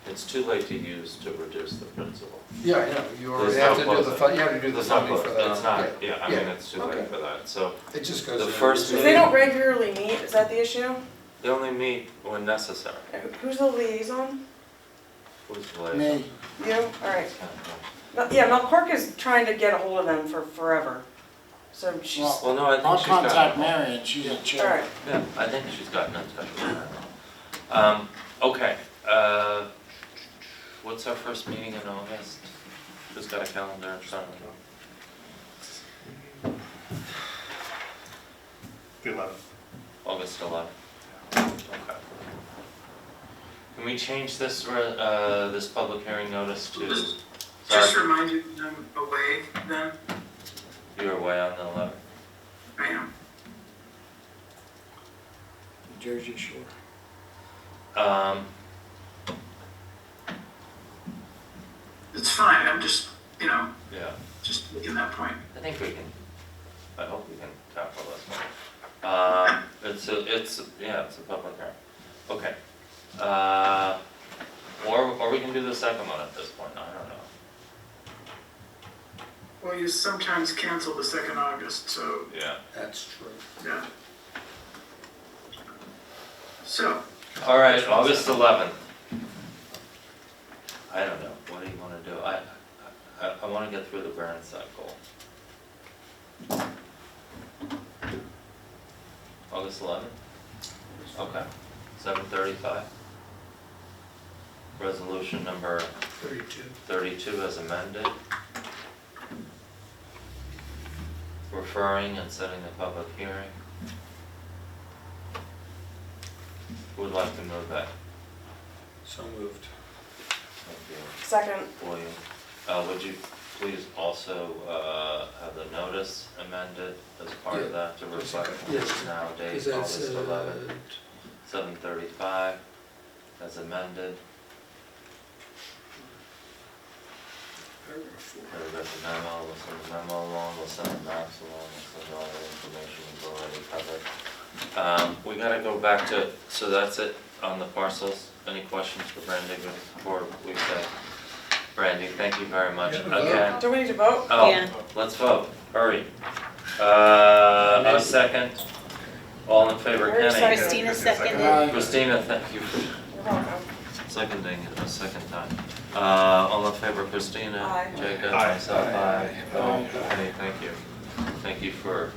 It's too late to use to reduce the principal. Yeah, I know, you already There's have no to do the, closing. you have to do the There's no funding for closing. that. It's not, I mean, Yeah. it's too Okay. late for that, so. It just goes. The in. first Because they don't regularly meet, is that the issue? They only meet when necessary. Who's the liaison? Who's the liaison? Me, You? Alright. Yeah, Mel Park is trying to get a hold of them for forever. So she's, Well, no, I I'll think she's got. contact Mary and she's a chair. alright. Yeah, I think she's gotten in touch with her. Okay, what's our first meeting in August? Who's got a calendar in front of them? The 11th. August 11th. Okay. Can we change this, this public hearing notice to, Just sorry, remind you, I'm away then. you're away on the 11th? I am. Jersey Shore. It's fine, I'm just, Yeah, just making that point. I think we can, I hope we can tackle this one. It's a public hearing. Okay. Or we can do the second one at this point, I don't know. Well, you sometimes cancel the 2nd August, so, Yeah. That's true. yeah. So, All right, August 11th. I don't know, what do you want to do? I want to get through the grant cycle. August 11th? Okay, 7:35. Resolution number 32 as amended. Referring and setting the public hearing. Who would like to move that? So moved. Thank you. Second. William, would you please also have the notice amended as part of that to reflect Yes. now date Because that's, August 11th, 7:35, as amended. Paragraph the memo, we'll send the memo along, we'll send the maps along, we'll send all the information we've already covered. We gotta go back to, so that's it on the parcels. Any questions for Brandy before we say? Brandy, thank you very much again. Do we need to vote? Oh, Yeah. let's vote, hurry. A second, all in favor, Where's Kenny? Christina seconded. Christina, thank you for You're welcome. seconding it a second time. All in favor, Christina? Aye. Jacob? Aye. Myself, aye. Aye. Okay, thank you. Thank you for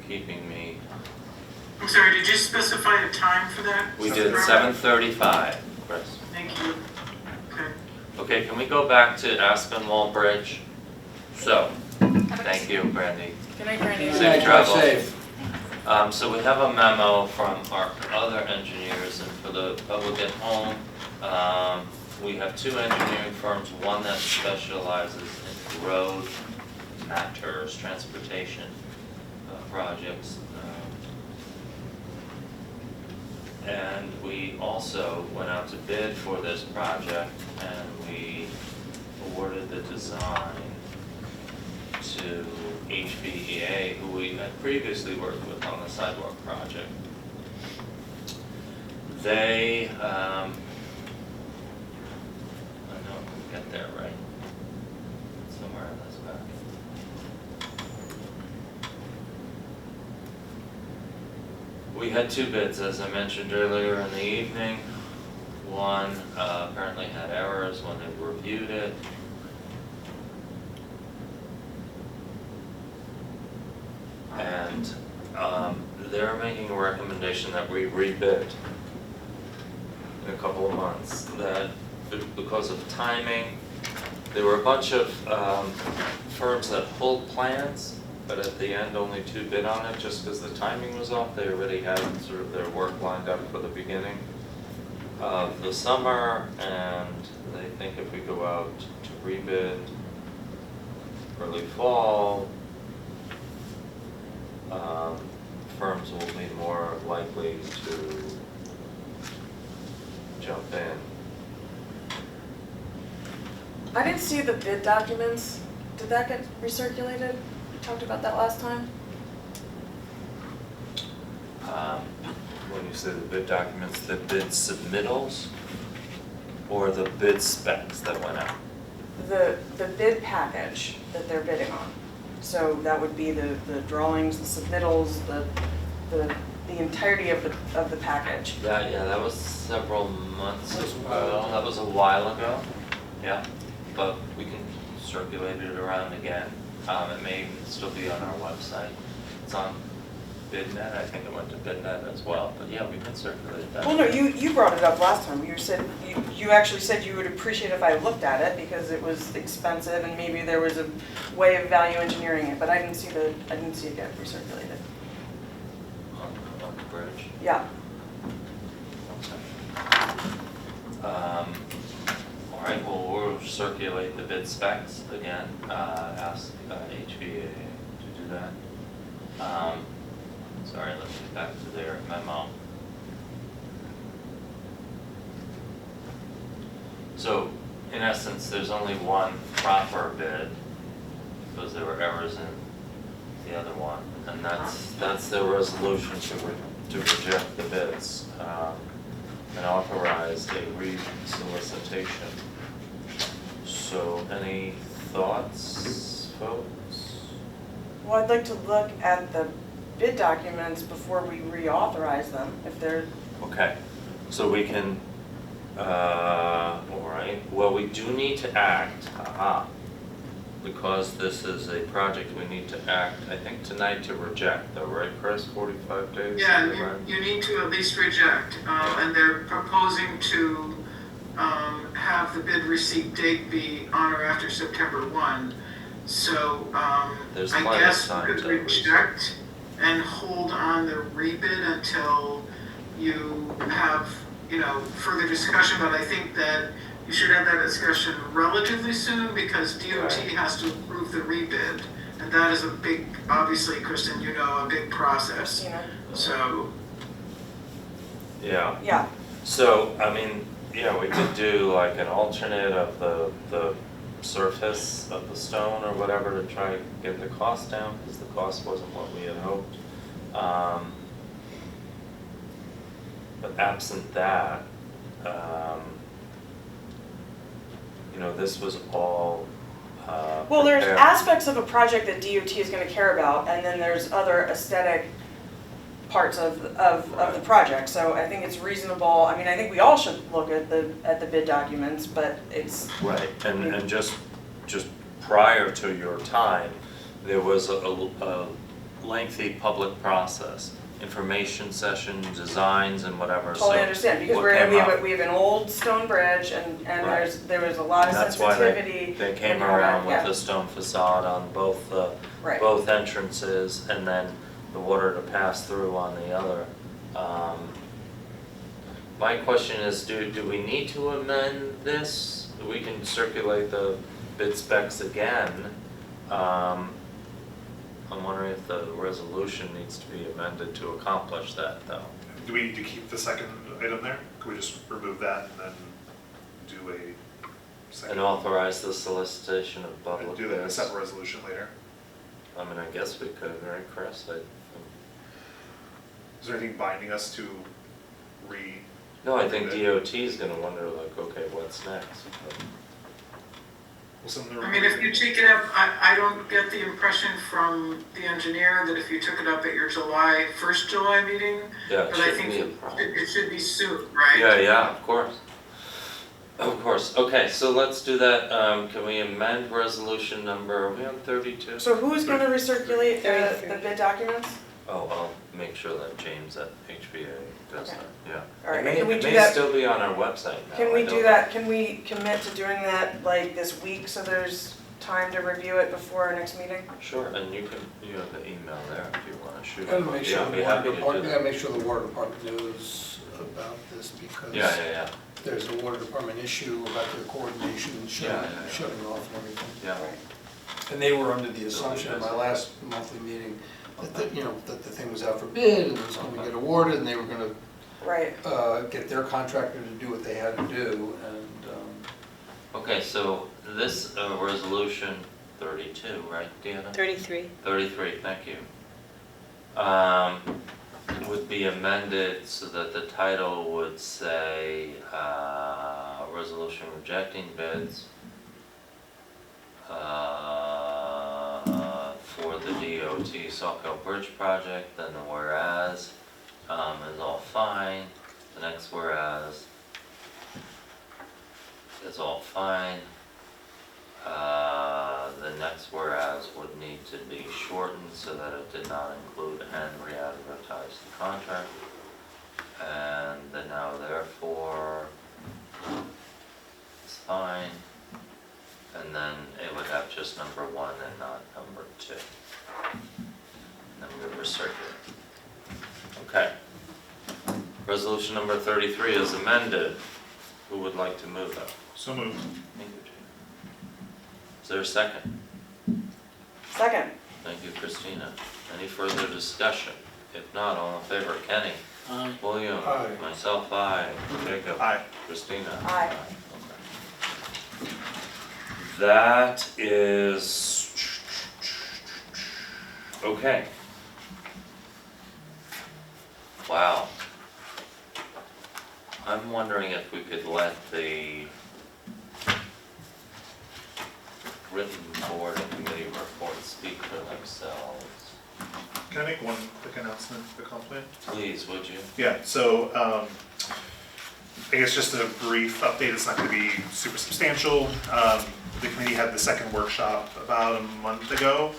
keeping me. I'm sorry, did you specify a time for that? We did 7:35, Chris. Thank you. Okay. Okay, can we go back to Aspenwall Bridge? So, thank you, Brandy. Good night, Brandy. Safe travel. Safe. So we have a memo from our other engineers, and for the public at home, we have two engineering firms, one that specializes in road matters, transportation projects. And we also went out to bid for this project, and we awarded the design to HBEA, who we had previously worked with on the sidewalk project. They, I know, we'll get there, right? Somewhere in this packet. We had two bids, as I mentioned earlier in the evening. one apparently had errors when they reviewed it. And they're making a recommendation that we rebid in a couple of months. That because of timing, there were a bunch of firms that pulled plans, but at the end only 2 bid on it just because the timing was off. They already had sort of their work lined up for the beginning of the summer, and they think if we go out to rebid early fall, firms will be more likely to jump in. I didn't see the bid documents. Did that get recirculated? We talked about that last time. When you say the bid documents, the bid submittals or the bid specs that went out? The bid package that they're bidding on. So that would be the drawings, the submittals, the entirety of the package. That was several months ago. That was a while ago. Yeah, but we can circulate it around again. It may still be on our website. It's on BidNet. I think it went to BidNet as well. But yeah, we can circulate that. Well, no, you brought it up last time. You said, you actually said you would appreciate if I looked at it because it was expensive and maybe there was a way of value engineering it, but I didn't see it get recirculated. On the bridge. Yeah. All right, well, we'll circulate the bid specs again, ask HVA to do that. Sorry, let's get back to their memo. So, in essence, there's only one proper bid because there were errors in the other one, and that's their resolution to reject the bids and authorize a re-solicitation. So, any thoughts, folks? Well, I'd like to look at the bid documents before we reauthorize them, if they're, Okay, so we can, all right, well, we do need to act, because this is a project, we need to act, I think tonight to reject though, right, Chris, 45 days? Yeah, you need to at least reject, and they're proposing to have the bid receipt date be on or after September 1. So There's I plenty of guess time we could to reject and hold on the rebid until you have, further discussion, but I think that you should have that discussion relatively soon because DOT has to approve the rebid. And that is a big, obviously, Kristen, a big process. So. Yeah. yeah. So, I mean, yeah, we could do like an alternate of the surface of the stone or whatever to try to get the cost down because the cost wasn't what we had hoped. But absent that, this was all Well, there's prepared. aspects of a project that DOT is gonna care about, and then there's other aesthetic parts of the project. So I think it's reasonable, I think we all should look at the bid documents, but it's. Right, and just prior to your time, there was a lengthy public process, information session, designs and whatever, so. Totally understand, because what came up- we have an old stone bridge and Right. there was a lot of That's why sensitivity. they came when you're around with yeah. the stone facade on both Right. both entrances and then the water to pass through on the other. My question is, do we need to amend this? We can circulate the bid specs again. I'm wondering if the resolution needs to be amended to accomplish that though. Do we need to keep the second item there? Can we just remove that and then do a second? And authorize the solicitation of public Do that in a bids. separate resolution later? I mean, I guess we could, right, Chris? Is there anything binding us to No, I think DOT is gonna wonder like, okay, what's next? Well, some of the I mean, if you take it up, I don't get the impression from the engineer that if you took it up at your first July meeting, Yeah, it but I shouldn't think be a problem. it should be soon, right? Yeah, of course. Of course, okay, so let's do that. Can we amend resolution number, are we on 32? So who's gonna recirculate the 33. bid documents? Oh, I'll make sure that James at HBA does Okay. that, yeah. All right, It may- can we do It may that? still be on our website now. Can I we don't do know. that, can we commit to doing that like this week so there's time to review it before our next meeting? Sure, and you have the email there if you want to shoot. Gotta it. make Yeah, sure I'd the be water happy to do department, that. gotta make sure the water department knows about this because Yeah, there's a water department issue about their coordination and Yeah. shutting off and everything. yeah. And they were under the assumption at my last monthly meeting that, that the thing was out for bid and it was gonna get awarded and they were gonna Right. get their contractor to do what they had to do and, Okay, so this resolution 32, right, Deanna? 33. 33, thank you. Would be amended so that the title would say, resolution rejecting bids for the DOT Sawkill Bridge project, then the whereas is all fine. The next whereas is all fine. The next whereas would need to be shortened so that it did not include and re-advertise the contract. And the now therefore is fine. And then it would have just number 1 and not number 2. And then we would recirculate. Okay. Resolution number 33 is amended. Who would like to move that? So moved. Thank you, Jane. Is there a second? Second. Thank you, Christina. Any further discussion? If not, all in favor, Kenny? Aye. William? Aye. Myself, aye. Jacob? Aye. Christina? Aye. Okay. That is... Okay. Wow. I'm wondering if we could let the written board and committee reports speak for themselves. Can I make one quick announcement for the comp plan? Please, would you? Yeah, so I guess just a brief update, it's not going to be super substantial. The committee had the second workshop about a month ago.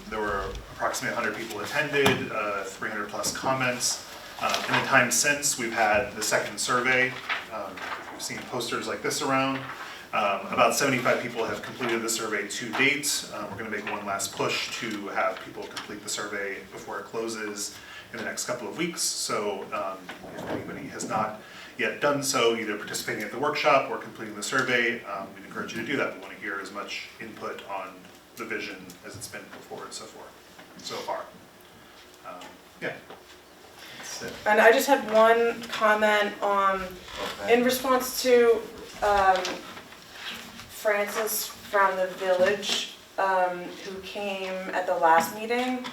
There were approximately 100 people attended, 300 plus comments. In the time since, we've had the second survey. We've seen posters like this around. About 75 people have completed the survey to date. We're going to make one last push to have people complete the survey before it closes in the next couple of weeks. So if anybody has not yet done so, either participating at the workshop or completing the survey, we'd encourage you to do that. We want to hear as much input on the vision as it's been put forward so far. Yeah. That's it. And I just had one comment in response to Francis from the village, who came at the last meeting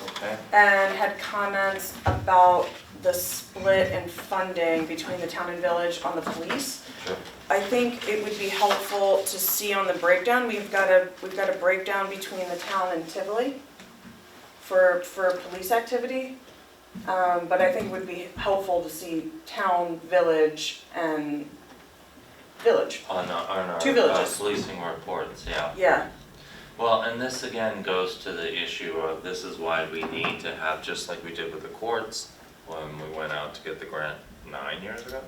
Okay. and had comments about the split in funding between the town and village on the police. Sure. I think it would be helpful to see on the breakdown, we've got a breakdown between the town and Tivoli for police activity. But I think it would be helpful to see town, village, and village. On our Two villages. policing reports, yeah. Yeah, Well, and this again goes to the issue of this is why we need to have, just like we did with the courts, when we went out to get the grant 9 years ago,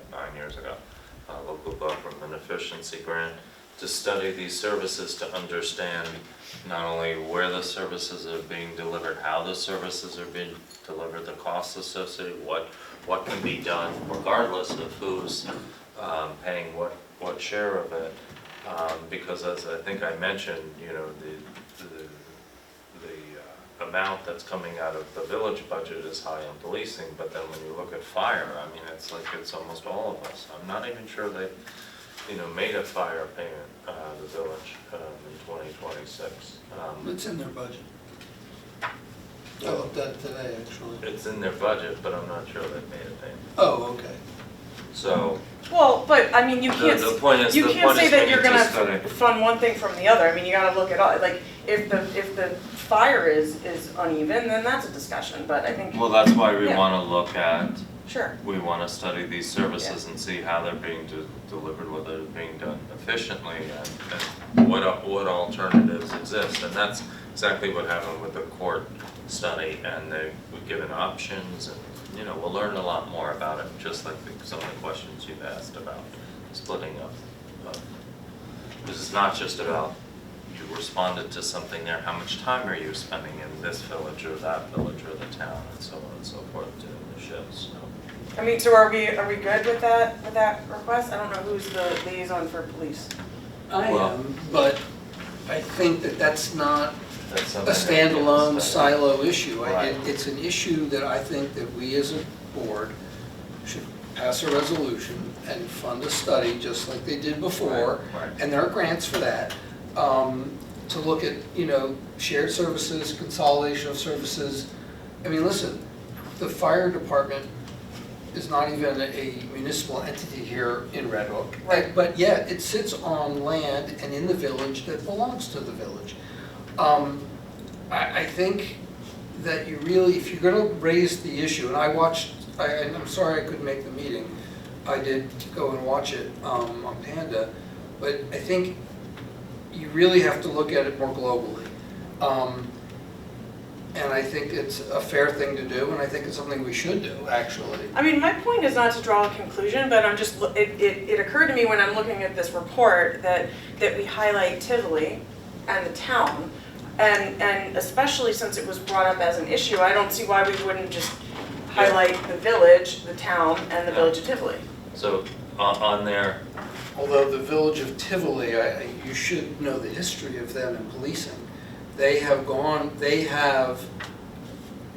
local government efficiency grant, to study these services to understand not only where the services are being delivered, how the services are being delivered, the costs associated, what can be done regardless of who's paying what share of it. Because as I think I mentioned, you know, the amount that's coming out of the village budget is high on policing, but then when you look at fire, I mean, it's like it's almost all of us. I'm not even sure they, you know, made a fire payment, the village, in 2026. it's in their budget. I looked at it today, actually. It's in their budget, but I'm not sure they've made a payment. Oh, okay. So, well, but I mean, you can't, the point is, you the can't point say is that we you're need to gonna study. fund one thing from the other. I mean, you gotta look at all, like, if the fire is uneven, then that's a discussion, but I think. Well, that's why we Yeah. want to look at Sure. we want to study these services and see how they're being delivered, whether they're being done efficiently, and what alternatives exist. And that's exactly what happened with the court study, and they were given options, and, you know, we'll learn a lot more about it, just like some of the questions you've asked about splitting up. This is not just about you responded to something there, how much time are you spending in this village or that village or the town, and so on and so forth, doing the shifts. So. I mean, so are we good with that request? I don't know who's the liaison for police. I Well- am, but I think that that's not That's a something that we can standalone study. silo issue. Right. It's an issue that I think that we as a board should pass a resolution and fund a study, just like they did before. Right, right. And there are grants for that, to look at, you know, shared services, consolidation of services. I mean, listen, the fire department is not even a municipal entity here in Red Hook. Right. But yet, it sits on land and in the village that belongs to the village. I think that you really, if you're gonna raise the issue, and I'm sorry I couldn't make the meeting. I did go and watch it on Panda, but I think you really have to look at it more globally. And I think it's a fair thing to do, and I think it's something we should do, actually. I mean, my point is not to draw a conclusion, but I'm just, it occurred to me when I'm looking at this report that we highlight Tivoli and the town, and especially since it was brought up as an issue, I don't see why we wouldn't just highlight the village, the town, and the village of Tivoli. So on there, Although the village of Tivoli, you should know the history of them in policing.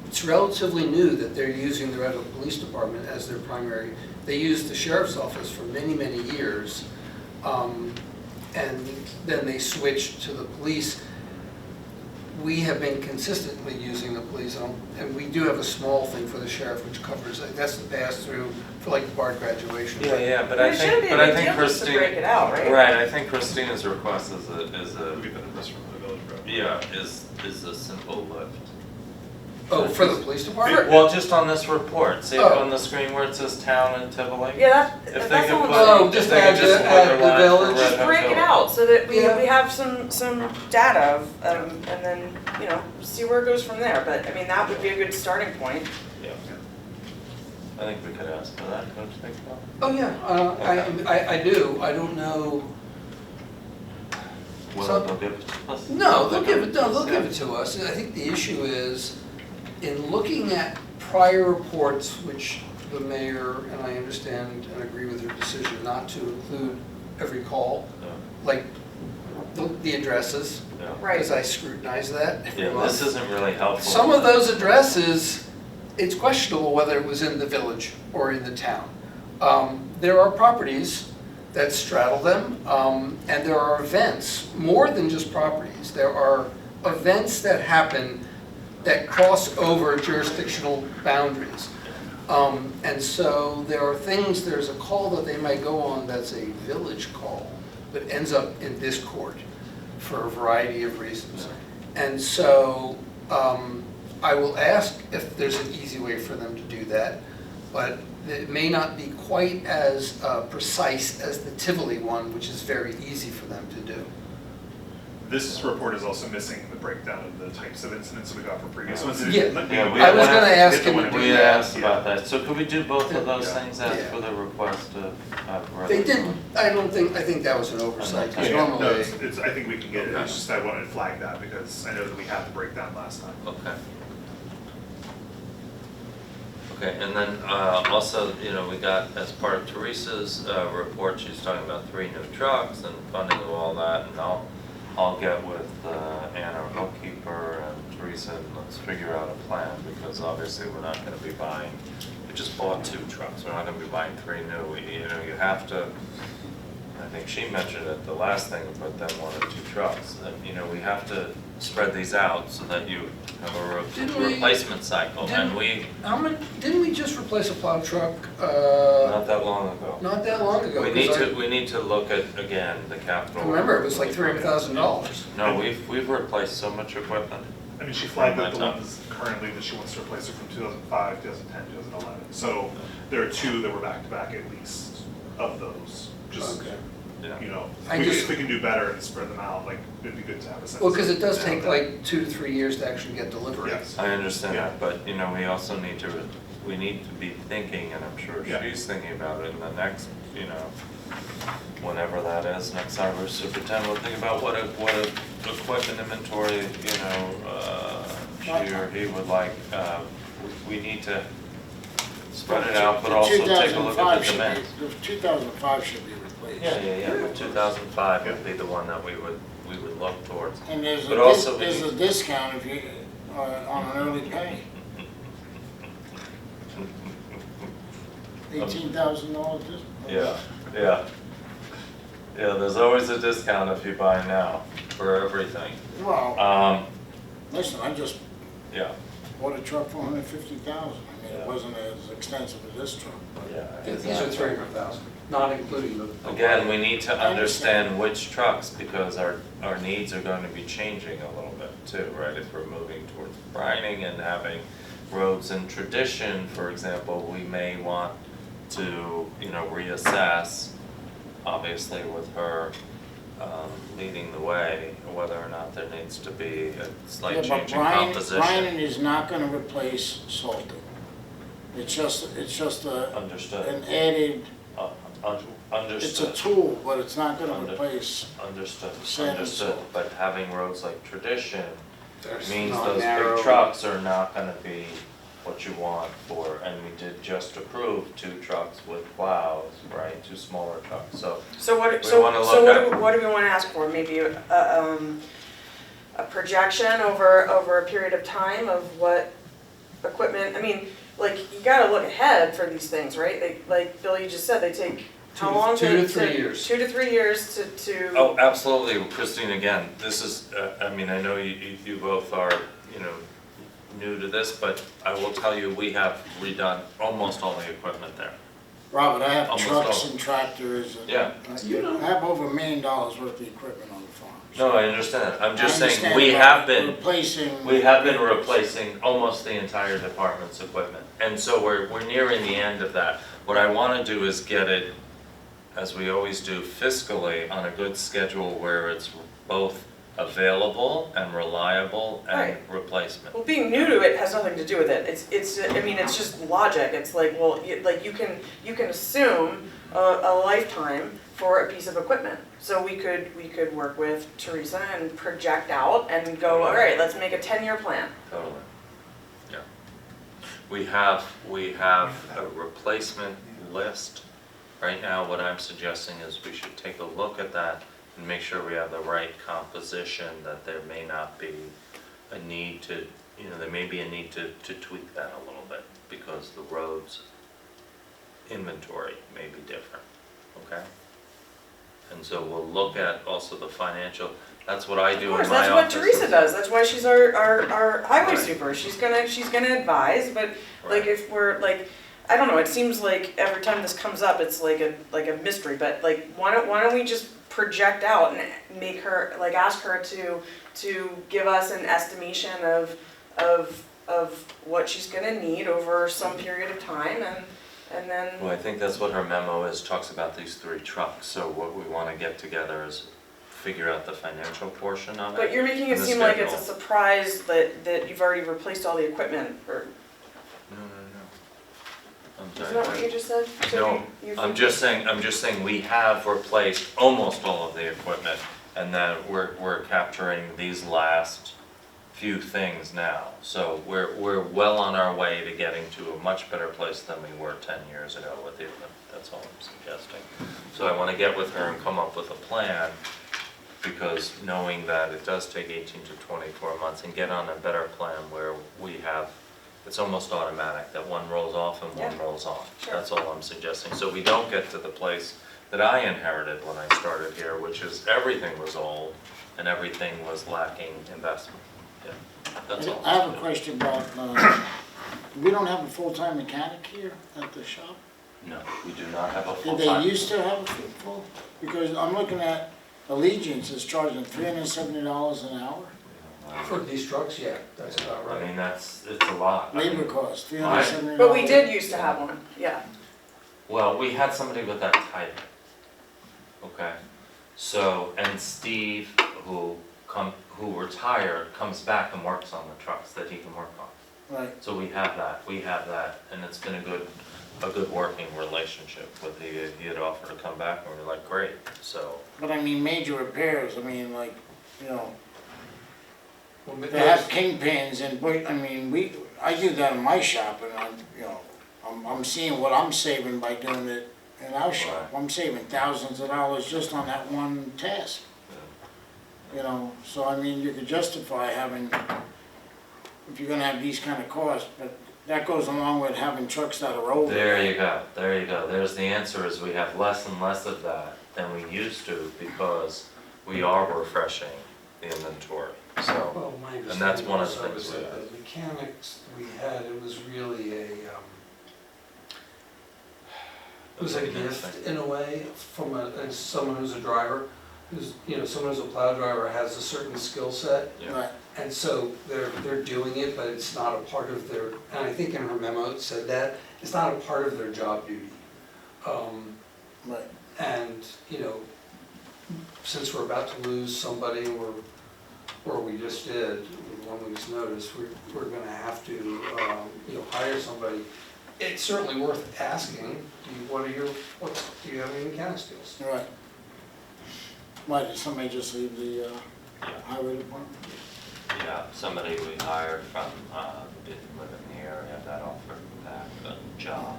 It's relatively new that they're using the Red Hook Police Department as their primary. They used the sheriff's office for many, many years, and then they switched to the police. We have been consistently using the police, and we do have a small thing for the sheriff, which covers, that's the pass-through for like the BARD graduation. yeah, but It I shouldn't think, be a but I big think deal just to Christine. break it out, right? Right, I think Christina's request is a, We put this from the village road. yeah, is a simple lift. Oh, for the police department? Well, just on this report, see Oh. on the screen where it says town and Tivoli? Yeah, If they that's could all I'm put- saying. Oh, if just they could add just the- put add a the line for village. Red Just Hook break it Village. out so that we Yeah. have some data, and then, you know, see where it goes from there. But, I mean, that would be a good starting point. Yeah. I think we could ask for that, don't you think, Bob? Oh, yeah, I do. I don't know. Well, So- they'll give it to us? No, they'll give it to us. And I think the issue is, in looking at prior reports, which the mayor, and I understand and agree with her decision not to include every call, Yeah. like the addresses, Yeah. Right. because I scrutinize that every Yeah, month. this isn't really helpful. Some of those addresses, it's questionable whether it was in the village or in the town. There are properties that straddle them, and there are events, more than just properties. There are events that happen that cross over jurisdictional boundaries. And so there are things, there's a call that they might go on that's a village call, but ends up in this court for a variety of reasons. And so I will ask if there's an easy way for them to do that, but it may not be quite as precise as the Tivoli one, which is very easy for them to do. This report is also missing the breakdown of the types of incidents we got for previous ones. Yeah. Yeah, I was gonna ask him to do We that. asked about that, so could we do both of those Yeah. things, ask Yeah. for the request to have. They didn't, I think that was an oversight, 'cause Yeah, no, normally, I think we can get it, Okay. it's just I wanted to flag that because I know that we had the breakdown last time. Okay. Okay, and then also, you know, we got, as part of Teresa's report, she's talking about 3 new trucks and funding of all that, and I'll get with Anna, our bookkeeper, and Teresa, and let's figure out a plan, because obviously we're not gonna be buying, we just bought 2 trucks, we're not gonna be buying 3 new. You know, you have to, I think she mentioned it, the last thing, we put them 1 or 2 trucks, and, you know, we have to spread these out so that you have a Didn't we- replacement cycle, and we, didn't we just replace a plow truck, not that long ago. not that long ago? We need 'Cause to, we need to look at, again, the capital. I remember, it was like $300,000. No, we've replaced so much equipment. I mean, she flagged Around out the that time. ones currently that she wants to replace are from 2005, 2010, 2011. So there are two that were back-to-back at least of those. Just, Okay. Yeah. you know, I if just- we can do better and spread them out, like, it'd be good to have a sense. Well, because it does of take that. like 2 to 3 years to actually get delivery. Yes. I understand Yeah. that, but, you know, we also need to, we need to be thinking, and I'm sure Yeah. she's thinking about it in the next, you know, whenever that is, next cyber superintendent, we'll think about what equipment inventory, you know, she or he would like. We need to spread it out, but The also take a look 2005 at the should be- demands. The 2005 should be replaced. Yeah, 2005 would be the one that we would look towards. And there's But also we there's a need- discount if you, on an early pay. $18,000 discount. Yeah. Yeah, there's always a discount if you buy now for everything. Well, listen, I just Yeah, bought a truck for $150,000. I mean, Yeah. it wasn't as expensive as this truck. yeah. These are 300,000, not including the. Again, we need to understand which trucks, because our needs are going to be changing a little bit too, right? If we're moving towards brining and having roads in tradition, for example, we may want to, you know, reassess, obviously with her leading the way, whether or not there needs to be a slight Yeah, but change in Brian composition. is not gonna replace salting. It's just Understood. an added, it's a Understood. tool, but it's not gonna Under- replace. Understood, Sand and understood, salt. but having roads like tradition There's means not those narrow- big trucks are not gonna be what you want for, and we did just approve 2 trucks with plows, right, 2 smaller trucks, so. So what, We so, wanna so look what at- do, what do we wanna ask for? Maybe a projection over a period of time of what equipment, I mean, like, you gotta look ahead for these things, right? Like Bill, you just said, they take how long? 2 to 3 years. 2 to 3 years to. Oh, absolutely, Christine, again, this is, I mean, I know you both are, you know, new to this, but I will tell you, we have redone almost all the equipment there. Robert, I have Almost trucks all. and tractors and. Yeah. I have over $1 million worth of equipment on the farm. No, I understand, I'm just I saying, understand we about have been. Replacing. We have been replacing almost the entire department's equipment, and so we're nearing the end of that. What I want to do is get it, as we always do fiscally, on a good schedule where it's both available and reliable and Right. replacement. Well, being new to it has nothing to do with it. I mean, it's just logic. It's like, well, like you can assume a lifetime for a piece of equipment. So we could work with Teresa and project out and go, all right, let's make a 10-year plan. Totally, yeah. We have a replacement list. Right now, what I'm suggesting is we should take a look at that and make sure we have the right composition, that there may not be a need to, you know, there may be a need to tweak that a little bit, because the roads inventory may be different, okay? And so we'll look at also the financial, that's what I do in my Of office. course, that's what Teresa does. That's why she's our highway Right. super. She's gonna advise, but like if we're like, I don't know, it seems like every time this comes up, it's like a mystery, but like, why don't we just project out and make her, like, ask her to give us an estimation of what she's gonna need over some period of time, and then. Well, I think that's what her memo is, talks about these 3 trucks, so what we want to get together is figure out the financial portion of it. But you're making it and the seem like it's a schedule. surprise that you've already replaced all the equipment, or, No. I'm isn't that what you just said? So No, you I'm think- just saying we have replaced almost all of the equipment, and that we're capturing these last few things now. So we're well on our way to getting to a much better place than we were 10 years ago with the equipment. That's all I'm suggesting. So I want to get with her and come up with a plan, because knowing that it does take 18 to 24 months, and get on a better plan where we have, it's almost automatic, that one rolls off and one Yeah. rolls on. Sure. That's all I'm suggesting. So we don't get to the place that I inherited when I started here, which is everything was old and everything was lacking investment. Yeah, that's all. I have a question about, we don't have a full-time mechanic here at the shop? No, we do not have a Did full-time. they used to have a full? Because I'm looking at Allegiance is charging $370 an hour. I For these trucks, yeah, that's about I right. mean, it's a lot. I Labor mean, cost, Why? $370. But we did used to have one, yeah. Well, we had somebody with that title. Okay, so, and Steve, who retired, comes back and works on the trucks that he can work on. Right, So we have that, and it's been a good working relationship with he had offered to come back, and we were like, great, so. but I mean, major repairs, I mean, like, you know, Well, they have kingpins and, I mean, I do that in my shop and I'm, you know, I'm seeing what I'm saving by doing it in our shop. Right. I'm saving thousands of dollars just on that one task, you know, so I mean, you could justify having, if you're gonna have these kind of costs, but that goes along with having trucks that are older. There you go. There's the answer, is we have less and less of that than we used to, because we are refreshing the inventory, so. Well, my And that's one of the understanding things also we was have. that the mechanics we had, it was really it was a gift in a way from as someone who's a driver, who's, someone who's a plow driver has a certain skill set. Yeah. Right, And so they're doing it, but it's not a part of their, and I think in her memo it said that, it's not a part of their job duty. right. And, since we're about to lose somebody, or we just did, with 1 week's notice, we're gonna have to, hire somebody. It's certainly worth asking, do you have any mechanic skills? Right. Why, did somebody just leave the highway department? Yeah, somebody we hired from, didn't live in the area, that offered back a job.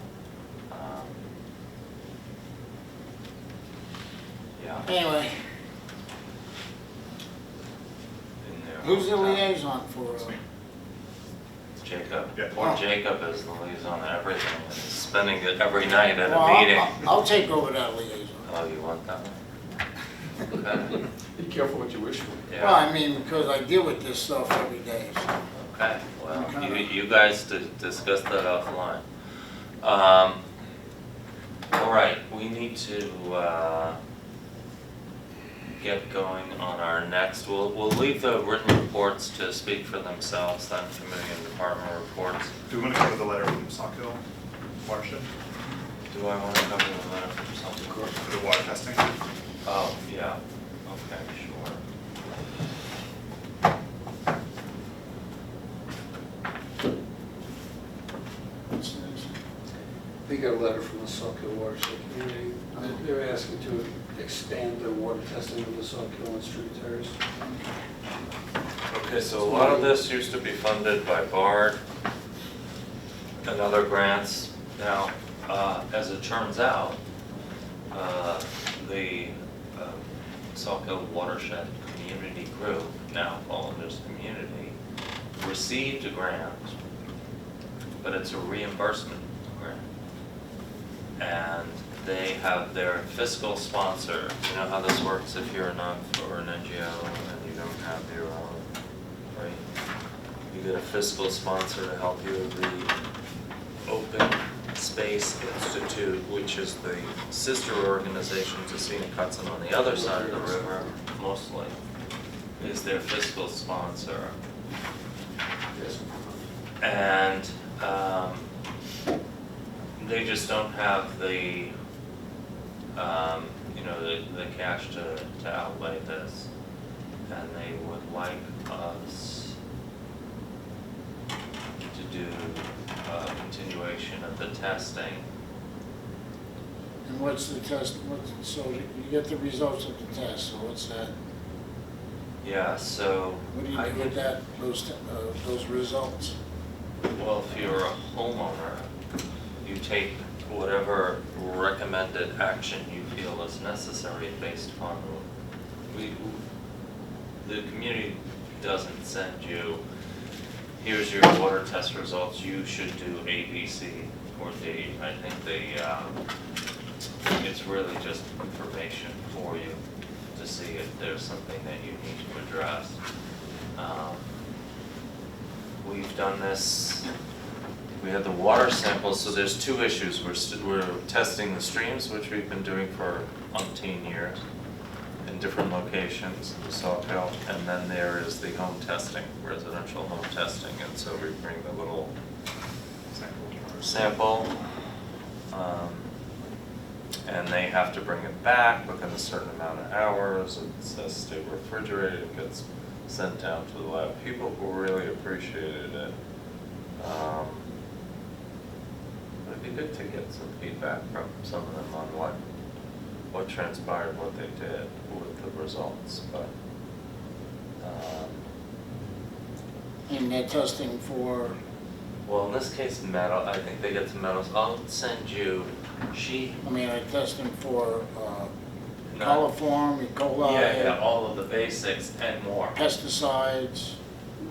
Yeah, Anyway, in there. who's the liaison for, That's me. Jacob. Yeah. Poor Jacob is the liaison to everything, and he's spending it every night at well, a meeting. I'll take over that liaison. Oh, you want that one? Okay, Be careful what you wish for. Well, yeah, I mean, because I deal with this stuff every day, so. okay, well, Okay. you guys discuss that offline. All right, we need to, get going on our next, we'll leave the written reports to speak for themselves, then committee and department reports. Do we want to cover the letter from Sauk Hill watershed, Do I want to cover the letter from something? for the water testing? Oh, yeah, okay, sure. What's next? We got a letter from the Sauk Hill Watershed Community. They're asking to expand the water testing of the Sauk Hill and street terrace. Okay, so a lot of this used to be funded by BARD and other grants. Now, as it turns out, the Sauk Hill Watershed Community Group, now Falmouth Community, received a grant, but it's a reimbursement grant. And they have their fiscal sponsor. You know how this works if you're a or an NGO and you don't have your own, right? You get a fiscal sponsor to help you with the Open Space Institute, which is the sister organization to Scenic Hudson on the other side of the river, mostly, is their fiscal sponsor. And they just don't have the, the cash to outlay this. And they would like us to do a continuation of the testing. And what's the test, so you get the results of the test, so what's that? Yeah, so. What do you I do with could- that, those results? Well, if you're a homeowner, you take whatever recommended action you feel is necessary based upon the community doesn't send you, here's your water test results, you should do A, B, C, or D. I think it's really just information for you to see if there's something that you need to address. We've done this, we had the water samples, so there's two issues. We're testing the streams, which we've been doing for umpteen years. in different locations, the Sawkill, and then there is the home testing, residential home testing, and so we bring the little sample, and they have to bring it back within a certain amount of hours. It says stay refrigerated, it gets sent down to the lab. People who really appreciated it. It'd be good to get some feedback from some of them on what transpired, what they did with the results, but. And they're testing for, Well, in this case, metal, I think they get some metals. I'll send you, they're testing for No. coliform, E. coli. yeah, all of the basics and more. Pesticides.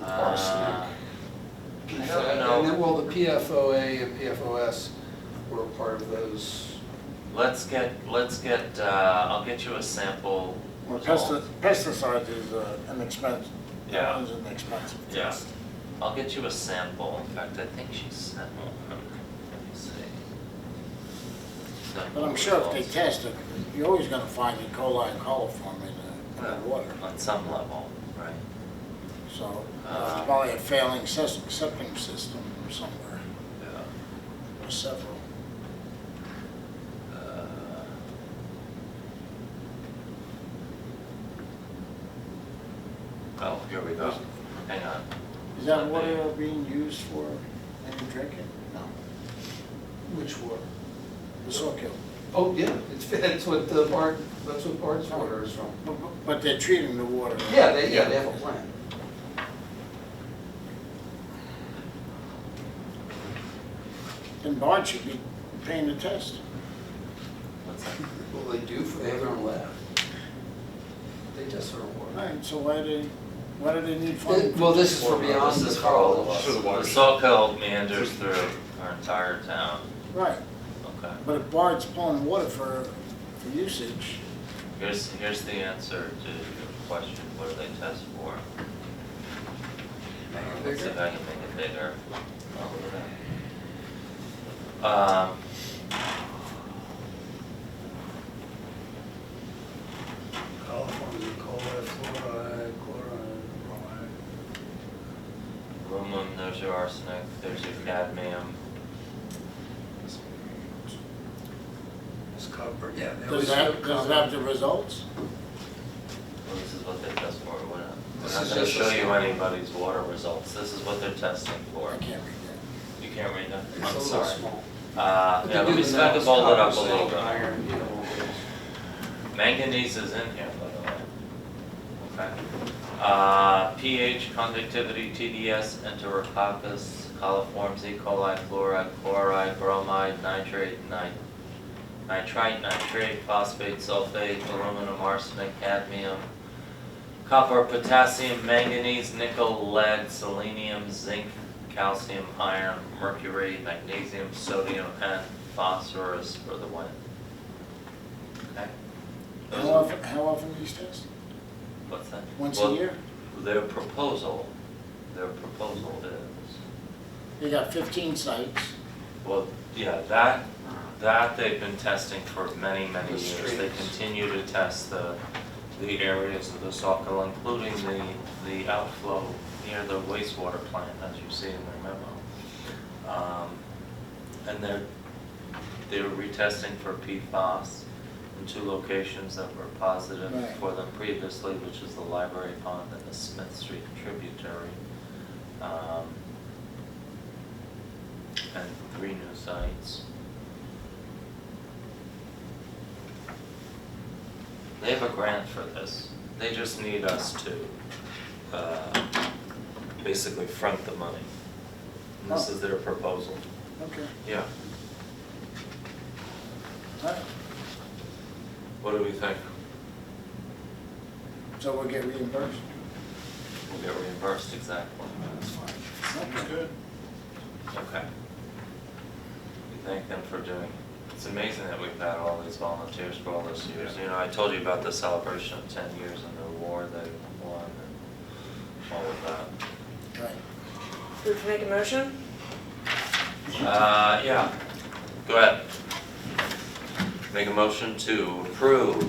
I And don't then, know. well, the PFOA and PFOS were part of those. Let's get, I'll get you a sample. Well, result. pesticides is an expensive, Yeah. that one's an expensive Yeah. test. I'll get you a sample. In fact, I think she sent one. Let me see. But I'm sure if they test it, you're always gonna find E. coli and coliform in the water. On some level, right? So it's probably a failing septic system somewhere, Yeah. or several. Oh, here we go. Hang on. Is that water being used for any drinking? No. Which water? The Sawkill. Oh, yeah, that's what Bard's water is from. But they're treating the water. Yeah, they have a plan. Then Bard should be paying the test. What's that? Well, they do, they have their own lab. They test their own water. Right, so why do they need funding? Well, this is for beyond This the is for all of college. us. The Sawkill meanders through our entire town. Right, Okay. but if Bard's pulling water for usage, Here's the answer to your question, what do they test for? Let's see if I can make it bigger. Oh, look at that. Coliform, E. coli, fluoride, chloride, bromide. Aluminum, there's your arsenic, there's your cadmium. It's copper, yeah. does it have the results? Well, this is what they test for. We're not This going is to just a show you sample. anybody's water results. This is what they're testing for. I can't read You can't read that? It's a I'm little sorry. small. Yeah, But let they me do see the if I can metals, hold it up copper, a little zinc, bit. iron, you know, Manganese is in here, by the way. Okay. pH, conductivity, TDS, Enterococcus, coliforms, E. coli, fluoride, chloride, bromide, nitrate, nitrite, nitrate, phosphate, sulfate, aluminum, arsenic, cadmium, copper, potassium, manganese, nickel, lead, selenium, zinc, calcium, iron, mercury, magnesium, sodium, and phosphorus for the win. Okay? Those are- How often these tests? What's that? Once Well, a year? Their proposal is, You got 15 sites. well, yeah, that they've been testing for many, many The years. They streets. continue to test the areas of the Sawkill, including the outflow near the wastewater plant, as you see in their memo. And they're retesting for PFAS in 2 locations that were positive Right. for them previously, which is the Library Pond and the Smith Street tributary. And 3 new sites. They have a grant for this. They just need us to basically front the money. And this is their proposal. Okay, Yeah. all right. What do we think? So we'll get reimbursed? We'll get reimbursed, exactly. That's fine. That's good. Okay. We thank them for doing, it's amazing that we've had all these volunteers for all those years. You know, I told you about the celebration of 10 years and the award they won and all of that. Right. Who can make a motion? Yeah, go ahead. Make a motion to approve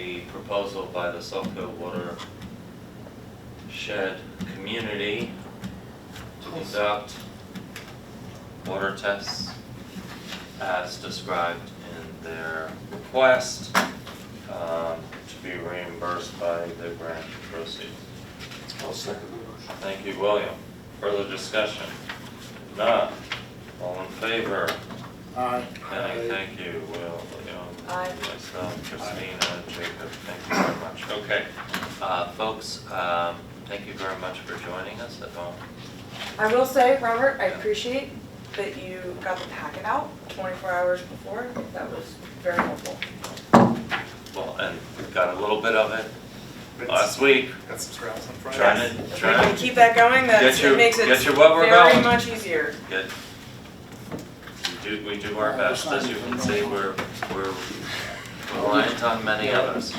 a proposal by the Saukville Watershed Community to conduct water tests as described in their request to be reimbursed by the grant proceeds. I'll second the motion. Thank you, William. Further discussion? None. All in favor? Kenny, thank you. William, Aye. myself, Christina, Jacob, thank you very much. Okay, folks, thank you very much for joining us at home. I will say, Robert, I appreciate that you got the packet out 24 hours before. That was very helpful. Well, and we got a little bit of it last week. Got some scraps on Friday. Trying If we can keep that going, Get your- it makes it get your what we're very going. much easier. Get, we do our best, as you can see, we're reliant on many others.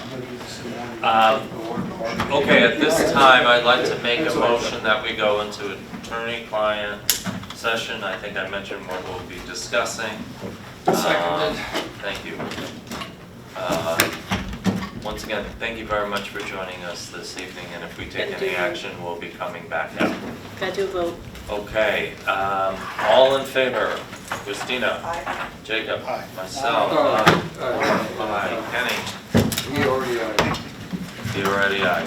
Okay, at this time, I'd like to make a motion that we go into attorney-client session. I think I mentioned what we'll be discussing. Seconded. Thank you. Once again, thank you very much for joining us this evening, and if we take any action, we'll be coming back out. Got to vote. Okay, all in favor? Christina? Aye. Jacob? Aye. Myself? Aye. Aye. Kenny? We already, You already aye.